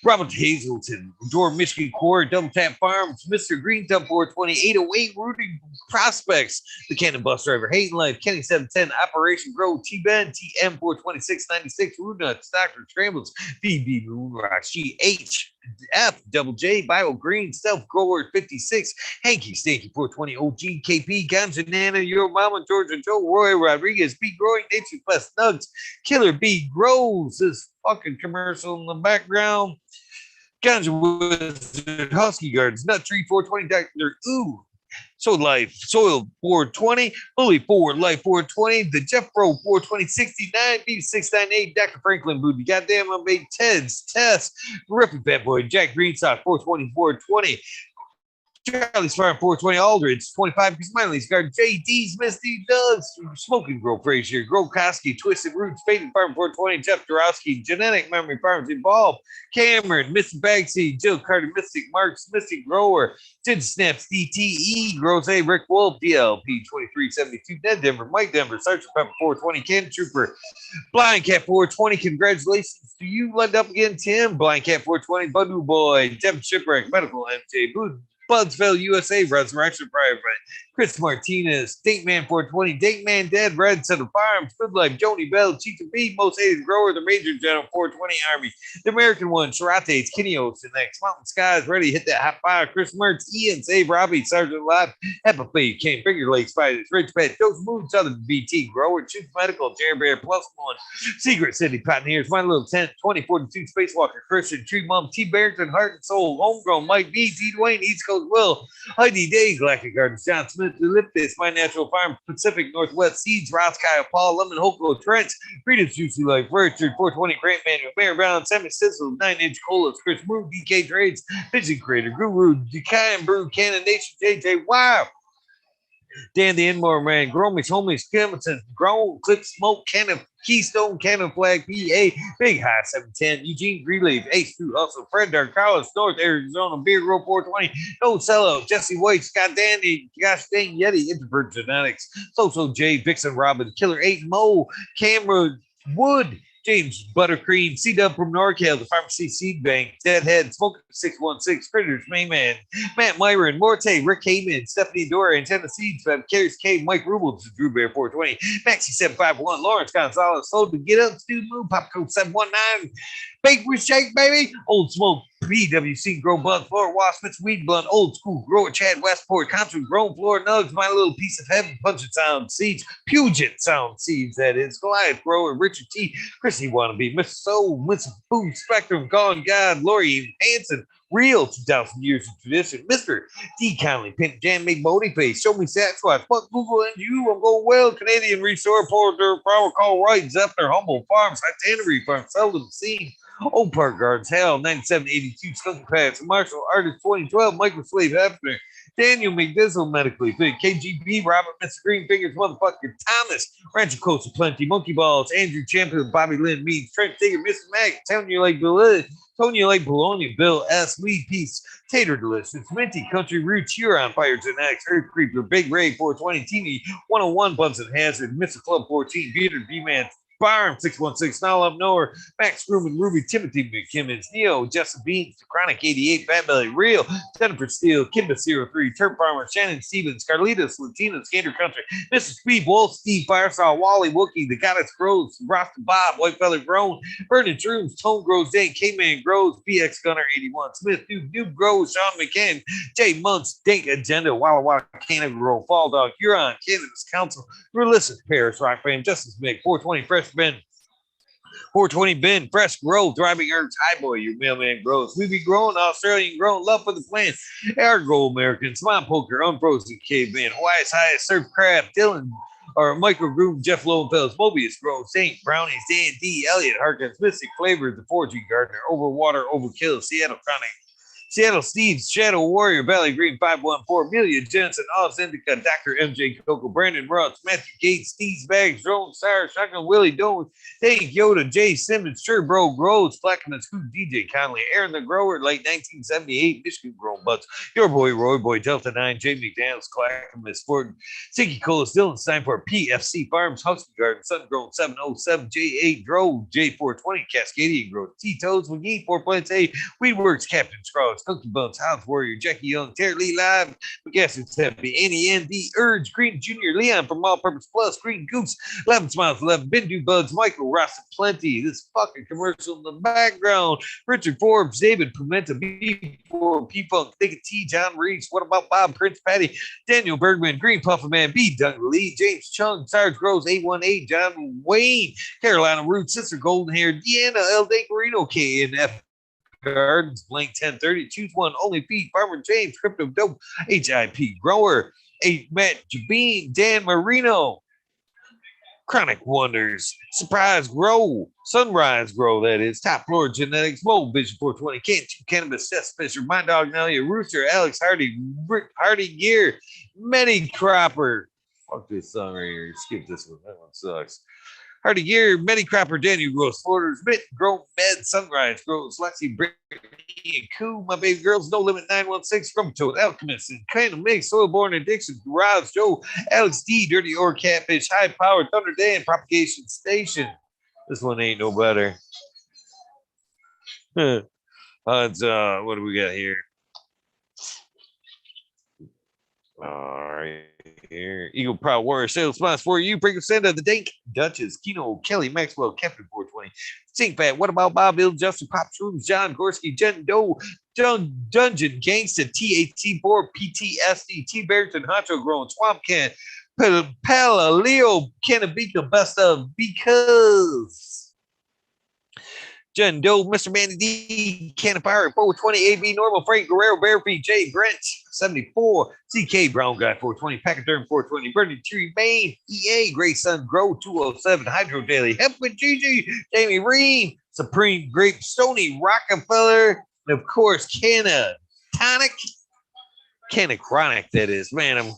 Robert Hazelton, Door Michigan Quarry, Double Tap Farms, Mr. Green Thumb 420, 808 Rooting Prospects, The Cannon Bus Driver, Hayden Life, Kenny 710, Operation Grow, T-Ben, TM 42696, Root Nuts, Dr. Scrambles, BB Moonrock, GH, F, Double J, Bio Green, Self Grower 56, Hanky Stanky 420, OG, KP, Ganja Nana, Your Mama, Georgia Joe, Roy Rodriguez, B Growing, Nature's Best Nugs, Killer B Grows, this fucking commercial in the background. Ganja Wizard, Husky Gardens, Nut Tree 420, Dr. Ooh, Soil Life, Soil 420, Bully 4, Life 420, the Jeff Bro 42069, B698, Dr. Franklin Booty, Goddamn, I made Ted's Test, Rippy Fat Boy, Jack Greenstock 420, 420, Charlie's Farm 420, Aldridge 25, Smiley's Garden, JD's Misty Does, Smoking Grow Frazier, Grow Koski, Twisted Roots, Faded Farm 420, Jeff Dorowski, Genetic Memory Farms Involved, Cameron, Mr. Bagseed, Jill Carter, Mystic Marks, Mystic Grower, Jid Snaps, DTE, Grows A, Rick Wolf, DLP 2372, Ned Denver, Mike Denver, Sergeant Pepper 420, Ken Trooper, Blind Cat 420, congratulations to you, led up again, Tim, Blind Cat 420, Budu Boy, Devin Shipwreck, Medical MJ, Budsville, USA, Resurrection Private, Chris Martinez, Date Man 420, Date Man Dead, Red Center Farms, Good Life, Joni Bell, Chief of B, Most Hated Grower, the Major General 420 Army, the American One, Sharates, Kenny Ocean X, Mountain Skies, Ready, Hit That Hot Fire, Chris Mertz, Ian, Save Robbie, Sergeant Live, Epipede, King, Finger Lakes, Spiders, Rich Pet, Joe's Moon, Southern BT, Grower, Chief Medical, Jerry Bear, Plus One, Secret City, Pioneers, My Little Tent, 2042, Spacewalker, Christian, Tree Mom, T. Barrington, Heart and Soul, Homegrown, Mike B, T. Dwayne, East Coast Will, Heidi Day, Galactic Gardens, John Smith, Eulyptus, My Natural Farm, Pacific Northwest Seeds, Ross, Kyle, Paul, Lemon, Hoko, Trent, Freedom's Juicy Life, Richard, 420, Grant Manuel, Mayor Brown, Sammy Sizzle, 9-inch Colas, Chris Moon, DK Trades, Vision Creator, Guru, Dekai Brew, Cannon Nation, JJ, wow. Dan the Inmore Man, Gromies, Homies, Kimmelton, Grown, Clip Smoke, Cannon, Keystone, Cannon Flag, PA, Big High 710, Eugene Greenleaf, Ace 2 Hustle, Fred Dark, Carlos, North Arizona, Beer Grow 420, No Sellout, Jesse White, Scott Dandy, Gosh Dang Yeti, Introvert Genetics, Social J, Vixen Robin, Killer 8, Mo, Cameron Wood, James Buttercream, C-Dub from NorCal, the Pharmacy Seed Bank, Deadhead, Smoker 616, Critters, Mayman, Matt Myron, Morte, Rick Heyman, Stephanie Dora, Antenna Seeds, Fab, Carries K, Mike Rubel, Drew Bear 420, Maxi 751, Lawrence Gonzalez, Sold to Get Up, Stu Moon, Popcode 719, Bakery Shake, baby, Old Smoke, PWC, Grow Bud, Floor, Wasp, Weed Blunt, Old School, Grower, Chad Westport, Contra, Grown Floor, Nugs, My Little Piece of Heaven, Punch It Sound Seeds, Puget Sound Seeds, that is, Goliath Grower, Richard T, Chrissy Wannabe, Mr. Soul, Mr. Boom, Spectrum, Gone God, Lori Hanson, Real 2,000 Years of Tradition, Mr. D. Conley, Pimp Jam, Make Modi Face, Show Me Sasquatch, Fuck Google and You, I'm Going Well, Canadian Restore, Porter, Power Call Right, Zephyr, Humble Farms, Tannery Farm, Seldom Seen, Old Park Gardens, Hell, 9782, Skunk Pass, Marshall Artist 2012, Michael Slave Hefner, Daniel McDizzle, Medically Fit, KGB, Robert, Mr. Green Fingers, Motherfucker, Thomas, Rancho Costa Plenty, Monkey Balls, Andrew Champion, Bobby Lynn Means, Trent Tigger, Mr. Mac, Tony Lake Bologna, Bill S. Weed Piece, Tater Delicious, Minty, Country Roots, Huron, Fire X, Earth Creeper, Big Ray 420, Teeny 101, Bunsen Hazard, Mr. Club 14, Beater, B-Man, Farm 616, Now Up Nowhere, Max Grumman, Ruby, Timothy McKimmons, Neo, Justin Beans, Chronic 88, Fat Belly, Real, Jennifer Steele, Kimba 03, Turp Farmer, Shannon Stevens, Carlitos, Latina, Skater Country, Mr. Speed, Wolf, Steve, Firestar, Wally, Wookie, The Goddess Grows, Rasta Bob, White Feather Grown, Vernon Shrooms, Tone Grows, Dane, K-Man Grows, BX Gunner 81, Smith, Noob Grows, Sean McCann, Jay Muntz, Dink Agenda, Walla Walla, Canada Grow, Fall Dog, Huron, Cannabis Council, Realistic Paris, Rock Fame, Justice Meg, 420, Fresh Ben, 420 Ben, Fresh Grow, Thriving Herbs, High Boy, your mailman grows. We be growing, Australian grown, love for the plant. Ergo American, Smile Poker, Unfrozen Caveman, Hawaii's Highest, Surf Crab, Dylan, or Micro Groove, Jeff Lowenfels, Mobius Grows, Saint, Brownies, Dan D, Elliott, Harkins, Mystic Flavors, the 4G Gardener, Overwater, Overkill, Seattle Chronic, Seattle Steve's Shadow Warrior, Valley Green 514, Amelia Jensen, Oz Indica, Dr. MJ Coco, Brandon Ross, Matthew Gates, Steve's Bags, Drone Sire, Shotgun Willie Doan, Tank Yoda, Jay Simmons, Sure Bro Grows, Flackman's Who, DJ Conley, Aaron the Grower, late 1978, Michigan Grown Butts, Your Boy Roy Boy, Delta 9, Jay McDaniels, Clackamas, Ford, Siggy Colas, Dylan Steinfort, PFC Farms, Husky Garden, Sun Grown 707, J8 Drove, J420, Cascadian Growth, T Toes, McGee, 4 Plants A, Weedworks, Captain Scruggs, Cookie Buns, House Warrior, Jackie Young, Terry Lee Live, McGasser's Happy, Annie N, D Urge, Green Jr., Leon from All Purpose Plus, Green Goose, 11 Smiles, 11, Bindu Buds, Michael Ross, Plenty, this fucking commercial in the background, Richard Forbes, David Pimenta, B4, P-Funk, Thicket T, John Reese, What About Bob, Prince Patty, Daniel Bergman, Green Puffer Man, B. Doug Lee, James Chung, Sarge Groves, 818, John Wayne, Carolina Root, Sister Golden Hair, Deanna, L. Day Marino, K. and F. Gardens, Blank 1030, Choose One, Only Pete, Farmer James, Crypto Dope, HIP Grower, Matt Jabeen, Dan Marino, Chronic Wonders, Surprise Grow, Sunrise Grow, that is, Top Floor Genetics, Mold Vision 420, Cannabis, Seth Fisher, My Dog Nelia, Rooster, Alex Hardy, Rick Hardy Gear, Many Cropper. Fuck this song right here. Skip this one. That one sucks. Hardy Gear, Many Cropper, Daniel Gross, Floaters, Mitt, Grow, Med, Sunrise Grows, Lexi, Brittany, and Koo, My Baby Girls, No Limit 916, From Toad, Alchemist, and Kind of Mix, Soilborn Addiction, Garage Joe, Alex D, Dirty Or Catfish, High Power, Thunder Dan, Propagation Station. This one ain't no better. What do we got here? All right, here. Eagle Proud Warrior Sales Spots for you. Breaker Santa, The Dank, Duchess, Kino, Kelly, Maxwell, Captain 420, Sink Fat, What About Bob, Bill, Justin, Pop Shrooms, John Gorski, Jen Doe, Dungeon, Gangsta, TAT4, PTSD, T. Barrington, Honcho Grown, Swamp Can, Pella, Leo, Cannabika, Best of Because. Jen Doe, Mr. Manny D, Canapire, 420, AB Normal, Frank Guerrero, Bearfeet, Jay Brent, 74, CK Brown Guy, 420, Pachyderm, 420, Bernie Tree, Maine, EA, Gray Sun, Grow, 207, Hydro Daily, Hemp with Gigi, Jamie Ream, Supreme Grape, Stony, Rockefeller, and of course, Canna Chronic, that is. Man,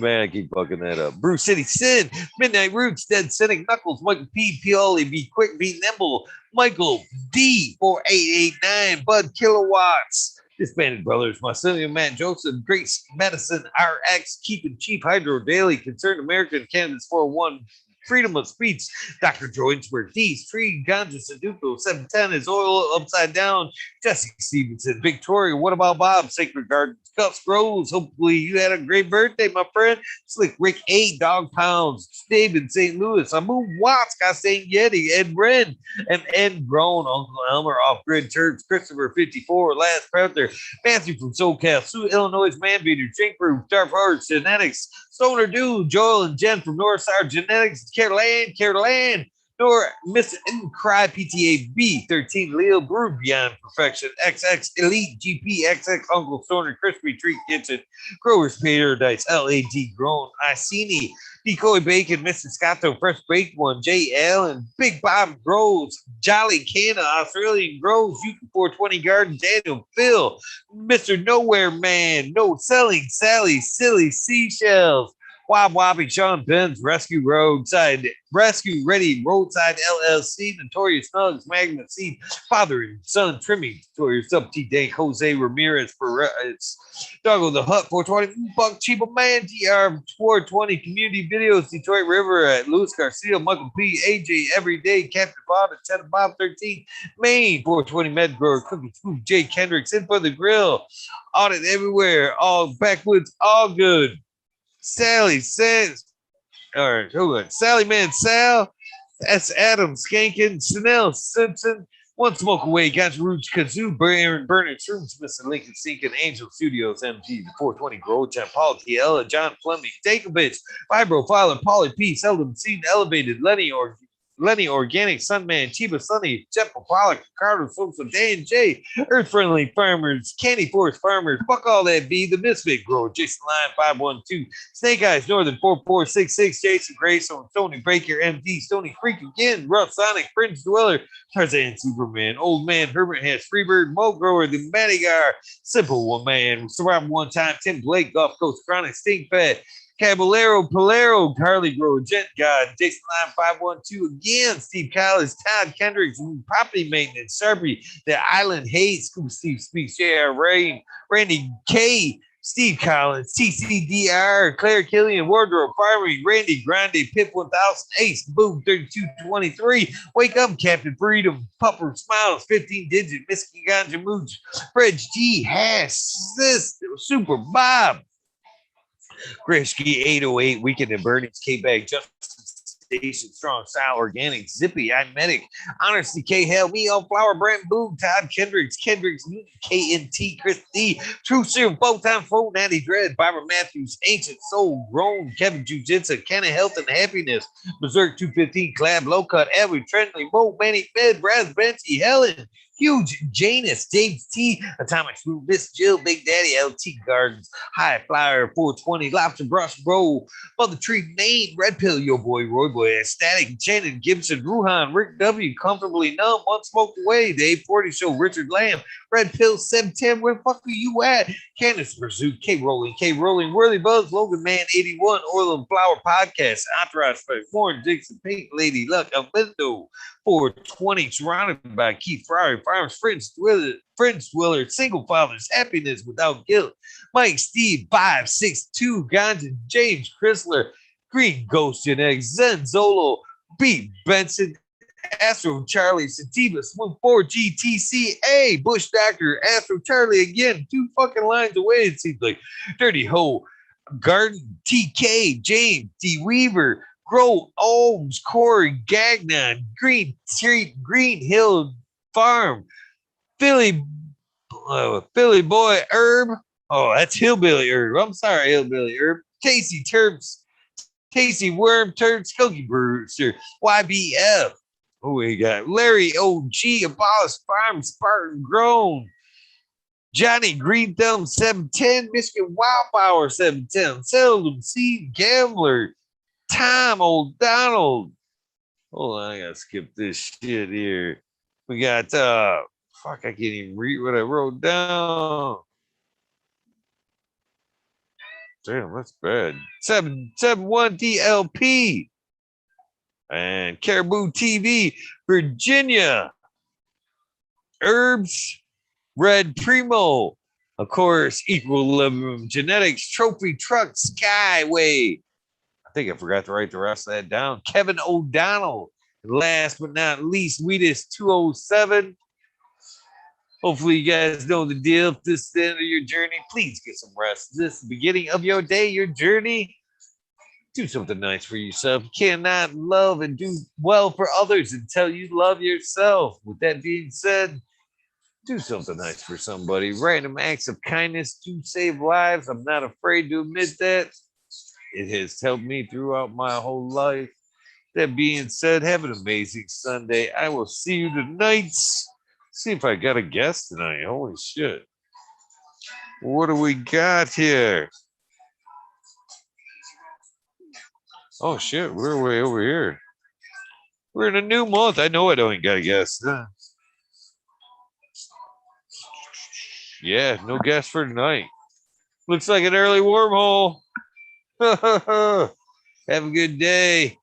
I keep fucking that up. Bruce City Sin, Midnight Roots, Dead Cynic, Knuckles, Michael P. Pioli, Be Quick, Be Nimble, Michael D. 4889, Bud Kilowatts, Disbanded Brothers, Marcelio, Matt Joseph, Grace Medicine, RX, Keeping Cheap, Hydro Daily, Concerned American, Cannabis 401, Freedom of Speech, Dr. Joinsberg, D's, Tree, Ganja, Seduco, 710 is Oil Upside Down, Jesse Stevenson, Victoria, What About Bob, Sacred Gardens, Cuffs Grows, hopefully you had a great birthday, my friend, Slick Rick 8, Dog Pounds, David St. Louis, Amu Watts, St. Yeti, Ed Wren, and Ed Grown, Uncle Elmer, Off Grid Church, Christopher 54, Last Panther, Matthew from SoCal, Sioux, Illinois, Manbeater, Jink Proof, Dark Hearts, Genetics, Stoner Dude, Joel and Jen from Northside Genetics, Caroline, Nor Miss Cry PTA B13, Leo Brew Beyond Perfection, XX Elite GP, XX Uncle Stoner, Crispy Treat Kitchen, Growers Paradise, LAD Grown, Iceni, Decoy Bacon, Mr. Scotto, Fresh Baked One, J. Allen, Big Bob Grows, Jolly Canna, Australian Grows, Houston 420 Garden, Daniel Phil, Mr. Nowhere Man, No Selling, Sally, Silly Seashells, Wob Wobbing, Sean Benz, Rescue Ready, Roadside LLC, Notorious Nugs, Magnet Seed, Father and Son, Trimming, Notorious Up T Dank, Jose Ramirez, Perez, Doggo the Hut, 420, Buck Cheapo Man, TR 420, Community Videos, Detroit River at Luis Garcia, Michael P, AJ Everyday, Captain Bob at 10 Bob 13, Maine, 420 Medgrower, Cookie Food, Jay Kendricks, In for the Grill, Audit Everywhere, All Backwoods, All Good. Sally says, all right, hold on. Sally Man Sal, that's Adam Skankin, Snell Simpson, One Smoke Away, Gotcha Roots, Kazoo, Aaron Bernard, Shrooms, Mr. Lincoln Seeking, Angel Studios, MG, 420 Grow Champ, Paul Tiella, John Fleming, Dakovich, Vibro Filer, Polly P, Seldom Seen, Elevated, Lenny, or Lenny Organic, Sunman, Chiba Sunny, Jeff Pollock, Ricardo Sosa, Dan J, Earth Friendly Farmers, Candy Forest Farmers, Fuck All That Be, The Misfit Grower, Jason Line 512, Snake Eyes Northern 4466, Jason Grayson, Tony Baker, MD, Stony Freak again, Rough Sonic, Fringe Dweller, Tarzan Superman, Old Man Herbert has Freebird, Mo Grower, The Madigar, Simple One Man, Survivor One Time, Tim Blake, Gulf Coast Chronic, Stink Fat, Caballero, Polero, Carly Grower, Jet God, Jason Line 512 again, Steve Collins, Todd Kendricks, Property Maintenance, Sharpie, The Island Haze, Scoop Steve Speaks, J.R. Rain, Randy K, Steve Collins, TCDR, Claire Killian, Wardrobe, Farming, Randy Grande, Pip 1000, Ace, Boom 3223, Wake Up, Captain Freedom, Pupper Smiles, 15 Digit, Misky Ganja Mooch, Fred G, Hash, Sis, Super Bob, Grishky 808, Weekend at Bernie's, K-Bag, Justice Station, Strong Style, Organic, Zippy, I'm Medic, Honesty, K Hell, Me on Flower, Brand Boom, Todd Kendricks, KNT, Chris D, True Serum, Photon, Phone, Natty Dread, Barbara Matthews, Ancient Soul, Grown, Kevin Jiu-Jitsu, Kenna Health and Happiness, Berserk 215, Clab, Low Cut, Edward, Trendley, Mo, Manny, Fed, Raz, Benty, Helen, Huge, Janus, James T, Atomic Swoop, Miss Jill, Big Daddy, LT Gardens, High Flyer, 420, Lobster Brush, Bro, Mother Tree, Maine, Red Pill, Yo Boy, Roy Boy, Static, Shannon, Gibson, Ruhan, Rick W, Comfortably Numb, One Smoked Away, The 840 Show, Richard Lamb, Red Pill, 710, where the fuck are you at? Candace Pursuit, K Rolling, Worthy Buzz, Logan Man, 81, Oil and Flower Podcast, Entourage, Warren Dixon, Pink Lady, Luck, Alvindo, 420, surrounded by Keith Fryer, Farms, Friends Dweller, Single Fathers, Happiness Without Guilt, Mike Steve, 562, Ganja, James Chrysler, Green Ghost Gen X, Zen Zolo, B. Benson, Astro Charlie, Sativa, Swim 4, GTCA, Bush Doctor, Astro Charlie again, 2 fucking lines away, it seems like. Dirty Ho, Garden, TK, James, D. Weaver, Grow, Ohms, Corey, Gagnon, Green Street, Green Hill Farm, Philly Boy Herb. Oh, that's Hillbilly Herb. I'm sorry, Hillbilly Herb. Tasty Terps, Tasty Worm Turd, Skunky Brewster, YBF. Who we got? Larry OG, Abolish Farm, Spartan Grown, Johnny Green Thumb 710, Michigan Wildflower 710, Seldom Seed Gambler, Tom O'Donnell. Hold on, I gotta skip this shit here. We got fuck, I can't even read what I wrote down. Damn, that's bad. 771 DLP and Caribou TV, Virginia. Herbs, Red Primo, of course, Equilibrium Genetics, Trophy Truck, Skyway. I think I forgot to write the rest of that down. Kevin O'Donnell. And last but not least, Weedus 207. Hopefully you guys know the deal. If this is the end of your journey, please get some rest. This is the beginning of your day, your journey. Do something nice for yourself. You cannot love and do well for others until you love yourself. With that being said, do something nice for somebody. Random acts of kindness do save lives. I'm not afraid to admit that. It has helped me throughout my whole life. That being said, have an amazing Sunday. I will see you tonight. See if I got a guest tonight. Holy shit. What do we got here? Oh shit, we're way over here. We're in a new month. I know I don't got a guest. Yeah, no guest for tonight. Looks like an early wormhole. Have a good day.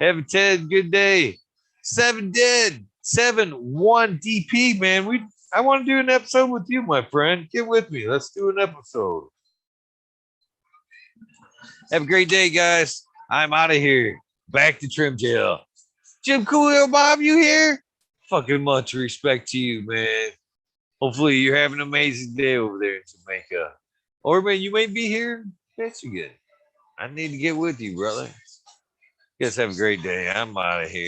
Have a Ted good day. 7 dead. 7-1 DP, man. I want to do an episode with you, my friend. Get with me. Let's do an episode. Have a great day, guys. I'm out of here. Back to trim jail. Jim Coolio Bob, you here? Fucking much respect to you, man. Hopefully you're having an amazing day over there in Jamaica. Or man, you may be here. That's good. I need to get with you, brother. Guys have a great day. I'm out of here.